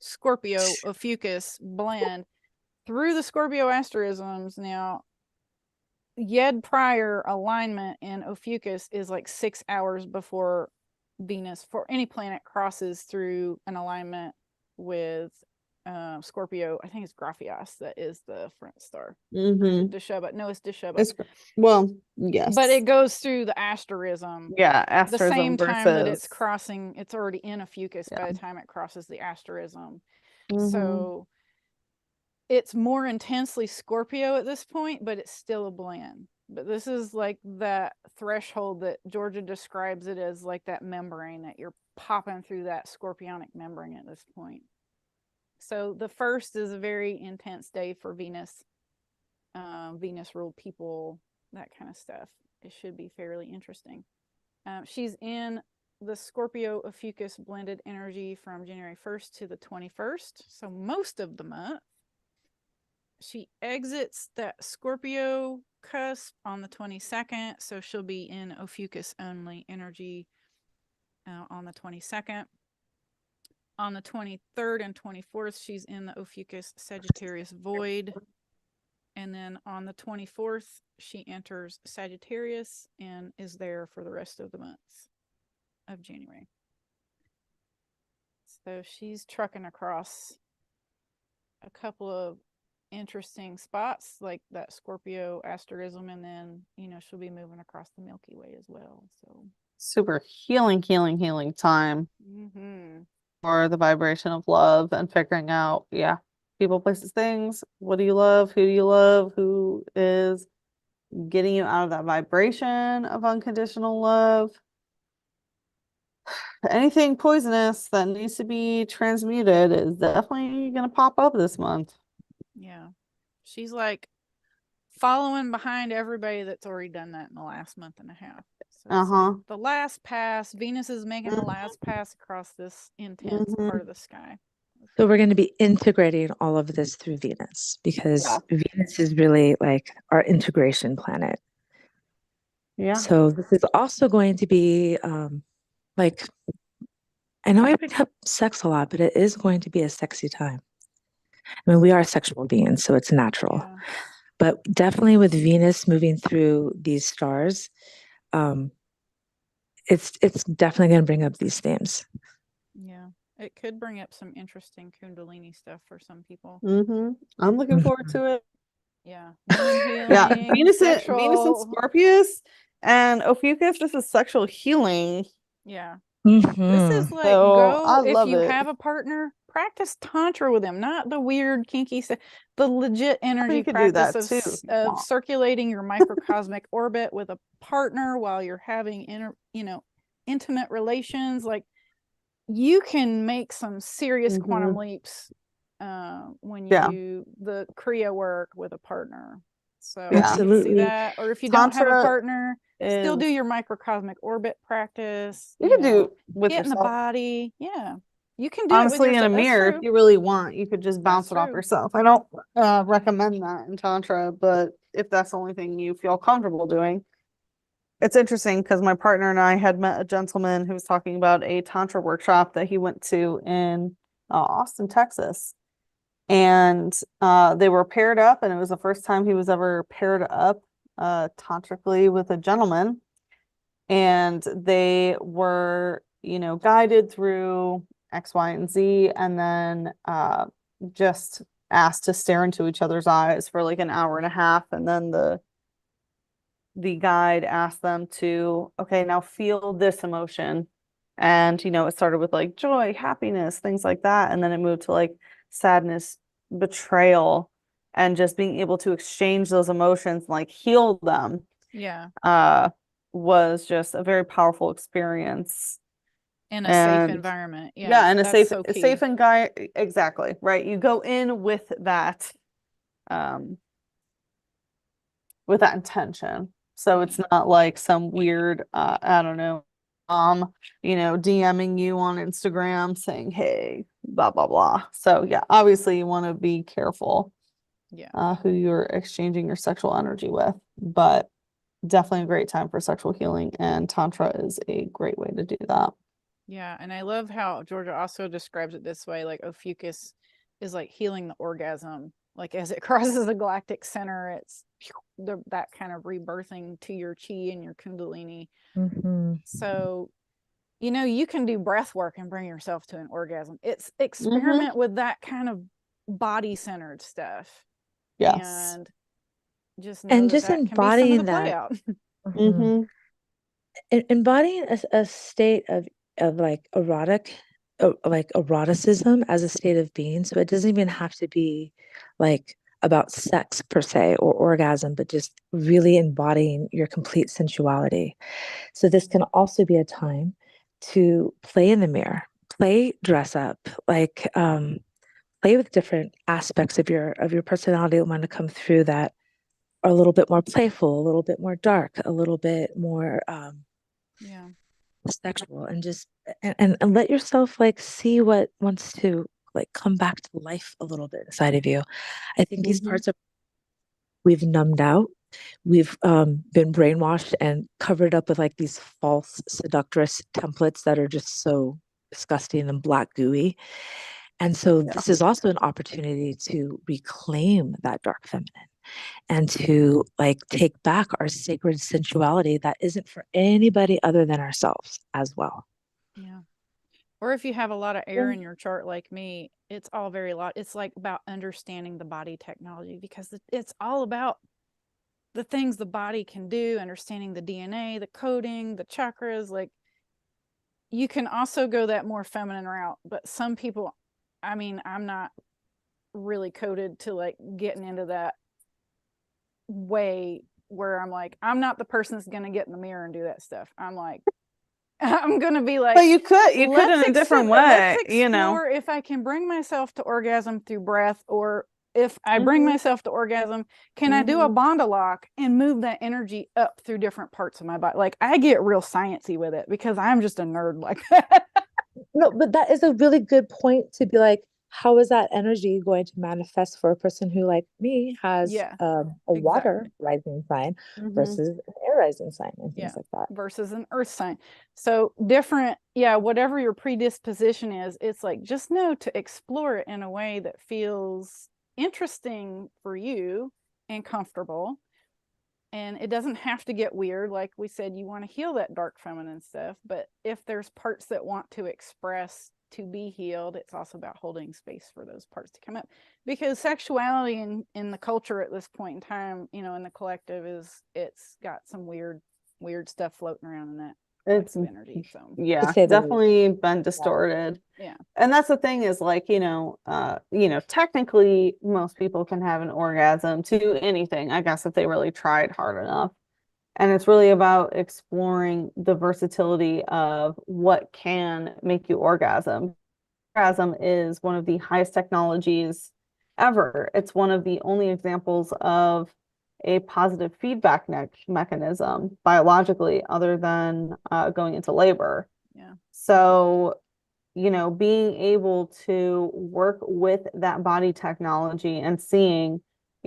Speaker 1: Scorpio Ophiuchus blend through the Scorpio asterisms. Now, Yed prior alignment in Ophiuchus is like 6 hours before Venus for any planet crosses through an alignment with Scorpio. I think it's Graphias that is the front star. Desheba. No, it's Desheba.
Speaker 2: Well, yes.
Speaker 1: But it goes through the asterism.
Speaker 2: Yeah, asterism
Speaker 1: the same time
Speaker 2: versus...
Speaker 1: that it's crossing, it's already in Ophiuchus by the time it crosses the asterism. So it's more intensely Scorpio at this point, but it's still a blend. But this is like that threshold that Georgia describes it as, like that membrane that you're popping through, that scorpionic membrane at this point. So the first is a very intense day for Venus. Venus ruled people, that kind of stuff. It should be fairly interesting. She's in the Scorpio Ophiuchus blended energy from January 1st to the 21st. So most of the month. She exits that Scorpio cusp on the 22nd. So she'll be in Ophiuchus only energy on the 22nd. On the 23rd and 24th, she's in the Ophiuchus Sagittarius void. And then on the 24th, she enters Sagittarius and is there for the rest of the month of January. So she's trucking across a couple of interesting spots, like that Scorpio asterism, and then, she'll be moving across the Milky Way as well. So
Speaker 2: super healing time for the vibration of love and figuring out, people, places, things. What do you love? Who do you love? Who is getting you out of that vibration of unconditional love? Anything poisonous that needs to be transmuted is definitely going to pop up this month.
Speaker 1: Yeah. She's like following behind everybody that's already done that in the last month and a half. So like the last pass, Venus is making the last pass across this intense part of the sky.
Speaker 3: So we're going to be integrating all of this through Venus because Venus is really like our integration planet.
Speaker 2: Yeah.
Speaker 3: So this is also going to be like, I know I bring up sex a lot, but it is going to be a sexy time. I mean, we are sexual beings, so it's natural.
Speaker 1: Yeah.
Speaker 3: But definitely with Venus moving through these stars, it's definitely going to bring up these themes.
Speaker 1: Yeah. It could bring up some interesting Kundalini stuff for some people.
Speaker 2: I'm looking forward to it.
Speaker 1: Yeah. Wound healing,
Speaker 2: Yeah. Venus and
Speaker 1: sexual.
Speaker 2: Scorpius and Ophiuchus, this is sexual healing.
Speaker 1: Yeah. This is like,
Speaker 2: So, I
Speaker 1: if
Speaker 2: love
Speaker 1: you
Speaker 2: it.
Speaker 1: have a partner, practice tantra with them, not the weird kinky stuff, the legit energy
Speaker 2: You could do
Speaker 1: practice
Speaker 2: that
Speaker 1: of,
Speaker 2: too if you
Speaker 1: of
Speaker 2: want.
Speaker 1: circulating your microcosmic orbit with a partner while you're having intimate relations. Like, you can make some serious quantum leaps when you do the Kriya work with a partner. So I can see
Speaker 3: Absolutely.
Speaker 1: that. Or if you don't have a
Speaker 2: Tantra
Speaker 1: partner, still do your microcosmic orbit practice.
Speaker 2: You can do with
Speaker 1: get in the
Speaker 2: yourself.
Speaker 1: body. Yeah. You can do
Speaker 2: Honestly,
Speaker 1: it with
Speaker 2: in a
Speaker 1: yourself.
Speaker 2: mirror, if you really want, you could just bounce it off
Speaker 1: true.
Speaker 2: yourself. I don't recommend that in Tantra, but if that's the only thing you feel comfortable doing. It's interesting because my partner and I had met a gentleman who was talking about a Tantra workshop that he went to in Austin, Texas. And they were paired up, and it was the first time he was ever paired up tantrically with a gentleman. And they were, guided through X, Y, and Z, and then just asked to stare into each other's eyes for like an hour and a half. And then the guide asked them to, okay, now feel this emotion. And, it started with like joy, happiness, things like that. And then it moved to like sadness, betrayal, and just being able to exchange those emotions, like heal them.
Speaker 1: Yeah.
Speaker 2: Was just a very powerful experience.
Speaker 1: In a safe environment.
Speaker 2: Yeah, in a safe,
Speaker 1: so
Speaker 2: safe and exactly, right. You go in with that intention. So it's not like some weird, I don't know, DMing you on Instagram saying, hey, blah, blah, blah. So yeah, obviously you want to be careful who you're exchanging your sexual energy with, but definitely a great time for sexual healing, and Tantra is a great way to do that.
Speaker 1: Yeah, and I love how Georgia also describes it this way, like Ophiuchus is like healing the orgasm. Like as it crosses the galactic center, it's that kind of rebirthing to your chi and your kundalini. So, you can do breath work and bring yourself to an orgasm. It's experiment with that kind of body-centered stuff.
Speaker 2: Yes.
Speaker 1: And just
Speaker 3: embodying that. Embodying a state of like like eroticism as a state of being. So it doesn't even have to be like about sex per se or orgasm, but just really embodying your complete sensuality. So this can also be a time to play in the mirror, play dress up, like play with different aspects of your personality that want to come through that are a little bit more playful, a little bit more dark, a little bit more sexual, and just and let yourself like see what wants to like come back to life a little bit inside of you. I think these parts we've numbed out. We've been brainwashed and covered up with like these false seductress templates that are just so disgusting and black gooey. And so this is also an opportunity to reclaim that dark feminine and to like take back our sacred sensuality that isn't for anybody other than ourselves as well.
Speaker 1: Yeah. Or if you have a lot of air in your chart like me, it's all it's like about understanding the body technology, because it's all about the things the body can do, understanding the DNA, the coding, the chakras. Like, you can also go that more feminine route, but some people, I'm not really coded to like getting into that way where I'm like, I'm not the person that's going to get in the mirror and do that stuff. I'm like, I'm going to be like,
Speaker 2: but you could in a different way,
Speaker 1: let's explore if I can bring myself to orgasm through breath, or if I bring myself to orgasm, can I do a Bonda lock and move that energy up through different parts of my body? Like, I get real sciencey with it because I'm just a nerd like that.
Speaker 3: No, but that is a really good point to be like, how is that energy going to manifest for a person who, like me, has
Speaker 1: Yeah,
Speaker 3: a water
Speaker 1: exactly.
Speaker 3: rising sign
Speaker 2: Mhm.
Speaker 3: versus an air rising sign and things
Speaker 1: Yeah,
Speaker 3: like that?
Speaker 1: versus an earth sign. So different, yeah, whatever your predisposition is, it's like just know to explore it in a way that feels interesting for you and comfortable. And it doesn't have to get weird. Like we said, you want to heal that dark feminine stuff, but if there's parts that want to express to be healed, it's also about holding space for those parts to come up, because sexuality in the culture at this point in time, you know, in the collective, it's got some weird stuff floating around in that
Speaker 2: It's
Speaker 1: collective energy. So
Speaker 2: yeah,
Speaker 3: say the least.
Speaker 2: definitely been distorted.
Speaker 1: yeah,
Speaker 2: And that's the thing is, like, technically most people can have an orgasm to anything, I guess, if they really tried hard enough. And it's really about exploring the versatility of what can make you orgasm. Orgasm is one of the highest technologies ever. It's one of the only examples of a positive feedback mechanism biologically, other than going into labor.
Speaker 1: yeah,
Speaker 2: So, being able to work with that body technology and seeing,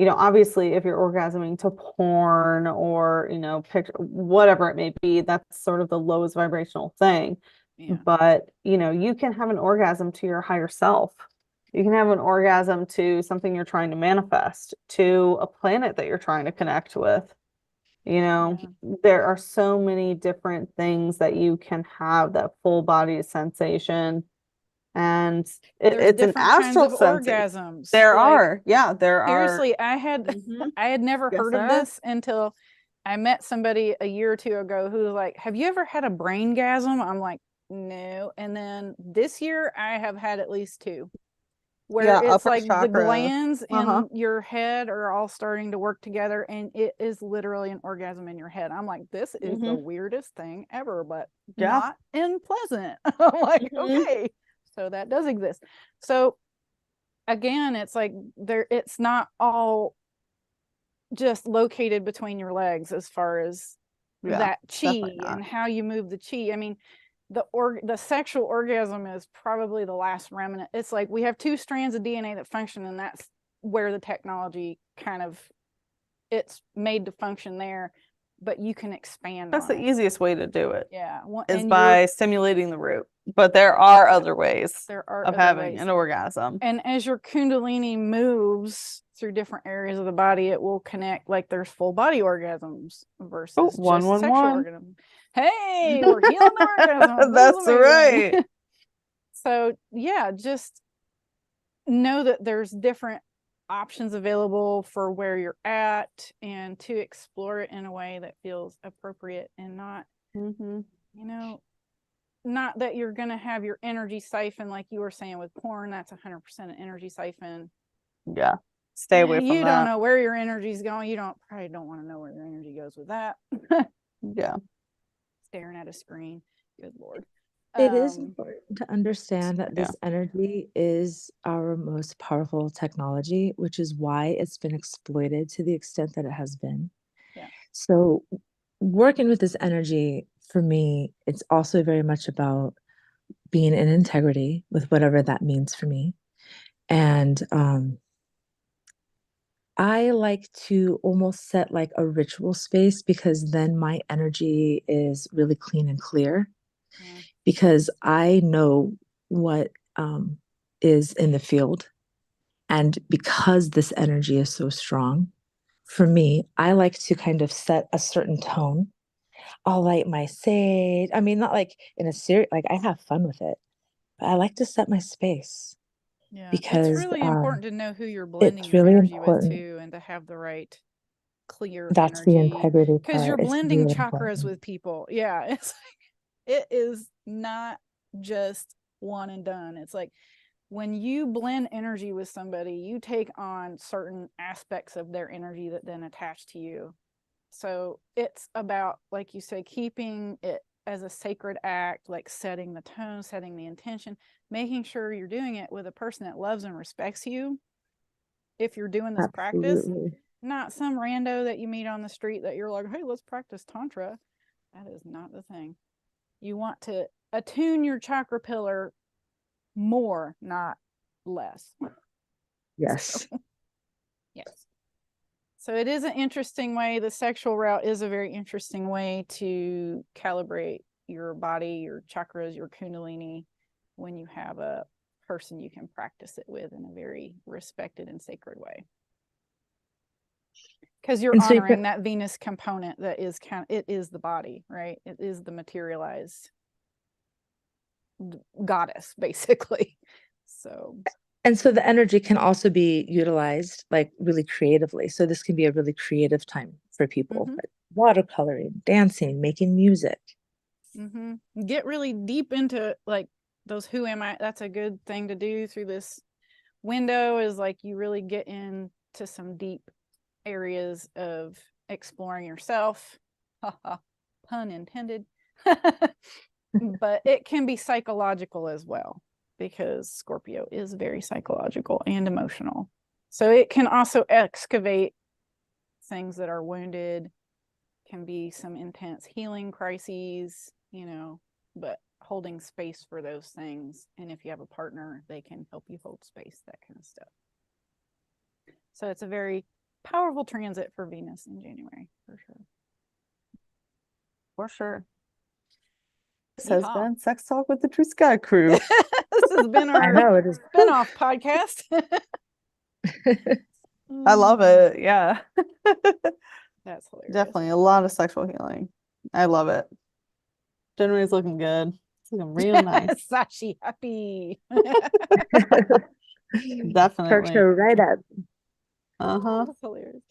Speaker 2: obviously if you're orgasming to porn or, picture, whatever it may be, that's sort of the lowest vibrational thing.
Speaker 1: yeah.
Speaker 2: But, you can have an orgasm to your higher self. You can have an orgasm to something you're trying to manifest, to a planet that you're trying to connect with. There are so many different things that you can have that full body sensation. And
Speaker 1: There's
Speaker 2: it's an
Speaker 1: different kinds of
Speaker 2: astral sensation.
Speaker 1: orgasms.
Speaker 2: There
Speaker 1: Like,
Speaker 2: are. Yeah, there are.
Speaker 1: seriously, I had
Speaker 2: Mhm.
Speaker 1: I had never
Speaker 2: Yes,
Speaker 1: heard
Speaker 2: there
Speaker 1: of
Speaker 2: are.
Speaker 1: this until I met somebody a year or two ago who was like, "Have you ever had a brain-gasm?" I'm like, "No." And then this year I have had at least two, where
Speaker 2: Yeah,
Speaker 1: it's
Speaker 2: upper
Speaker 1: like the
Speaker 2: chakra.
Speaker 1: glands
Speaker 2: Uh-huh.
Speaker 1: in your head are all starting to work together, and it is literally an orgasm in your head. I'm like, this is the
Speaker 2: Hmm.
Speaker 1: weirdest thing ever, but
Speaker 2: Yeah.
Speaker 1: not unpleasant. I'm like,
Speaker 2: Hmm.
Speaker 1: okay, so that does exist. So again, it's like it's not all just located between your legs as far as
Speaker 2: Yeah,
Speaker 1: that
Speaker 2: definitely
Speaker 1: chi
Speaker 2: not.
Speaker 1: and how you move the chi. I mean, the sexual orgasm is probably the last remnant. It's like we have two strands of DNA that function, and that's where the technology kind of, it's made to function there, but you can expand
Speaker 2: That's
Speaker 1: on
Speaker 2: the
Speaker 1: it.
Speaker 2: easiest way to do it,
Speaker 1: Yeah,
Speaker 2: is
Speaker 1: and you're
Speaker 2: by stimulating the root. But there are other ways
Speaker 1: there are
Speaker 2: of
Speaker 1: other
Speaker 2: having
Speaker 1: ways.
Speaker 2: an orgasm.
Speaker 1: And as your kundalini moves through different areas of the body, it will connect. Like there's full body orgasms
Speaker 2: Oh,
Speaker 1: versus just
Speaker 2: 111.
Speaker 1: sexual orgasm. Hey, we're healing the orgasm. This is
Speaker 2: That's
Speaker 1: amazing.
Speaker 2: right.
Speaker 1: So yeah, just know that there's different options available for where you're at, and to explore it in a way that feels appropriate, and not,
Speaker 2: Hmm.
Speaker 1: you know, not that you're going to have your energy siphon like you were saying with porn. That's 100% an energy siphon.
Speaker 2: Yeah. Stay away from
Speaker 1: You don't
Speaker 2: that.
Speaker 1: know where your energy's going. You probably don't want to know where your energy goes with that.
Speaker 2: Yeah.
Speaker 1: Staring at a screen. Good Lord.
Speaker 3: It is important to understand that
Speaker 2: Yeah.
Speaker 3: this energy is our most powerful technology, which is why it's been exploited to the extent that it has been.
Speaker 1: Yeah.
Speaker 3: So, working with this energy, for me, it's also very much about being in integrity with whatever that means for me. And I like to almost set like a ritual space, because then my energy is really clean and clear,
Speaker 1: Yeah.
Speaker 3: because I know what is in the field. And because this energy is so strong, for me, I like to kind of set a certain tone. I'll light my sage. I mean, not like in a serious, like I have fun with it, but I like to set my space,
Speaker 1: Yeah. It's
Speaker 3: because
Speaker 1: really important to know who you're blending
Speaker 3: it's
Speaker 1: your
Speaker 3: really
Speaker 1: energy with
Speaker 3: important.
Speaker 1: too, and to have the right clear
Speaker 3: That's the
Speaker 1: energy,
Speaker 3: integrity
Speaker 1: because you're
Speaker 3: part. It's
Speaker 1: blending
Speaker 3: really
Speaker 1: chakras
Speaker 3: important.
Speaker 1: with people. Yeah. It's like, it is not just one and done. It's like when you blend energy with somebody, you take on certain aspects of their energy that then attach to you. So it's about, like you say, keeping it as a sacred act, like setting the tone, setting the intention, making sure you're doing it with a person that loves and respects you. If you're doing this practice,
Speaker 3: Absolutely.
Speaker 1: not some rando that you meet on the street that you're like, hey, let's practice Tantra. That is not the thing. You want to attune your chakra pillar more, not less.
Speaker 3: Yes.
Speaker 1: Yes. So it is an interesting way. The sexual route is a very interesting way to calibrate your body, your chakras, your kundalini when you have a person you can practice it with in a very respected and sacred way. Because you're
Speaker 3: And so
Speaker 1: honoring that Venus component that is it is the body, right? It is the materialized goddess, basically. So
Speaker 3: And so the energy can also be utilized like really creatively. So this can be a really creative time for people, like watercoloring, dancing, making music.
Speaker 1: Get really deep into like those who am I. That's a good thing to do through this window, is like you really get into some deep areas of exploring yourself. Pun intended. But it can be psychological as well, because Scorpio is very psychological and emotional. So it can also excavate things that are wounded, can be some intense healing crises, you know, but holding space for those things. And if you have a partner, they can help you hold space, that kind of stuff. So it's a very powerful transit for Venus in January, for sure.
Speaker 2: For sure. This has
Speaker 1: Yeehaw.
Speaker 2: been Sex Talk with the True Sky Crew.
Speaker 1: This has been
Speaker 3: I
Speaker 1: our
Speaker 3: know it is.
Speaker 1: spinoff podcast.
Speaker 2: I love it. Yeah.
Speaker 1: That's hilarious.
Speaker 2: Definitely a lot of sexual healing. I love it. January's looking good. It's looking real nice.
Speaker 1: Sashi happy.
Speaker 2: Definitely.
Speaker 3: Chart show right up.
Speaker 1: That's hilarious.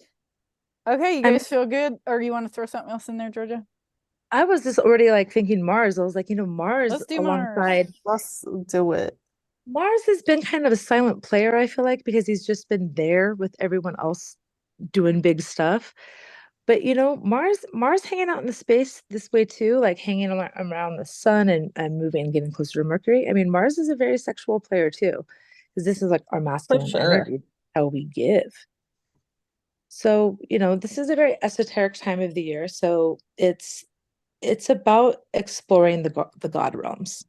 Speaker 1: Okay, you guys feel good? Or you want to throw something else in there, Georgia?
Speaker 3: I was just already like thinking Mars. I was like, Mars
Speaker 1: Let's do
Speaker 3: alongside.
Speaker 2: Let's do it.
Speaker 3: Mars has been kind of a silent player, I feel like, because he's just been there with everyone else doing big stuff. But Mars hanging out in the space this way too, like hanging around the sun and moving, getting closer to Mercury. I mean, Mars is a very sexual player too, because this is like our masculine energy, how we give. So, this is a very esoteric time of the year. So it's about exploring the God realms.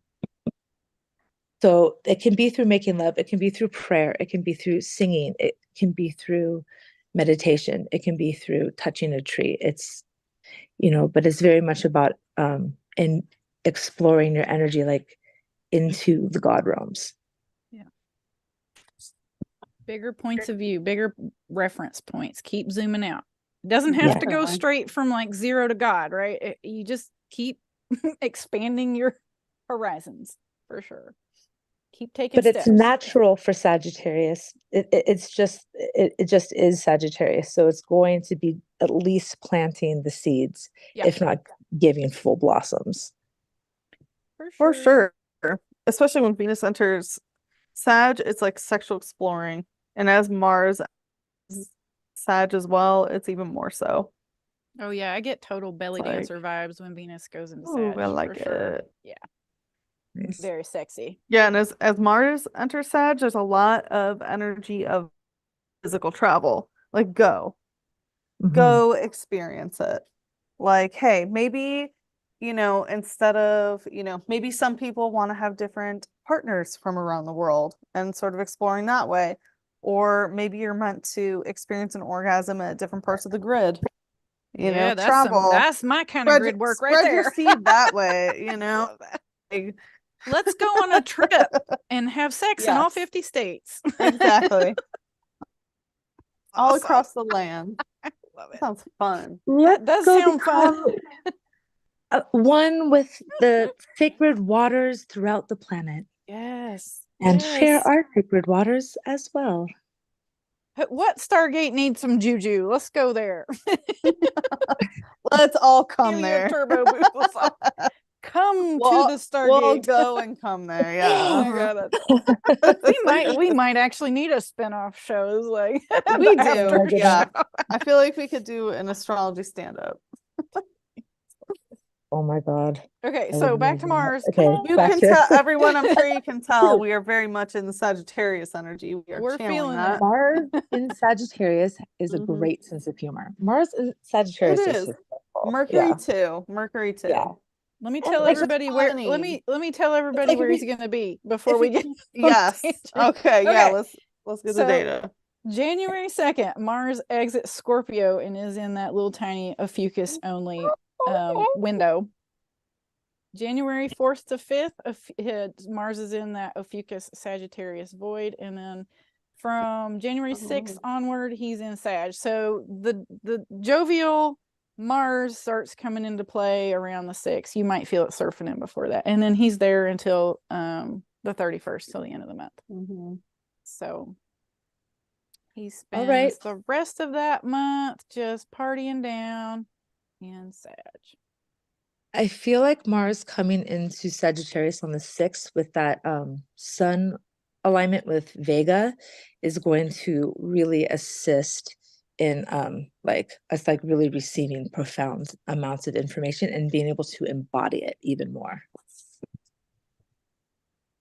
Speaker 3: So it can be through making love, it can be through prayer, it can be through singing, it can be through meditation, it can be through touching a tree. It's, but it's very much about in exploring your energy like into the God realms.
Speaker 1: Yeah. Bigger points of view, bigger reference points. Keep zooming out. It doesn't have to go straight from like 0 to God, right? You just keep expanding your horizons, for sure. Keep taking steps.
Speaker 3: But it's natural for Sagittarius. It just is Sagittarius. So it's going to be at least planting the seeds, if not giving full blossoms.
Speaker 2: For sure. Especially when Venus enters Sag, it's like sexual exploring. And as Mars is Sag as well, it's even more so.
Speaker 1: Oh yeah, I get total belly dancer vibes when Venus goes into Sag.
Speaker 2: I like it.
Speaker 1: Yeah.
Speaker 3: Nice.
Speaker 1: Very sexy.
Speaker 2: Yeah, and as Mars enters Sag, there's a lot of energy of physical travel. Like go experience it. Like, hey, maybe, instead of, maybe some people want to have different partners from around the world and sort of exploring that way. Or maybe you're meant to experience an orgasm at different parts of the grid.
Speaker 1: That's
Speaker 2: travel.
Speaker 1: That's my kind of grid work right there.
Speaker 2: Spread your seed that way,
Speaker 1: Let's go on a trip and have sex in all 50 states.
Speaker 2: Exactly. All across the land.
Speaker 1: I love it.
Speaker 2: Sounds fun.
Speaker 1: That does sound fun.
Speaker 3: One with the sacred waters throughout the planet.
Speaker 1: Yes.
Speaker 3: And share our sacred waters as well.
Speaker 1: What Stargate needs some juju? Let's go there.
Speaker 2: Let's all come there.
Speaker 1: Turbo boost. Come to the Stargate.
Speaker 2: We'll go and come there. Yeah.
Speaker 1: Oh my God, we might actually need a spin-off shows like
Speaker 2: we do. Yeah. I feel like we could do an astrology stand-up.
Speaker 3: Oh my God.
Speaker 1: Okay, so back to Mars.
Speaker 3: Okay,
Speaker 2: you can tell everyone, I'm sure you can tell we are very much in the Sagittarius energy. We're feeling that.
Speaker 3: Mars in Sagittarius is a great sense of humor. Mars in Sagittarius is
Speaker 2: Mercury too.
Speaker 3: Yeah.
Speaker 1: Let me tell
Speaker 2: It's just
Speaker 1: everybody where. Let
Speaker 2: funny.
Speaker 1: me tell everybody
Speaker 2: like
Speaker 1: where
Speaker 2: if
Speaker 1: he's
Speaker 2: you-
Speaker 1: going to be before
Speaker 2: if
Speaker 1: we
Speaker 2: you-
Speaker 1: get. on
Speaker 2: Yes.
Speaker 1: tangent.
Speaker 2: Okay. Yeah.
Speaker 1: Okay.
Speaker 2: Let's get the
Speaker 1: So-
Speaker 2: data.
Speaker 1: January 2nd, Mars exits Scorpio and is in that little tiny Ophiuchus only window. January 4th to 5th, Mars is in that Ophiuchus Sagittarius void, and then from January 6th onward, he's in Sag. So the jovial Mars starts coming into play around the 6th. You might feel it surfing in before that, and then he's there until the 31st, till the end of the month. So he spends the rest of that month just partying down in Sag.
Speaker 3: I feel like Mars coming into Sagittarius on the 6th with that Sun alignment with Vega is going to really assist in like us like really receiving profound amounts of information and being able to embody it even more.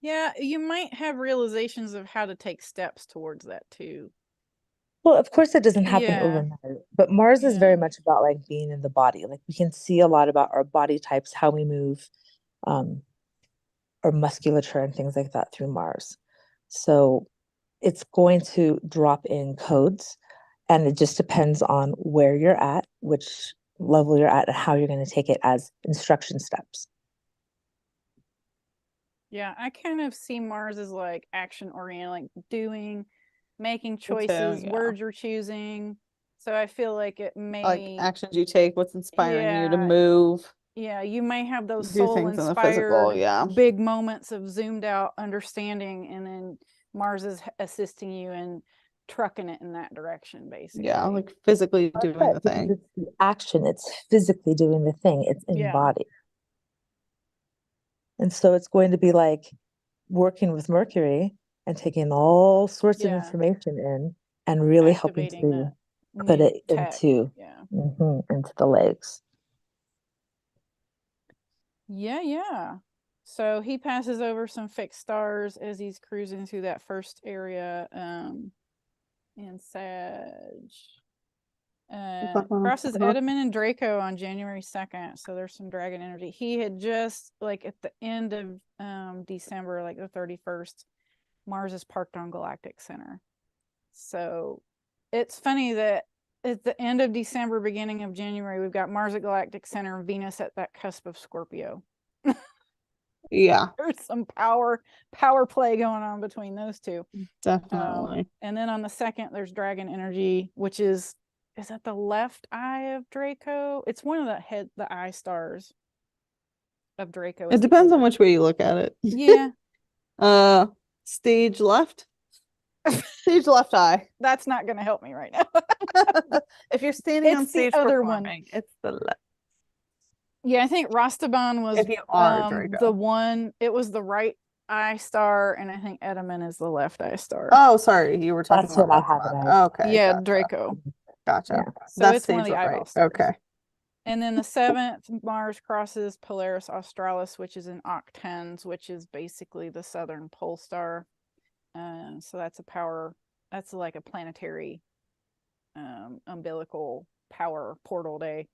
Speaker 1: Yeah, you might have realizations of how to take steps towards that too.
Speaker 3: Well, of course it doesn't happen
Speaker 1: Yeah.
Speaker 3: overnight, but Mars is
Speaker 1: Yeah.
Speaker 3: very much about like being in the body. Like we can see a lot about our body types, how we move, or musculature and things like that through Mars. So it's going to drop in codes, and it just depends on where you're at, which level you're at, and how you're going to take it as instruction steps.
Speaker 1: Yeah, I kind of see Mars as like action oriented, like doing, making
Speaker 2: too,
Speaker 1: choices,
Speaker 2: yeah.
Speaker 1: words you're choosing. So I feel like it may
Speaker 2: Like actions you take, what's inspiring you to
Speaker 1: Yeah.
Speaker 2: move.
Speaker 1: Yeah, you may have those
Speaker 2: Do
Speaker 1: soul
Speaker 2: things in the physical,
Speaker 1: inspired
Speaker 2: yeah.
Speaker 1: big moments of zoomed out understanding, and then Mars is assisting you in trucking it in that direction, basically.
Speaker 2: Yeah, like physically doing the thing.
Speaker 3: It's the action, it's physically doing the thing, it's embodied. And so it's going to be like working with Mercury and taking all sorts of information in and really helping
Speaker 1: Activating
Speaker 3: to
Speaker 1: that
Speaker 3: put
Speaker 1: new
Speaker 3: it
Speaker 1: tech.
Speaker 3: into into the legs.
Speaker 1: Yeah. So he passes over some fixed stars as he's cruising through that first area in Sag. Crosses Edmund and Draco on January 2nd. So there's some dragon energy. He had just, like, at the end of December, like the 31st, Mars is parked on Galactic Center. So it's funny that at the end of December, beginning of January, we've got Mars at Galactic Center, Venus at that cusp of Scorpio.
Speaker 2: Yeah.
Speaker 1: There's some power play going on between those two.
Speaker 2: Definitely.
Speaker 1: And then on the 2nd, there's dragon energy, which is that the left eye of Draco? It's one of the eye stars of Draco.
Speaker 2: It depends on which way you look at it.
Speaker 1: Yeah.
Speaker 2: Stage left. Stage left eye.
Speaker 1: That's not going to help me right now.
Speaker 2: If you're standing on stage
Speaker 1: the other
Speaker 2: performing, it's the left.
Speaker 1: Yeah, I think Rastaban was
Speaker 2: If you are Draco.
Speaker 1: the one. It was the right eye star, and I think Edaman is the left eye star.
Speaker 2: Oh, sorry, you were talking
Speaker 3: That's
Speaker 2: about
Speaker 3: what I have it as.
Speaker 2: Okay.
Speaker 1: Yeah,
Speaker 2: Gotcha.
Speaker 1: Draco.
Speaker 2: Gotcha.
Speaker 3: Yeah.
Speaker 1: So
Speaker 2: That's
Speaker 1: it's one of the eyeball
Speaker 2: right.
Speaker 1: stars.
Speaker 2: Okay.
Speaker 1: And then the 7th, Mars crosses Polaris Australis, which is in Octans, which is basically the southern pole star. So that's that's like a planetary umbilical power portal day.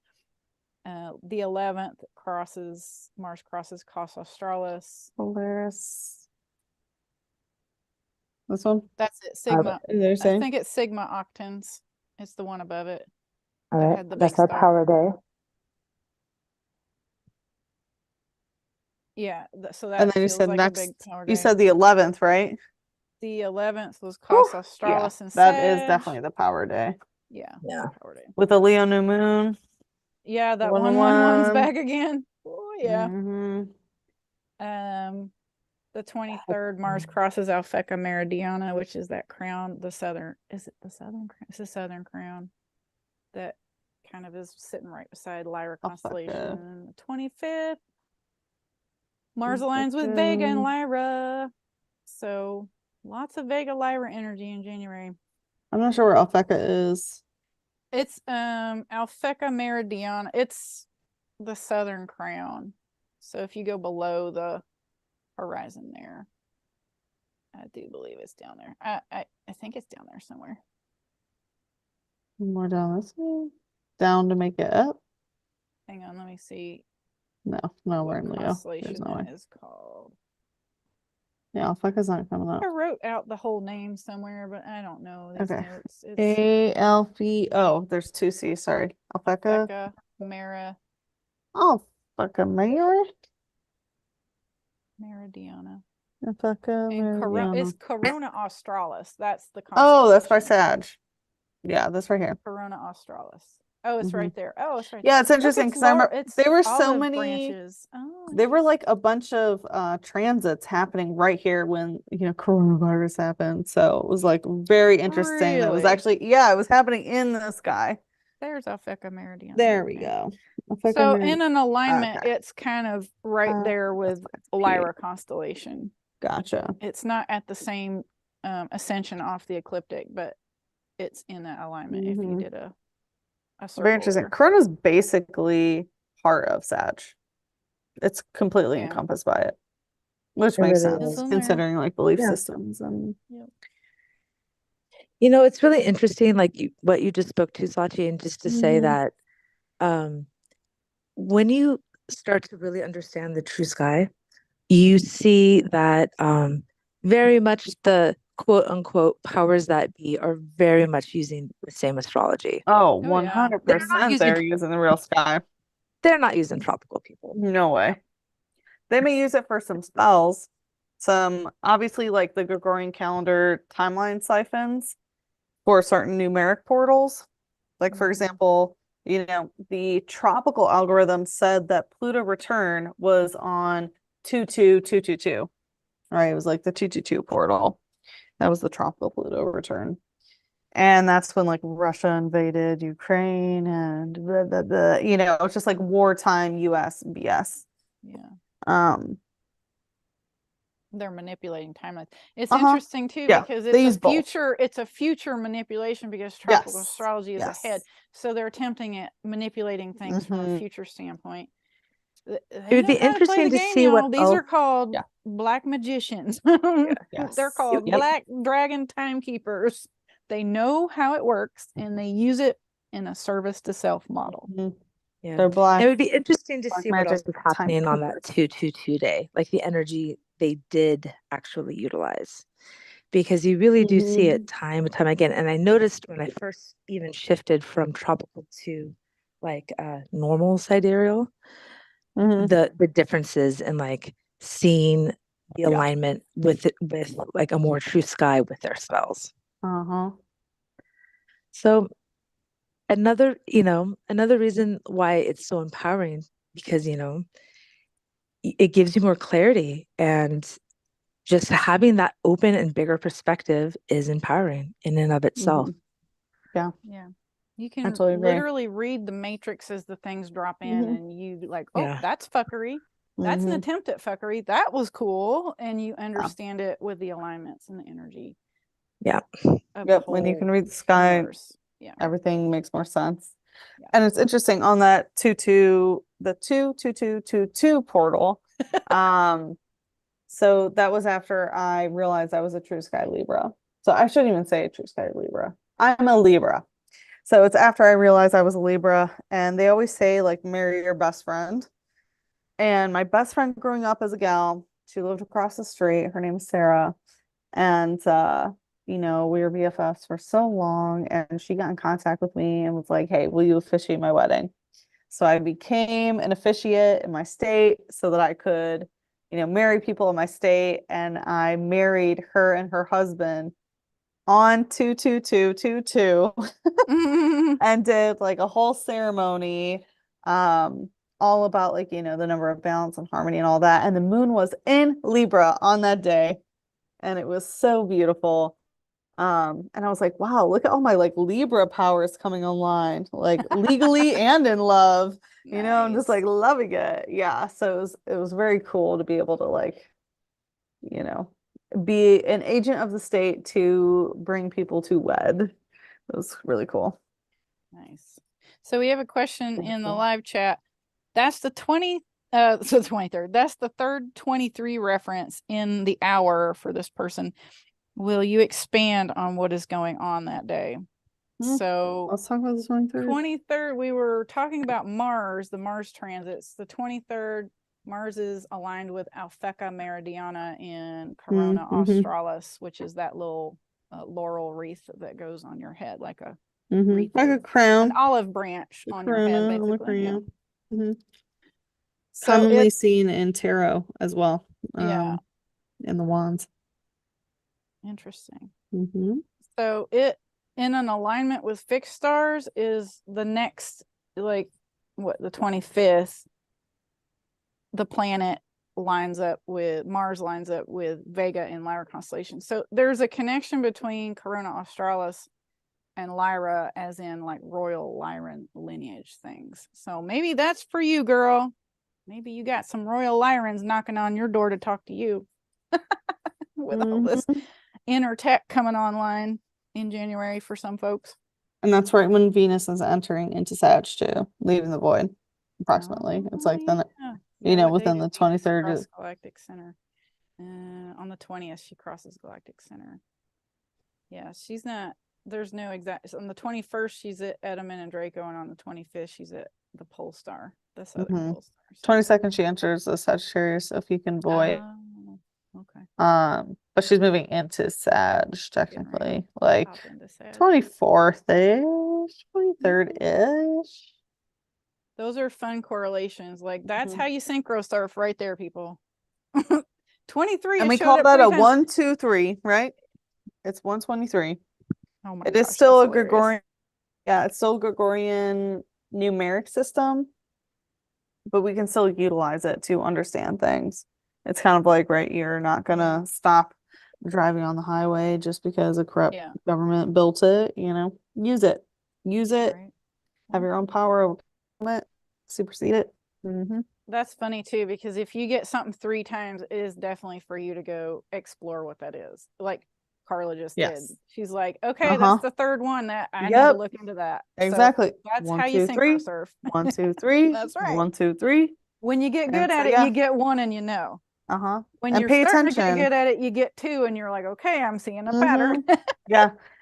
Speaker 1: The 11th Mars crosses Cos Australis.
Speaker 2: Polaris. This one?
Speaker 1: That's it. Sigma.
Speaker 2: I
Speaker 1: think it's Sigma Octans. It's the one above it.
Speaker 3: All
Speaker 1: that
Speaker 3: right.
Speaker 1: had the
Speaker 3: That's
Speaker 1: big
Speaker 3: our
Speaker 1: star.
Speaker 3: power day.
Speaker 1: Yeah. So that
Speaker 2: And then you
Speaker 1: feels
Speaker 2: said
Speaker 1: like
Speaker 2: next.
Speaker 1: a big power
Speaker 2: You
Speaker 1: day.
Speaker 2: said the 11th, right?
Speaker 1: The 11th was Cos Australis and
Speaker 2: that is
Speaker 1: Sag.
Speaker 2: definitely the power day.
Speaker 1: Yeah.
Speaker 3: Yeah.
Speaker 1: Power day.
Speaker 2: With a Leo new moon.
Speaker 1: Yeah, that 111's back again. Oh yeah. The 23rd, Mars crosses Alpheca Meridiana, which is that crown, is it the southern crown? It's the southern crown that kind of is sitting right beside Lyra constellation. The 25th, Mars aligns with Vega and Lyra. So lots of Vega Lyra energy in January.
Speaker 2: I'm not sure where Alpheca is.
Speaker 1: It's Alpheca Meridiana. It's the southern crown. So if you go below the horizon there, I do believe it's down there. I think it's down there somewhere.
Speaker 2: More down this way. Down to make it up.
Speaker 1: Hang on, let me see.
Speaker 2: No, we're in
Speaker 1: What
Speaker 2: Leo. There's
Speaker 1: constellation
Speaker 2: no way.
Speaker 1: that is called.
Speaker 2: Yeah, Alphaca's not coming up.
Speaker 1: I wrote out the whole name somewhere, but I don't know these
Speaker 2: Okay.
Speaker 1: notes. It's
Speaker 2: ALP. Oh, there's two C's. Sorry. Alphaca.
Speaker 1: Becca, Mara,
Speaker 2: Alphaca Mayor.
Speaker 1: Meridiana.
Speaker 2: Alphaca
Speaker 1: And it's
Speaker 2: Meridiana.
Speaker 1: Corona Australis. That's the
Speaker 2: Oh, that's by
Speaker 1: constellation.
Speaker 2: Sag. Yeah, that's right here.
Speaker 1: Corona Australis. Oh, it's right there. Oh, it's right
Speaker 2: Yeah,
Speaker 1: there.
Speaker 2: it's interesting
Speaker 1: Look,
Speaker 2: because I remember
Speaker 1: it's
Speaker 2: there were so
Speaker 1: olive
Speaker 2: many
Speaker 1: branches. Oh,
Speaker 2: there were like a bunch of transits happening right here when coronavirus happened. So it was like very interesting. That was
Speaker 1: really?
Speaker 2: actually it was happening in the sky.
Speaker 1: There's Alpheca Meridiana.
Speaker 2: There we
Speaker 1: Okay.
Speaker 2: go.
Speaker 1: So in an alignment,
Speaker 2: Okay.
Speaker 1: it's kind of right there with Lyra constellation.
Speaker 2: Gotcha.
Speaker 1: It's not at the same ascension off the ecliptic, but it's in that alignment if you did a circle.
Speaker 2: Very interesting. Corona's basically part of Sag. It's completely encompassed by it, which makes sense considering like belief systems and.
Speaker 3: You know, it's really interesting, like what you just spoke to, Sachi, and just to say that when you start to really understand the true sky, you see that very much the quote unquote powers that be are very much using the same astrology.
Speaker 2: Oh, 100% they're using the real sky.
Speaker 3: They're not using tropical people.
Speaker 2: No way. They may use it for some spells. Some obviously like the Gregorian calendar timeline siphons for certain numeric portals. Like for example, the tropical algorithm said that Pluto return was on 22222. Right? It was like the 222 portal. That was the tropical Pluto return. And that's when like Russia invaded Ukraine and blah, blah, blah. It's just like wartime US BS.
Speaker 1: Yeah. They're manipulating timelines. It's interesting too because it's a future manipulation because tropical astrology is ahead. So they're attempting at manipulating things from a future standpoint.
Speaker 3: It would be interesting to see what
Speaker 1: these are called black magicians. They're called black dragon timekeepers. They know how it works and they use it in a service to self model.
Speaker 3: Yeah,
Speaker 2: they're black.
Speaker 3: It would be interesting to see what else is happening on that 222 day, like the energy they did actually utilize, because you really do see it time and time again. And I noticed when I first even shifted from tropical to like normal sidereal, the differences in like seeing the alignment with like a more true sky with their spells. So another reason why it's so empowering, because it gives you more clarity, and just having that open and bigger perspective is empowering in and of itself.
Speaker 1: Yeah. You can literally read the matrix as the things drop in and you like, that's fuckery. That's an attempt at fuckery. That was cool. And you understand it with the alignments and the energy.
Speaker 2: When you can read the sky, everything makes more sense. And it's interesting on that 22222 portal. So that was after I realized I was a true sky Libra. So I shouldn't even say a true sky Libra. I'm a Libra. So it's after I realized I was a Libra, and they always say like marry your best friend. And my best friend growing up as a gal, she lived across the street. Her name is Sarah. And we were BFFs for so long, and she got in contact with me and was like, hey, will you officiate my wedding? So I became an officiate in my state so that I could, marry people in my state. And I married her and her husband on 22222 and did like a whole ceremony all about like the number of balance and harmony and all that. And the moon was in Libra on that day, and it was so beautiful. And I was like, wow, look at all my like Libra powers coming online, like legally and in love. I'm just like loving it. Yeah, so it was very cool to be able to like be an agent of the state to bring people to wed. It was really cool.
Speaker 1: Nice. So we have a question in the live chat. That's the 23rd. That's the third 23 reference in the hour for this person. Will you expand on what is going on that day? So
Speaker 2: let's talk about the 23rd.
Speaker 1: 23rd, we were talking about Mars, the Mars transits. The 23rd, Mars is aligned with Alpheca Meridiana in Corona Australis, which is that little laurel wreath that goes on your head, like a wreath,
Speaker 2: like a crown,
Speaker 1: an olive branch on your head, basically. Yeah. So
Speaker 2: commonly seen in tarot as well.
Speaker 1: Yeah.
Speaker 2: In the wands.
Speaker 1: Interesting.
Speaker 2: So
Speaker 1: it, in an alignment with fixed stars, is the next, like, what, the 25th, the planet lines up with Mars, lines up with Vega in Lyra constellation. So there's a connection between Corona Australis and Lyra, as in like royal Lyran lineage things. So maybe that's for you, girl. Maybe you got some royal Lyrans knocking on your door to talk to you. With all this inner tech coming online in January for some folks.
Speaker 2: And that's right when Venus is entering into Sag too, leaving the void. Approximately. It's like then within the 23rd.
Speaker 1: Galactic center. On the 20th, she crosses galactic center. Yeah, she's not, there's no exact, on the 21st, she's at Edaman and Draco, and on the 25th, she's at the pole star, the southern pole star.
Speaker 2: 22nd, she enters the Sagittarius, if you can void.
Speaker 1: Okay.
Speaker 2: But she's moving into Sag technically, like 24th-ish, 23rd-ish.
Speaker 1: Those are fun correlations. Like, that's how you synchro surf right there, people. 23.
Speaker 2: And we call that a 1, 2, 3, right? It's 123.
Speaker 1: Oh my
Speaker 2: It
Speaker 1: gosh,
Speaker 2: is still a
Speaker 1: hilarious.
Speaker 2: Gregorian. Yeah, it's still a Gregorian numeric system, but we can still utilize it to understand things. It's kind of like, right, you're not gonna stop driving on the highway just because a corrupt government built it, use it. Right. Have your own power over it, supersede it.
Speaker 1: That's funny too, because if you get something 3 times, it is definitely for you to go explore what that is. Like Carla just did. She's like, okay, that's the 3rd one that I need to look into that.
Speaker 2: Exactly.
Speaker 1: So that's how you synchro surf.
Speaker 2: 1, 2, 3.
Speaker 1: That's right.
Speaker 2: 1, 2, 3.
Speaker 1: When you get good at it, you get 1 and you know. When you're starting to get good at it, you get 2 and you're like, okay, I'm seeing a pattern.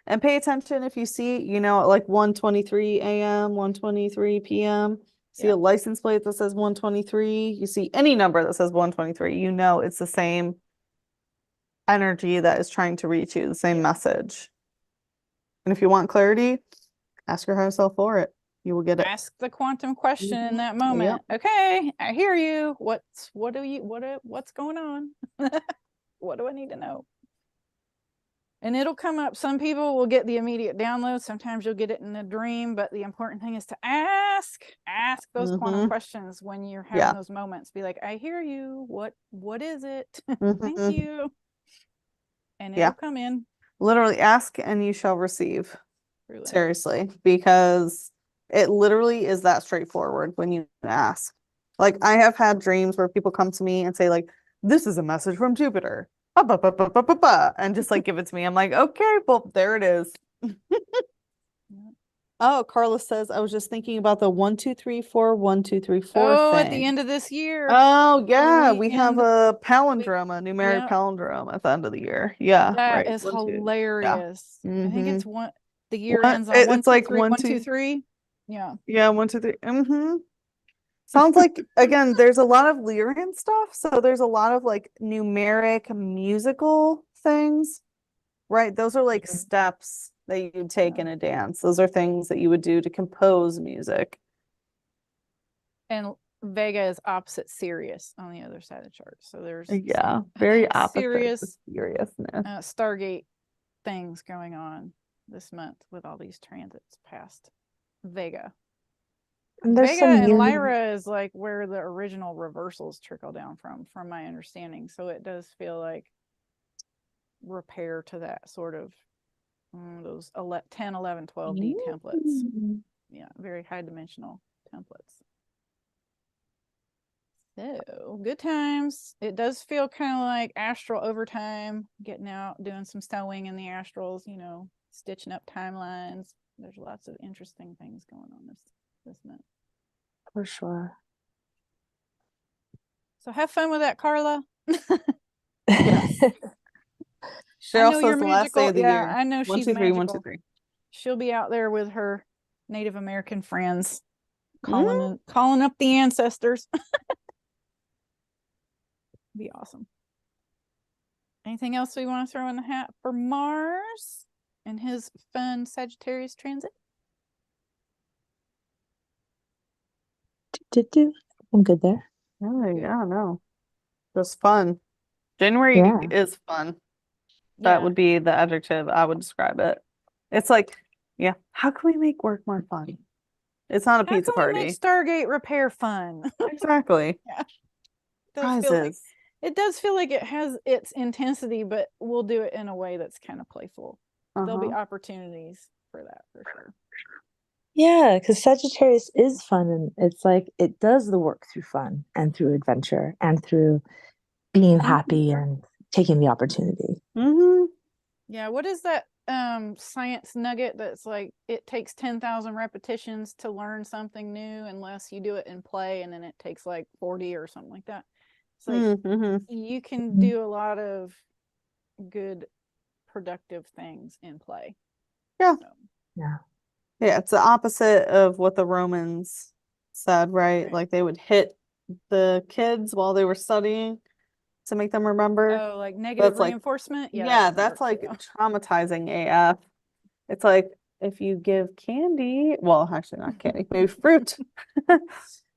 Speaker 2: And pay attention if you see, like 1:23 a.m., 1:23 p.m. See a license plate that says 123. You see any number that says 123, it's the same energy that is trying to reach you, the same message. And if you want clarity, ask your higher self for it. You will get it.
Speaker 1: Ask the quantum question in that moment. Okay, I hear you. What's going on? What do I need to know? And it'll come up. Some people will get the immediate download. Sometimes you'll get it in a dream, but the important thing is to ask those quantum questions when you're having those moments. Be like, I hear you. What is it? Thank you. And it'll come in.
Speaker 2: Literally ask and you shall receive.
Speaker 1: Truly.
Speaker 2: Seriously, because it literally is that straightforward when you ask. Like, I have had dreams where people come to me and say, like, this is a message from Jupiter. And just like give it to me. I'm like, okay, well, there it is. Oh, Carla says, I was just thinking about the 1, 2, 3, 4, 1, 2, 3, 4
Speaker 1: thing.
Speaker 2: at
Speaker 1: the end of this year.
Speaker 2: Oh, yeah. We have a palindrome, a numeric palindrome at the end of the year. Yeah.
Speaker 1: That is hilarious. I think it's the year ends on
Speaker 2: it's
Speaker 1: 1, 2, 3, 1, 2, 3. Yeah.
Speaker 2: Yeah, 1, 2, 3. Sounds like, again, there's a lot of Lyrian stuff. So there's a lot of like numeric musical things, right? Those are like steps that you take in a dance. Those are things that you would do to compose music.
Speaker 1: And Vega is opposite Sirius on the other side of the chart. So there's
Speaker 2: very opposite
Speaker 1: serious
Speaker 2: seriousness.
Speaker 1: Stargate things going on this month with all these transits past Vega.
Speaker 3: And there's
Speaker 1: Vega and Lyra is like where the original reversals trickle down from my understanding. So it does feel like repair to that sort of those 10, 11, 12D templates. Yeah, very high dimensional templates. So good times. It does feel kind of like astral overtime, getting out, doing some stowing in the astrals, stitching up timelines. There's lots of interesting things going on this month.
Speaker 3: For sure.
Speaker 1: So have fun with that, Carla.
Speaker 2: Yes. Cheryl says the last day of the year.
Speaker 1: I know
Speaker 2: 1,
Speaker 1: she's
Speaker 2: 2, 3,
Speaker 1: magical.
Speaker 2: 1, 2, 3.
Speaker 1: she'll be out there with her Native American friends,
Speaker 2: Mm.
Speaker 1: calling up the ancestors. Be awesome. Anything else we want to throw in the hat for Mars and his fun Sagittarius transit?
Speaker 3: I'm good there.
Speaker 2: Oh,
Speaker 1: Good.
Speaker 2: yeah, no. Just fun. January
Speaker 3: Yeah.
Speaker 2: is fun. That would be the adjective I would describe it. It's like, yeah, how can we make work more fun? It's not a
Speaker 1: How
Speaker 2: pizza
Speaker 1: can we
Speaker 2: party.
Speaker 1: make Stargate repair fun?
Speaker 2: Exactly.
Speaker 1: Yeah.
Speaker 2: Prizes.
Speaker 1: It does feel like it has its intensity, but we'll do it in a way that's kind of playful. There'll be opportunities for that for sure.
Speaker 3: Yeah, because Sagittarius is fun, and it's like it does the work through fun and through adventure and through being happy and taking the opportunity.
Speaker 2: Mm-hmm.
Speaker 1: Yeah, what is that science nugget that's like it takes 10,000 repetitions to learn something new unless you do it in play, and then it takes like 40 or something like that. It's like you can do a lot of good productive things in play.
Speaker 2: Yeah.
Speaker 1: So.
Speaker 3: Yeah.
Speaker 2: Yeah, it's the opposite of what the Romans said, right? Like they would hit the kids while they were studying to make them remember.
Speaker 1: Oh, like negative
Speaker 2: like,
Speaker 1: reinforcement?
Speaker 2: Yeah, that's like traumatizing AF. It's like if you give candy, well, actually not candy, maybe fruit.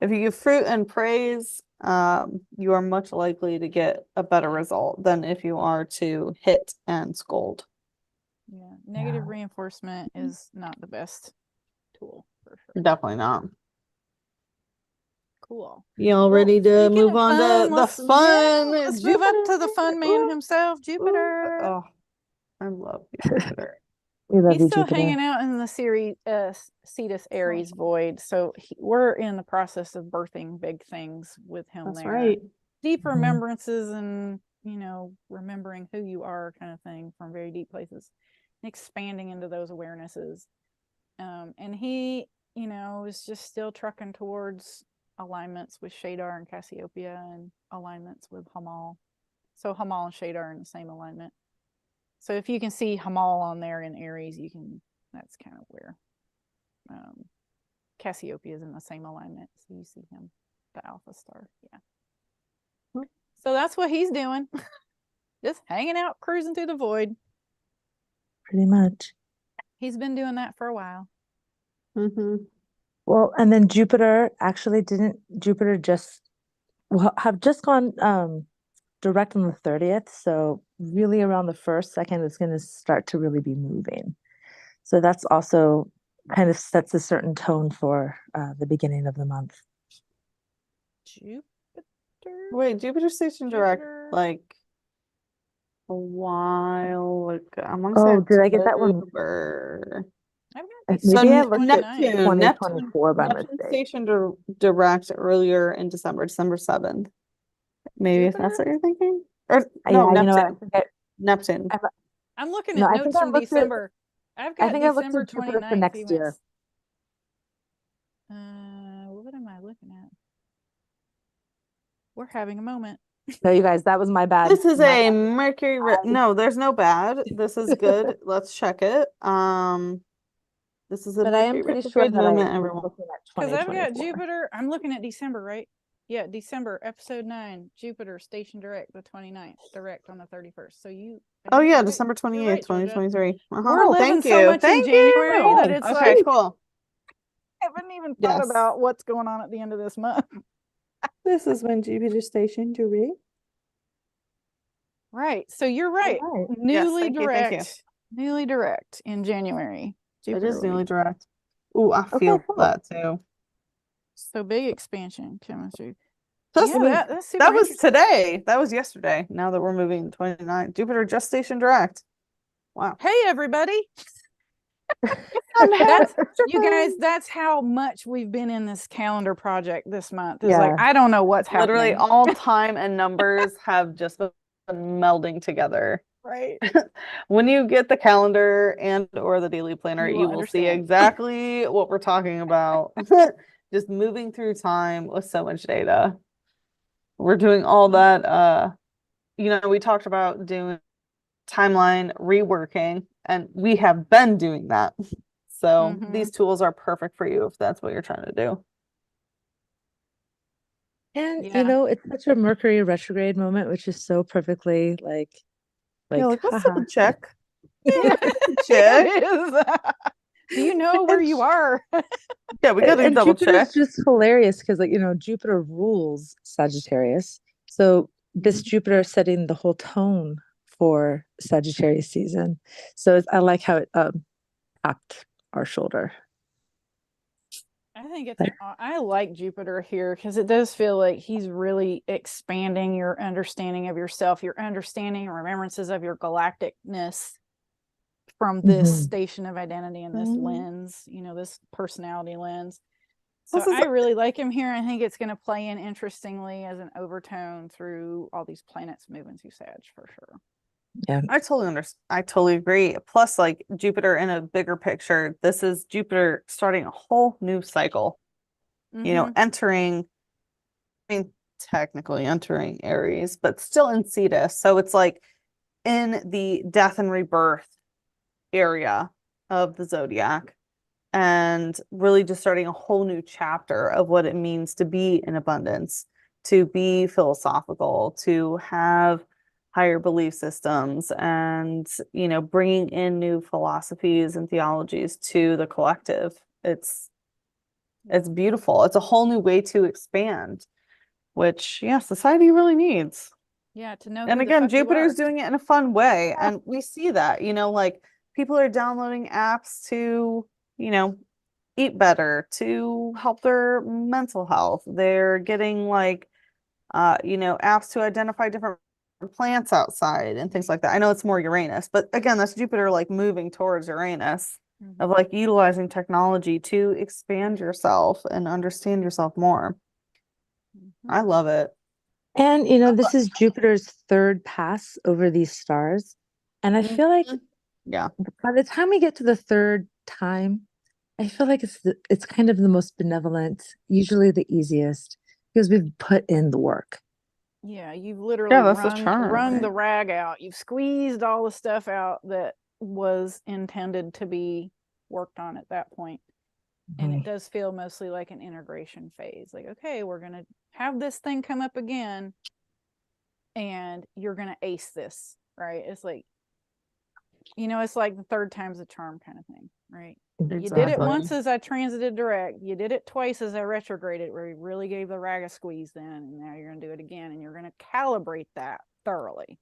Speaker 2: If you give fruit and praise, you are much likely to get a better result than if you are to hit and scold.
Speaker 1: Yeah, negative reinforcement is not the best tool for sure.
Speaker 2: Definitely not.
Speaker 1: Cool.
Speaker 2: Y'all ready to move on to the fun?
Speaker 1: Yeah, let's move up to the fun man himself, Jupiter.
Speaker 2: Oh, I love Jupiter.
Speaker 3: We love
Speaker 1: He's
Speaker 3: you,
Speaker 1: still
Speaker 3: Jupiter.
Speaker 1: hanging out in the series Cetus Aries void, so we're in the process of birthing big things with him.
Speaker 2: That's
Speaker 1: there.
Speaker 2: right.
Speaker 1: Deep remembrances and remembering who you are, kind of thing, from very deep places, expanding into those awarenesses. And he, is just still trucking towards alignments with Shadar and Cassiopeia and alignments with Hamal. So Hamal and Shadar are in the same alignment. So if you can see Hamal on there in Aries, that's kind of where Cassiopeia is in the same alignment. So you see him, the Alpha star. Yeah. So that's what he's doing. Just hanging out, cruising through the void.
Speaker 3: Pretty much.
Speaker 1: He's been doing that for a while.
Speaker 3: Well, and then Jupiter actually Jupiter have just gone direct on the 30th. So really around the 1st, 2nd, it's going to start to really be moving. So that's also kind of sets a certain tone for the beginning of the month.
Speaker 1: Jupiter?
Speaker 2: Wait, Jupiter stationed direct like a while ago. I want to say
Speaker 3: did I get that one? Maybe I looked at 2024 by mistake.
Speaker 2: Stationed direct earlier in December 7th. Maybe Jupiter? If that's what you're thinking. Or no, Neptune. Neptune.
Speaker 1: I'm looking at notes from December. I've got December 29th for next year. What am I looking at? We're having a moment.
Speaker 3: No, you guys, that was my bad.
Speaker 2: This is a Mercury. No, there's no bad. This is good. Let's check it. This is a.
Speaker 3: But I am pretty sure that I'm looking at 2024.
Speaker 1: Because I've got Jupiter. I'm looking at December, right? Yeah, December, episode 9, Jupiter station direct the 29th, direct on the 31st. So you.
Speaker 2: Oh yeah, December 28th, 2023.
Speaker 1: We're living so much in January that it's
Speaker 2: okay, cool.
Speaker 1: I haven't even thought about what's going on at the end of this month.
Speaker 2: This is when Jupiter stationed direct.
Speaker 1: Right. So you're right. Newly direct. Newly direct in January.
Speaker 2: Jupiter it is newly direct. Ooh, I feel that too.
Speaker 1: So big expansion chemistry.
Speaker 2: That's that was today. That was yesterday. Now that we're moving to 29. Jupiter just stationed direct. Wow.
Speaker 1: Hey everybody. You guys, that's how much we've been in this calendar project this month. It's like I don't know what's happening.
Speaker 2: Literally all time and numbers have just been melding together.
Speaker 1: Right.
Speaker 2: When you get the calendar and or the daily planner, you will see exactly what we're talking about. Just moving through time with so much data. We're doing all that. We talked about doing timeline reworking, and we have been doing that. So these tools are perfect for you if that's what you're trying to do.
Speaker 3: And
Speaker 1: Yeah.
Speaker 3: it's such a Mercury retrograde moment, which is so perfectly like
Speaker 2: You're like, let's
Speaker 3: haha.
Speaker 2: double check.
Speaker 1: Yeah,
Speaker 2: Check.
Speaker 1: it is. Do you know where you are?
Speaker 2: Yeah, we gotta
Speaker 3: And
Speaker 2: double
Speaker 3: Jupiter's
Speaker 2: check.
Speaker 3: just hilarious because Jupiter rules Sagittarius. So this Jupiter is setting the whole tone for Sagittarius season. So I like how it tapped our shoulder.
Speaker 1: I think it's
Speaker 3: Like,
Speaker 1: I like Jupiter here because it does feel like he's really expanding your understanding of yourself, your understanding and remembrances of your galacticness from this station of identity and this lens, this personality lens. So I really like him here. I think it's going to play in interestingly as an overtone through all these planets moving through Sag for sure.
Speaker 3: yeah.
Speaker 2: I totally understand. I totally agree. Plus, like Jupiter in a bigger picture, this is Jupiter starting a whole new cycle. Entering, I mean, technically entering Aries, but still in Cetus. So it's like in the death and rebirth area of the zodiac, and really just starting a whole new chapter of what it means to be in abundance, to be philosophical, to have higher belief systems, and bringing in new philosophies and theologies to the collective. It's beautiful. It's a whole new way to expand, which society really needs.
Speaker 1: Yeah, to know.
Speaker 2: And
Speaker 1: who the
Speaker 2: again,
Speaker 1: fuck you
Speaker 2: Jupiter's
Speaker 1: are.
Speaker 2: doing it in a fun way. And we see that, like people are downloading apps to, eat better, to help their mental health. They're getting like, apps to identify different plants outside and things like that. I know it's more Uranus, but again, that's Jupiter like moving towards Uranus of like utilizing technology to expand yourself and understand yourself more. I love it.
Speaker 3: And this is Jupiter's third pass over these stars. And I feel like
Speaker 2: Yeah.
Speaker 3: by the time we get to the third time, I feel like it's kind of the most benevolent, usually the easiest, because we've put in the work.
Speaker 1: Yeah, you've literally
Speaker 2: that's the charm,
Speaker 1: wrung
Speaker 2: right?
Speaker 1: the rag out. You've squeezed all the stuff out that was intended to be worked on at that point. And it does feel mostly like an integration phase. Like, okay, we're going to have this thing come up again and you're going to ace this, right? It's like, it's like the third time's the charm kind of thing, right?
Speaker 3: Exactly.
Speaker 1: You did it once as I transited direct. You did it twice as I retrograded, where you really gave the rag a squeeze then, and now you're going to do it again, and you're going to calibrate that thoroughly.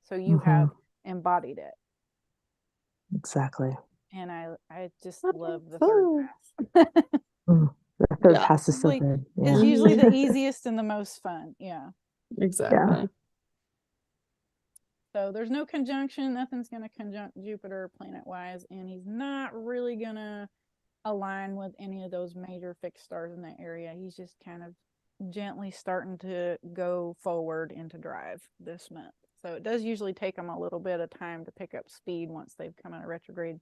Speaker 1: So you have embodied it.
Speaker 3: Exactly.
Speaker 1: And I just love the third pass.
Speaker 3: The third pass is so good.
Speaker 1: It's usually the easiest and the most fun. Yeah.
Speaker 2: Exactly.
Speaker 3: Yeah.
Speaker 1: So there's no conjunction. Nothing's going to conjunct Jupiter planet-wise, and he's not really going to align with any of those major fixed stars in that area. He's just kind of gently starting to go forward into drive this month. So it does usually take him a little bit of time to pick up speed once they've come out of retrograde.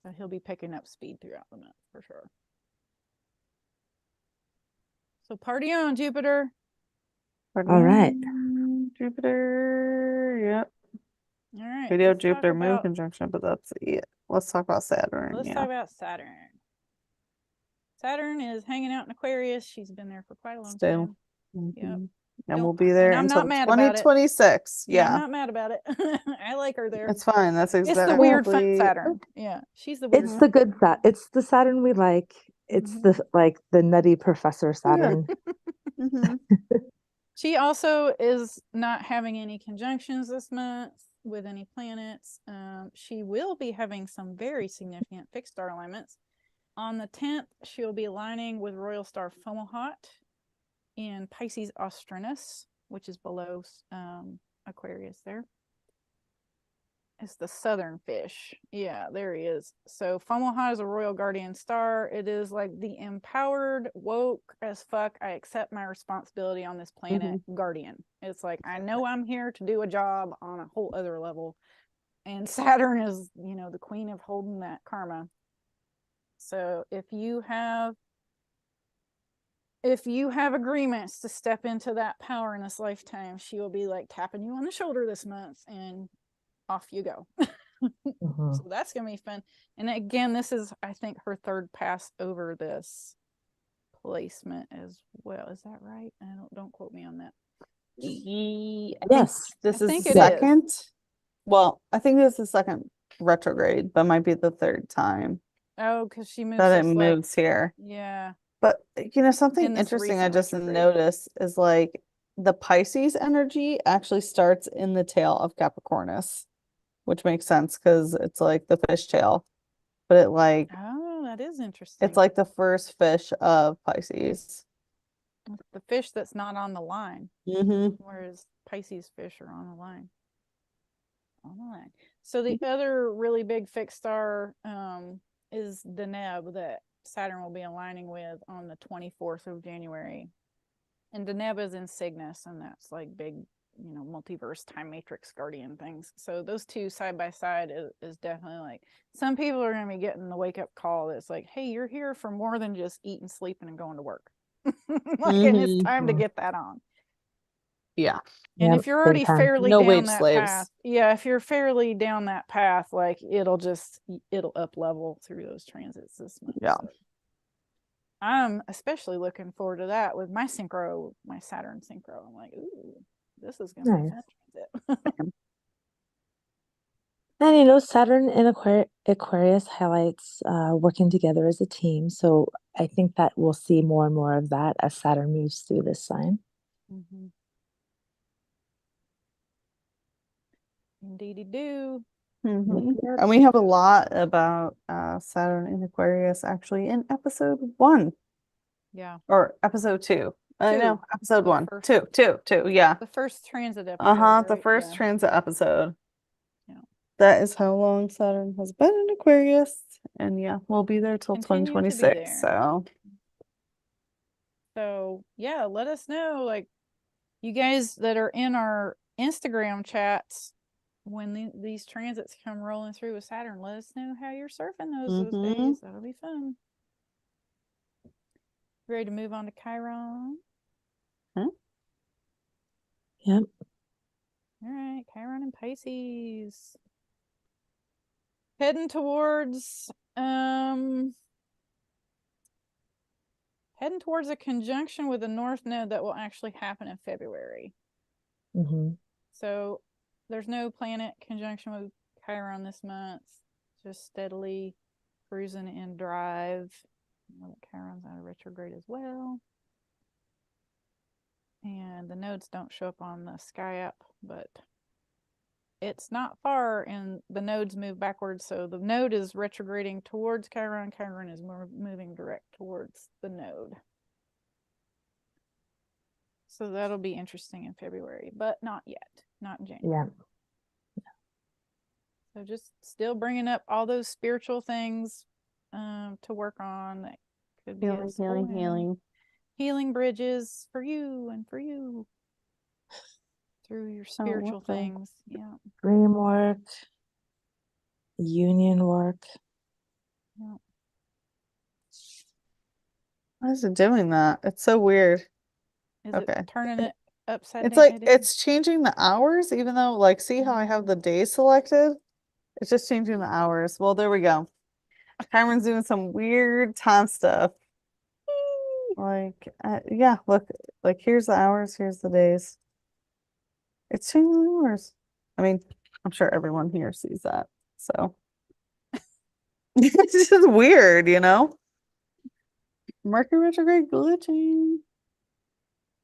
Speaker 1: So he'll be picking up speed throughout the month for sure. So party on, Jupiter.
Speaker 3: All right.
Speaker 2: Jupiter. Yep.
Speaker 1: All right.
Speaker 2: Video Jupiter moon conjunction, but that's it. Let's talk about Saturn.
Speaker 1: Let's talk about Saturn. Saturn is hanging out in Aquarius. She's been there for quite a long time. Yep.
Speaker 2: And we'll be there until 2026.
Speaker 1: Yeah, I'm not mad about it. I like her there.
Speaker 2: It's fine. That's exactly.
Speaker 1: It's the weird fun Saturn. Yeah, she's the weird.
Speaker 3: It's the good Saturn. It's the Saturn we like. It's the nutty professor Saturn.
Speaker 1: She also is not having any conjunctions this month with any planets. She will be having some very significant fixed star alignments. On the 10th, she'll be aligning with royal star Fomalhaut in Pisces Austrinus, which is below Aquarius there. It's the southern fish. Yeah, there he is. So Fomalhaut is a royal guardian star. It is like the empowered, woke as fuck, I accept my responsibility on this planet guardian. It's like, I know I'm here to do a job on a whole other level. And Saturn is, the queen of holding that karma. So if you have agreements to step into that power in this lifetime, she will be like tapping you on the shoulder this month and off you go.
Speaker 3: Mhm.
Speaker 1: So that's gonna be fun. And again, this is, I think, her third pass over this placement as well. Is that right? Don't quote me on that.
Speaker 2: I think
Speaker 3: Yes.
Speaker 2: this
Speaker 1: I
Speaker 2: is
Speaker 1: think
Speaker 2: the
Speaker 1: it is.
Speaker 2: second. Well, I think this is the second retrograde, but might be the third time
Speaker 1: Oh, because she moves
Speaker 2: that it
Speaker 1: us like,
Speaker 2: moves here.
Speaker 1: yeah,
Speaker 2: But something
Speaker 1: in this
Speaker 2: interesting I
Speaker 1: recent
Speaker 2: just
Speaker 1: retrograde.
Speaker 2: noticed is like the Pisces energy actually starts in the tail of Capricornus, which makes sense because it's like the fish tail. But
Speaker 1: Oh, that is interesting.
Speaker 2: it's like the first fish of Pisces.
Speaker 1: The fish that's not on the line,
Speaker 2: Mm-hmm.
Speaker 1: whereas Pisces fish are on the line. On the line. So the other really big fixed star is Deneb that Saturn will be aligning with on the 24th of January. And Deneb is in Cygnus, and that's like big, multiverse time matrix guardian things. So those two side by side is definitely like, some people are going to be getting the wake up call that's like, hey, you're here for more than just eating, sleeping, and going to work. And it's time to get that on.
Speaker 2: Yeah.
Speaker 1: And
Speaker 3: Yep,
Speaker 1: if you're
Speaker 3: big
Speaker 1: already
Speaker 3: time.
Speaker 1: fairly
Speaker 2: No
Speaker 1: down
Speaker 2: wage
Speaker 1: that
Speaker 2: slaves.
Speaker 1: path, yeah, if you're fairly down that path, like it'll up level through those transits this month.
Speaker 2: Yeah.
Speaker 1: So I'm especially looking forward to that with my synchro, my Saturn synchro. I'm like, ooh, this is gonna be
Speaker 3: Nice.
Speaker 1: fun transit.
Speaker 3: And Saturn in Aquarius highlights working together as a team. So I think that we'll see more and more of that as Saturn moves through this sign.
Speaker 1: Mm-hmm. Indeedy do.
Speaker 2: Mm-hmm.
Speaker 3: Yep.
Speaker 2: And we have a lot about Saturn in Aquarius actually in episode 1
Speaker 1: Yeah.
Speaker 2: or episode 2. I know,
Speaker 1: Two.
Speaker 2: episode
Speaker 1: The
Speaker 2: 1.
Speaker 1: first-
Speaker 2: 2, yeah.
Speaker 1: The first transit episode.
Speaker 2: Uh-huh, the
Speaker 1: right?
Speaker 2: first
Speaker 1: Yeah.
Speaker 2: transit episode.
Speaker 1: Yeah.
Speaker 2: That is how long Saturn has been in Aquarius. And yeah, we'll be there till
Speaker 1: Continue to be
Speaker 2: 2026.
Speaker 1: there. So yeah, let us know, like, you guys that are in our Instagram chats, when these transits come rolling through with Saturn, let us know how you're surfing those days. That'll be fun. Ready to move on to Chiron?
Speaker 2: Huh?
Speaker 3: Yep.
Speaker 1: All right, Chiron and Pisces. Heading towards a conjunction with the North Node that will actually happen in February.
Speaker 3: Mm-hmm.
Speaker 1: So there's no planet conjunction with Chiron this month. Just steadily cruising in drive. Chiron's out of retrograde as well. And the nodes don't show up on the Sky app, but it's not far, and the nodes move backwards. So the node is retrograding towards Chiron. Chiron is moving direct towards the node. So that'll be interesting in February, but not yet. Not in January.
Speaker 3: Yeah.
Speaker 1: So just still bringing up all those spiritual things to work on. That could be healing bridges for you and for you through your spiritual things. Yeah.
Speaker 3: Dream work, union work.
Speaker 1: Yeah.
Speaker 2: Why is it doing that? It's so weird.
Speaker 1: Is it turning it upside
Speaker 2: It's
Speaker 1: down?
Speaker 2: like it's changing the hours, even though, like, see how I have the days selected? It's just changing the hours. Well, there we go. Chiron's doing some weird time stuff. Like, yeah, look, like here's the hours, here's the days. It's changing the hours. I mean, I'm sure everyone here sees that. So it's just weird, Mercury retrograde glitching.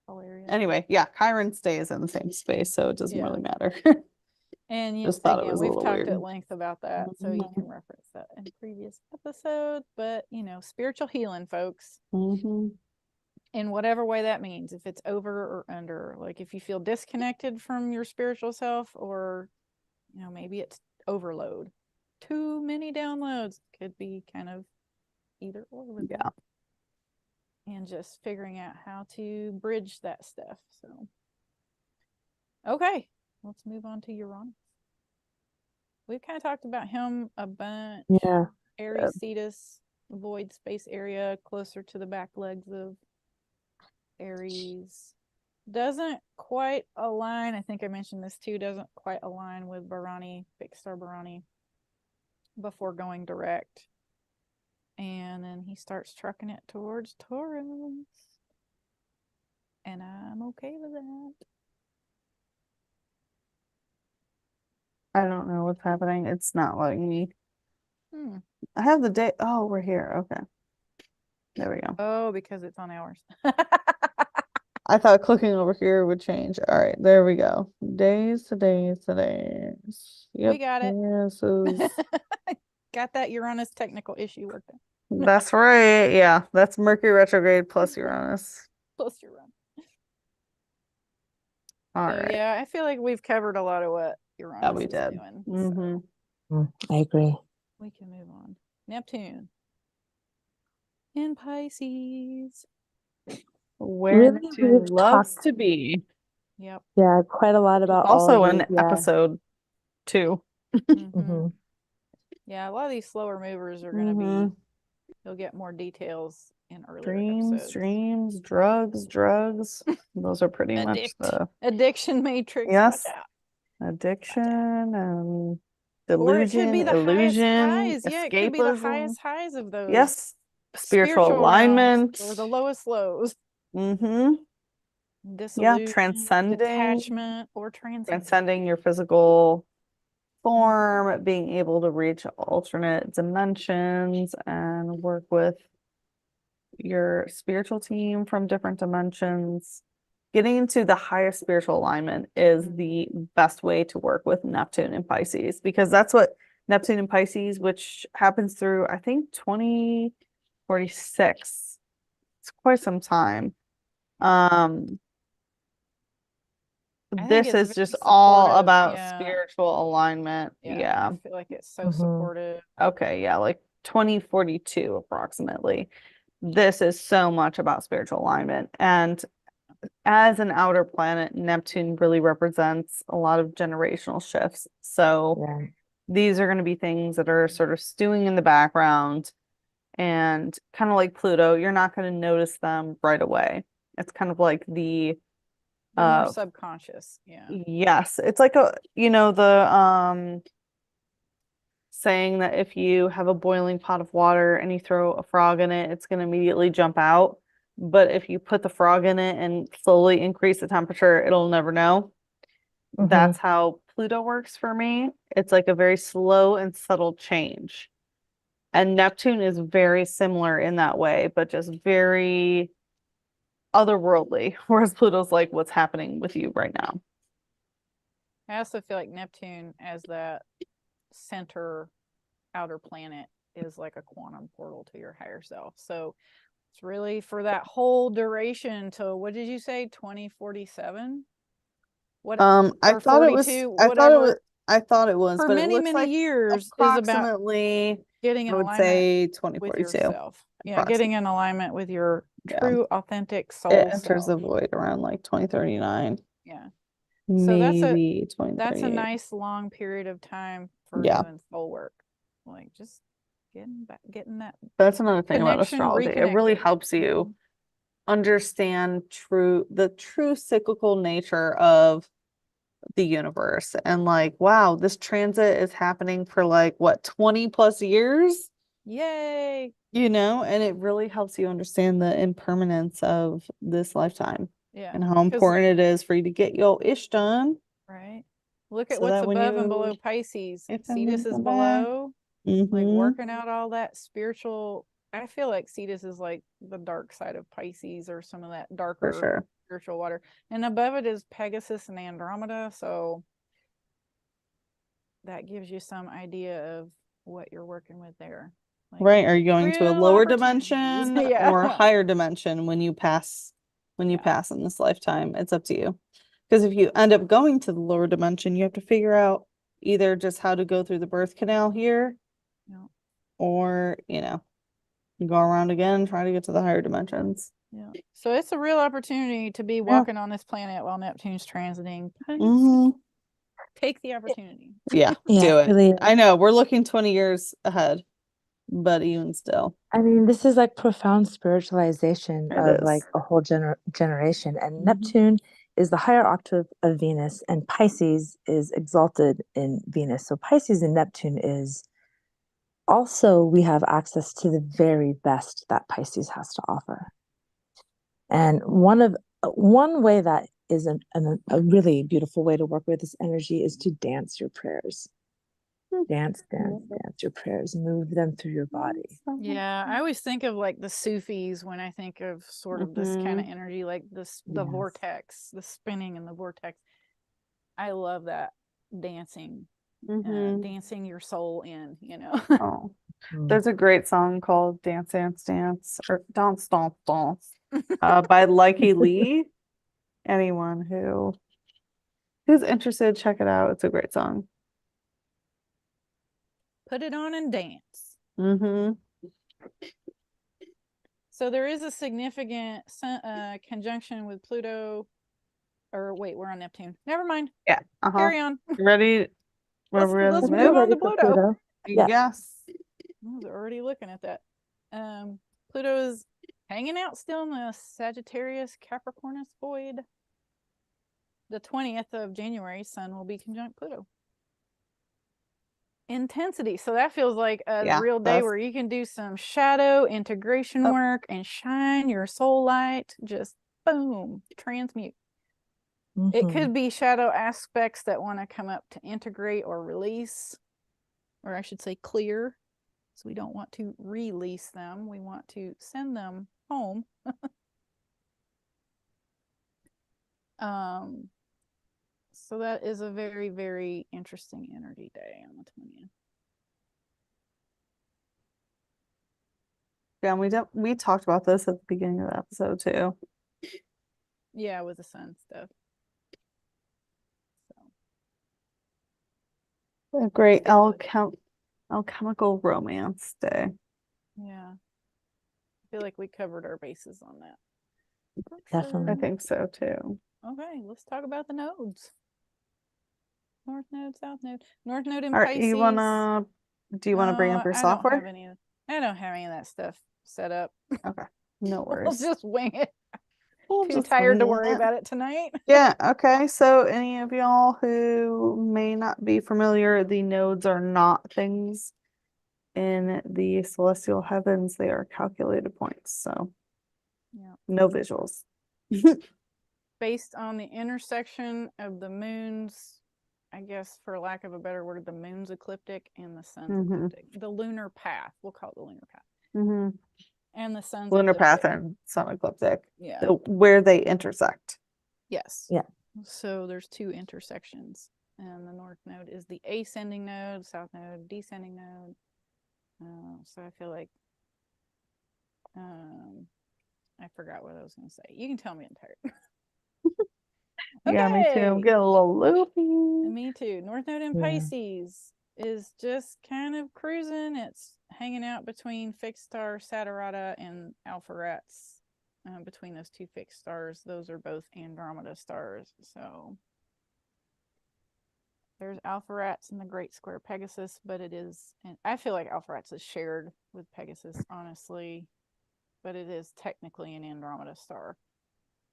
Speaker 1: Hilarious.
Speaker 2: Anyway, yeah, Chiron stays in the same space, so it doesn't really matter.
Speaker 1: And
Speaker 2: Just thought it was a
Speaker 1: we've
Speaker 2: little
Speaker 1: talked
Speaker 2: weird.
Speaker 1: at length about that, so you can reference that in previous episodes. But spiritual healing, folks, in whatever way that means. If it's over or under, like if you feel disconnected from your spiritual self, or maybe it's overload, too many downloads, could be kind of either or with that. And just figuring out how to bridge that stuff. So okay, let's move on to Uranus. We've kind of talked about him a bunch.
Speaker 3: Yeah.
Speaker 1: Aries Cetus, void space area closer to the back legs of Aries. Doesn't quite align. I think I mentioned this too. Doesn't quite align with Bharani, fixed star Bharani. before going direct. And then he starts trucking it towards Taurus. And I'm okay with that.
Speaker 2: I don't know what's happening. It's not letting me.
Speaker 1: Hmm.
Speaker 2: I have the day. Oh, we're here. Okay. There we go.
Speaker 1: Oh, because it's on hours.
Speaker 2: I thought clicking over here would change. All right, there we go. Days to days to days. Yep.
Speaker 1: We got it.
Speaker 2: This is
Speaker 1: Got that Uranus technical issue worked out.
Speaker 2: that's right. Yeah, that's Mercury retrograde plus Uranus.
Speaker 1: Plus Uranus.
Speaker 2: All
Speaker 1: So
Speaker 2: right.
Speaker 1: yeah, I feel like we've covered a lot of what
Speaker 2: Yeah,
Speaker 1: Uranus
Speaker 2: we
Speaker 1: is
Speaker 2: did.
Speaker 1: doing.
Speaker 2: Mm-hmm.
Speaker 1: So
Speaker 3: I agree.
Speaker 1: we can move on. Neptune in Pisces.
Speaker 2: Where
Speaker 3: Really,
Speaker 2: Neptune
Speaker 3: we've
Speaker 2: loves
Speaker 3: talked,
Speaker 2: to be.
Speaker 1: Yep.
Speaker 3: yeah, quite a lot about all
Speaker 2: Also
Speaker 3: of
Speaker 2: in
Speaker 3: these. Yeah.
Speaker 2: episode 2.
Speaker 3: Mhm.
Speaker 1: Yeah, a lot of these slower movers are going to
Speaker 2: Mhm.
Speaker 1: be, you'll get more details in earlier
Speaker 2: Dreams,
Speaker 1: episodes.
Speaker 2: dreams, drugs. Those are pretty much the
Speaker 1: Addiction matrix.
Speaker 2: yes,
Speaker 1: Watch out.
Speaker 2: addiction and
Speaker 1: Or it could
Speaker 2: delusion,
Speaker 1: be the highest
Speaker 2: illusion,
Speaker 1: highs. Yeah, it could be the
Speaker 2: escapism.
Speaker 1: highest highs of those
Speaker 2: Yes, spiritual
Speaker 1: realms,
Speaker 2: alignment.
Speaker 1: or the lowest lows.
Speaker 2: Mm-hmm. Yeah,
Speaker 1: Disillusion,
Speaker 2: transcending
Speaker 1: detachment, or
Speaker 2: transcending your physical form, being able to reach alternate dimensions and work with your spiritual team from different dimensions. Getting into the highest spiritual alignment is the best way to work with Neptune and Pisces, because that's what Neptune and Pisces, which happens through, I think, 2046. It's quite some time.
Speaker 1: I think
Speaker 2: This
Speaker 1: it's
Speaker 2: is
Speaker 1: very
Speaker 2: just all
Speaker 1: supportive,
Speaker 2: about
Speaker 1: yeah.
Speaker 2: spiritual alignment. Yeah.
Speaker 1: I feel like it's so
Speaker 3: Mhm.
Speaker 1: supportive.
Speaker 2: Okay, yeah, like 2042 approximately. This is so much about spiritual alignment. And as an outer planet, Neptune really represents a lot of generational shifts. So
Speaker 3: Yeah.
Speaker 2: these are going to be things that are sort of stewing in the background, and kind of like Pluto, you're not going to notice them right away. It's kind of like the
Speaker 1: They're more subconscious. Yeah.
Speaker 2: yes, it's like the saying that if you have a boiling pot of water and you throw a frog in it, it's going to immediately jump out. But if you put the frog in it and slowly increase the temperature, it'll never know.
Speaker 3: Mhm.
Speaker 2: That's how Pluto works for me. It's like a very slow and subtle change. And Neptune is very similar in that way, but just very otherworldly. Whereas Pluto's like, what's happening with you right now?
Speaker 1: I also feel like Neptune, as that center outer planet, is like a quantum portal to your higher self. So it's really for that whole duration till, what did you say, 2047? What,
Speaker 2: I
Speaker 1: or
Speaker 2: thought it was
Speaker 1: 42,
Speaker 2: I thought it was
Speaker 1: whatever,
Speaker 2: I thought it was,
Speaker 1: for
Speaker 2: but it
Speaker 1: many,
Speaker 2: looks
Speaker 1: many
Speaker 2: like
Speaker 1: years is about
Speaker 2: approximately,
Speaker 1: getting in
Speaker 2: I would
Speaker 1: alignment
Speaker 2: say
Speaker 1: with
Speaker 2: 2042.
Speaker 1: yourself. Yeah, getting in alignment with your
Speaker 2: Yeah.
Speaker 1: true, authentic soul
Speaker 2: It enters the
Speaker 1: self.
Speaker 2: void around like 2039.
Speaker 1: Yeah.
Speaker 2: So
Speaker 1: that's a
Speaker 2: maybe 2038.
Speaker 1: That's a nice long period of time for
Speaker 2: Yeah.
Speaker 1: doing soul work. Like just getting that
Speaker 2: That's another thing about
Speaker 1: connection
Speaker 2: astrology. It really
Speaker 1: reconnected.
Speaker 2: helps you understand the true cyclical nature of the universe. And like, wow, this transit is happening for like what, 20 plus years?
Speaker 1: Yay.
Speaker 2: And it really helps you understand the impermanence of this lifetime
Speaker 1: Yeah.
Speaker 2: and how important it is for you to get your ish done.
Speaker 1: Right. Look at
Speaker 2: So
Speaker 1: what's
Speaker 2: that when
Speaker 1: above and
Speaker 2: you
Speaker 1: below Pisces.
Speaker 2: if and
Speaker 1: Cetus
Speaker 2: then
Speaker 1: is
Speaker 2: come back.
Speaker 1: below, like
Speaker 2: Mhm.
Speaker 1: working out all that spiritual. I feel like Cetus is like the dark side of Pisces, or some of that
Speaker 2: For
Speaker 1: darker
Speaker 2: sure.
Speaker 1: spiritual water. And above it is Pegasus and Andromeda. So that gives you some idea of what you're working with there. Like,
Speaker 2: Right. Are you going to a
Speaker 1: real
Speaker 2: lower
Speaker 1: opportunities.
Speaker 2: dimension
Speaker 1: Yeah.
Speaker 2: or a higher dimension when you pass in this lifetime? It's up to you. Because if you end up going to the lower dimension, you have to figure out either just how to go through the birth canal here,
Speaker 1: Yeah.
Speaker 2: or, go around again and try to get to the higher dimensions.
Speaker 1: Yeah. So it's a real opportunity to be walking on this planet while Neptune's transiting.
Speaker 2: Mhm.
Speaker 1: Take the opportunity.
Speaker 2: Yeah,
Speaker 3: Yeah,
Speaker 2: do it.
Speaker 3: really.
Speaker 2: I know we're looking 20 years ahead, but even still,
Speaker 3: I mean, this is like profound spiritualization
Speaker 2: it
Speaker 3: of
Speaker 2: is.
Speaker 3: like a whole generation. And
Speaker 2: Mhm.
Speaker 3: Neptune is the higher octave of Venus, and Pisces is exalted in Venus. So Pisces and Neptune is also we have access to the very best that Pisces has to offer. And one way that is a really beautiful way to work with this energy is to dance your prayers. Dance your prayers, move them through your body.
Speaker 1: Yeah, I always think of like the Sufis when I think of sort of this kind of energy, like this, the vortex, the spinning in the vortex. I love that dancing, dancing your soul in, you know.
Speaker 2: Oh, there's a great song called Dance, Dance, Dance, or Dance, Dance, Dance, by Likey Lee. Anyone who's interested, check it out. It's a great song.
Speaker 1: Put it on and dance. So there is a significant conjunction with Pluto. Or wait, we're on Neptune. Never mind.
Speaker 2: Yeah.
Speaker 1: Carry on.
Speaker 2: Ready?
Speaker 1: Let's move on to Pluto.
Speaker 3: Yeah.
Speaker 2: Yes.
Speaker 1: I was already looking at that. Pluto is hanging out still in the Sagittarius Capricornus void. The 20th of January, Sun will be conjunct Pluto. Intensity. So that feels like a real day where you can do some shadow integration work and shine your soul light. Just boom, transmute. It could be shadow aspects that want to come up to integrate or release, or I should say clear. So we don't want to release them. We want to send them home. So that is a very, very interesting energy day on the 20th.
Speaker 2: Yeah, we talked about this at the beginning of the episode too.
Speaker 1: Yeah, with the sun stuff.
Speaker 2: A great alchemical romance day.
Speaker 1: Yeah. I feel like we covered our bases on that.
Speaker 3: Definitely.
Speaker 2: I think so too.
Speaker 1: Okay, let's talk about the nodes. North node, south node. North node in
Speaker 2: All right,
Speaker 1: Pisces.
Speaker 2: do you want to bring up your software?
Speaker 1: I don't have any of that stuff set up.
Speaker 2: Okay. No worries.
Speaker 1: We'll just wing it. Too tired to worry about it tonight.
Speaker 2: Yeah, okay. So any of y'all who may not be familiar, the nodes are not things in the celestial heavens. They are calculated points. So no visuals.
Speaker 1: Based on the intersection of the moons, I guess for lack of a better word, the moon's ecliptic and the sun's ecliptic. The lunar path. We'll call it the lunar path. And the sun's
Speaker 2: lunar
Speaker 1: ecliptic.
Speaker 2: path and sun ecliptic.
Speaker 1: Yeah.
Speaker 2: Where they intersect.
Speaker 1: Yes.
Speaker 3: Yeah.
Speaker 1: So there's two intersections. And the north node is the ascending node, south node, descending node. So I feel like I forgot what I was going to say. You can tell me I'm tired.
Speaker 2: Yeah, me too. I'm getting a little loopy.
Speaker 1: Me too. North node in Pisces is just kind of cruising. It's hanging out between fixed star Saturata and Alpha-Rats. Between those two fixed stars, those are both Andromeda stars. So there's Alpha-Rats in the Great Square Pegasus, but it is, and I feel like Alpha-Rats is shared with Pegasus, honestly, but it is technically an Andromeda star.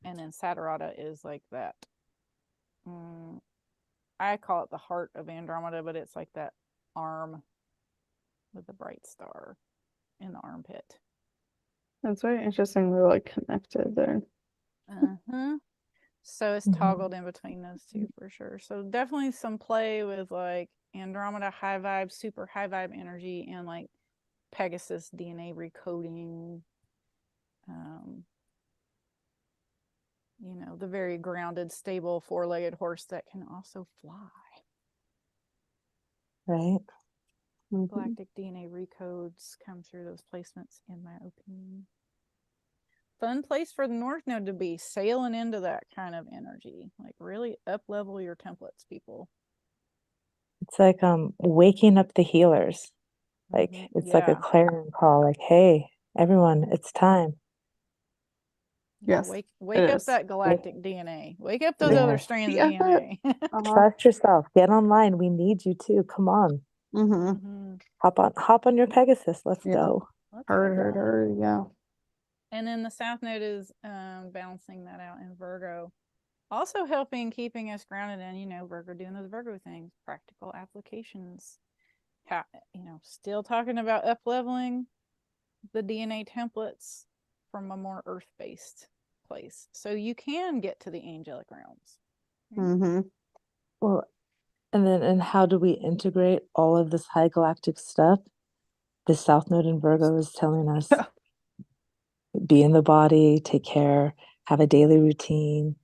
Speaker 1: And then Saturata is like that. I call it the heart of Andromeda, but it's like that arm with the bright star in the armpit.
Speaker 2: That's very interesting. They're like connected there.
Speaker 1: So it's toggled in between those two for sure. So definitely some play with like Andromeda high vibe, super high vibe energy, and like Pegasus DNA recoding. You know, the very grounded, stable, four-legged horse that can also fly.
Speaker 3: Right.
Speaker 1: Galactic DNA recodes come through those placements, in my opinion. Fun place for the North Node to be, sailing into that kind of energy. Like really up-level your templates, people.
Speaker 3: It's like waking up the healers. Like it's like a clarion call, like, hey, everyone, it's time.
Speaker 1: Yes. Wake up that galactic DNA. Wake up those other strands of DNA.
Speaker 3: Trust yourself. Get online. We need you too. Come on. Hop on your Pegasus. Let's go.
Speaker 2: Hurry, yeah.
Speaker 1: And then the South Node is balancing that out in Virgo. Also helping keeping us grounded in, you know, Virgo doing those Virgo things, practical applications. still talking about up leveling the DNA templates from a more earth-based place. So you can get to the angelic realms.
Speaker 2: Mm-hmm.
Speaker 3: Well, and how do we integrate all of this high galactic stuff? The South Node in Virgo is telling us be in the body, take care, have a daily routine,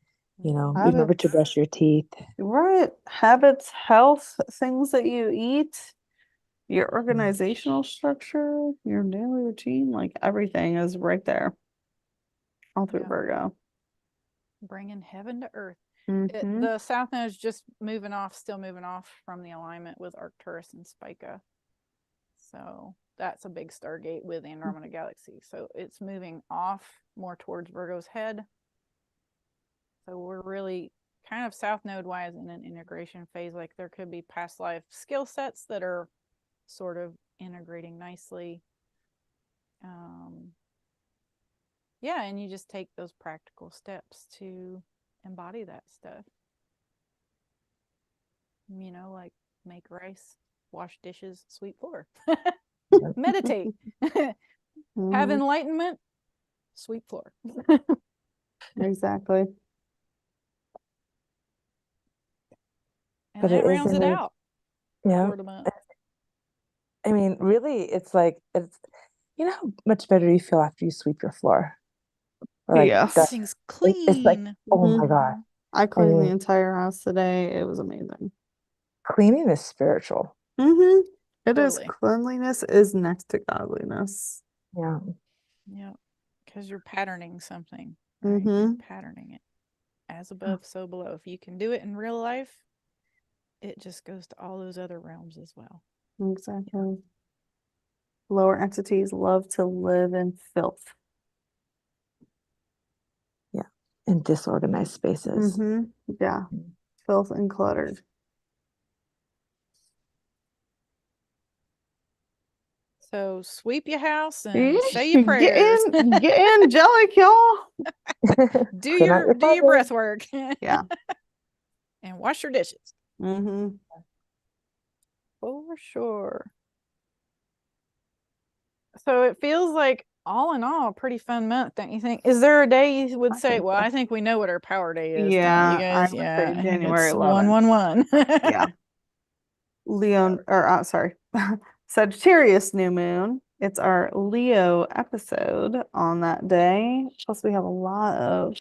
Speaker 3: remember to brush your teeth.
Speaker 2: Right. Habits, health, things that you eat, your organizational structure, your daily routine, like everything is right there. All through Virgo.
Speaker 1: Bringing heaven to earth.
Speaker 2: Mm-hmm.
Speaker 1: The South Node is just still moving off from the alignment with Arcturus and Spica. So that's a big Stargate with the Andromeda Galaxy. So it's moving off more towards Virgo's head. So we're really kind of South Node wise in an integration phase. Like there could be past life skill sets that are sort of integrating nicely. Yeah, and you just take those practical steps to embody that stuff. Like make rice, wash dishes, sweep floor, meditate, have enlightenment, sweep floor.
Speaker 2: Exactly.
Speaker 1: And
Speaker 3: But
Speaker 1: that
Speaker 3: it is
Speaker 1: rounds it out.
Speaker 3: Yeah.
Speaker 1: For the month.
Speaker 3: I mean, really, it's how much better you feel after you sweep your floor. Or
Speaker 2: Yes.
Speaker 1: Everything's clean.
Speaker 3: It's like, oh my God.
Speaker 2: I cleaned the entire house today. It was amazing.
Speaker 3: Cleaning is spiritual.
Speaker 2: Mm-hmm. It
Speaker 1: Totally.
Speaker 2: is. Cleanliness is next to godliness.
Speaker 3: Yeah.
Speaker 1: Yeah. Because you're patterning something. Right?
Speaker 2: Mm-hmm.
Speaker 1: You're patterning it. As above, so below. If you can do it in real life, it just goes to all those other realms as well.
Speaker 2: Exactly. Lower entities love to live in filth.
Speaker 3: Yeah. In disorganized spaces.
Speaker 2: Mm-hmm. Yeah. Filth and cluttered.
Speaker 1: So sweep your house and say your prayers.
Speaker 2: Get angelic, y'all.
Speaker 1: do your breath work.
Speaker 2: Yeah.
Speaker 1: And wash your dishes.
Speaker 2: Mm-hmm.
Speaker 1: For sure. So it feels like all in all a pretty fun month, don't you think? Is there a day you would say, well, I think we know what our power day is?
Speaker 2: Yeah,
Speaker 1: you guys?
Speaker 2: I would say January
Speaker 1: 11.
Speaker 2: Yeah. Sagittarius new moon. It's our Leo episode on that day. Plus we have a lot of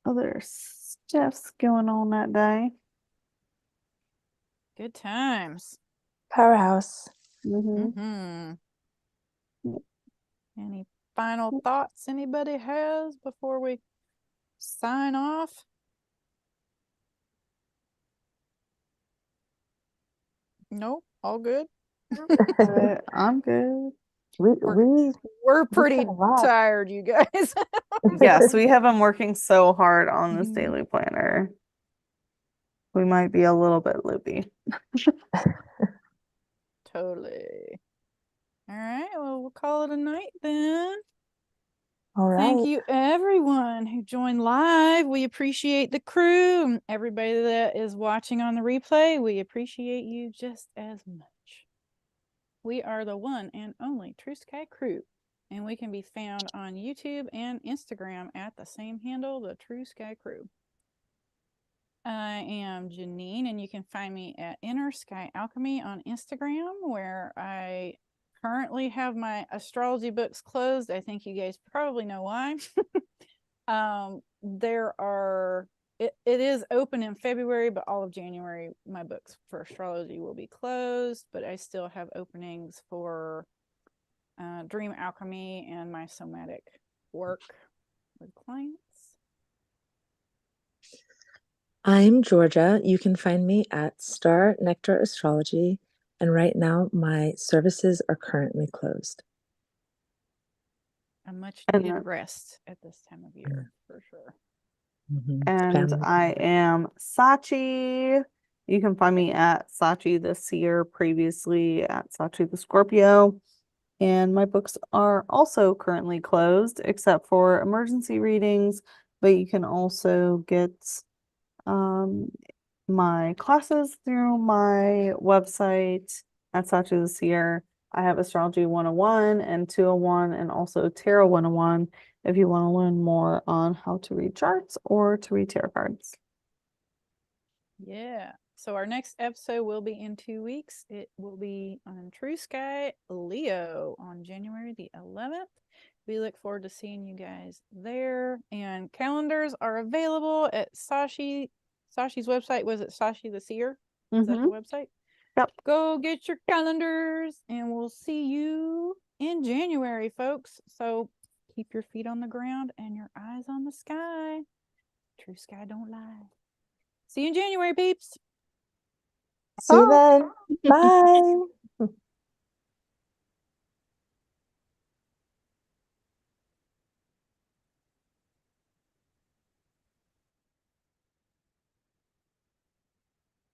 Speaker 2: other stuffs going on that day.
Speaker 1: Good times.
Speaker 3: Powerhouse.
Speaker 1: Mm-hmm. Any final thoughts anybody has before we sign off? Nope, all good.
Speaker 2: I'm good.
Speaker 1: We're pretty tired, you guys.
Speaker 2: Yes, we have been working so hard on this daily planner. We might be a little bit loopy.
Speaker 1: Totally. All right, well, we'll call it a night then.
Speaker 3: All right.
Speaker 1: Thank you, everyone who joined live. We appreciate the crew. Everybody that is watching on the replay, we appreciate you just as much. We are the one and only True Sky Crew, and we can be found on YouTube and Instagram at the same handle, the True Sky Crew. I am Janine, and you can find me at Inner Sky Alchemy on Instagram, where I currently have my astrology books closed. I think you guys probably know why. It is open in February, but all of January my books for astrology will be closed, but I still have openings for dream alchemy and my somatic work with clients.
Speaker 3: I'm Georgia. You can find me at Star Nectar Astrology, and right now my services are currently closed.
Speaker 1: A much needed rest at this time of year, for sure.
Speaker 2: And I am Sachi. You can find me at Sachi the Seer, previously at Sachi the Scorpio. And my books are also currently closed, except for emergency readings, but you can also get my classes through my website at Sachi the Seer. I have Astrology 101 and 201 and also Tarot 101 if you want to learn more on how to read charts or to read tarot cards.
Speaker 1: Yeah. So our next episode will be in 2 weeks. It will be on True Sky Leo on January the 11th. We look forward to seeing you guys there. And calendars are available at Sashi's website. Was it Sashi the Seer? Is that the website?
Speaker 2: Yep.
Speaker 1: Go get your calendars and we'll see you in January, folks. So keep your feet on the ground and your eyes on the sky. True Sky don't lie. See you in January, peeps.
Speaker 3: See you then. Bye.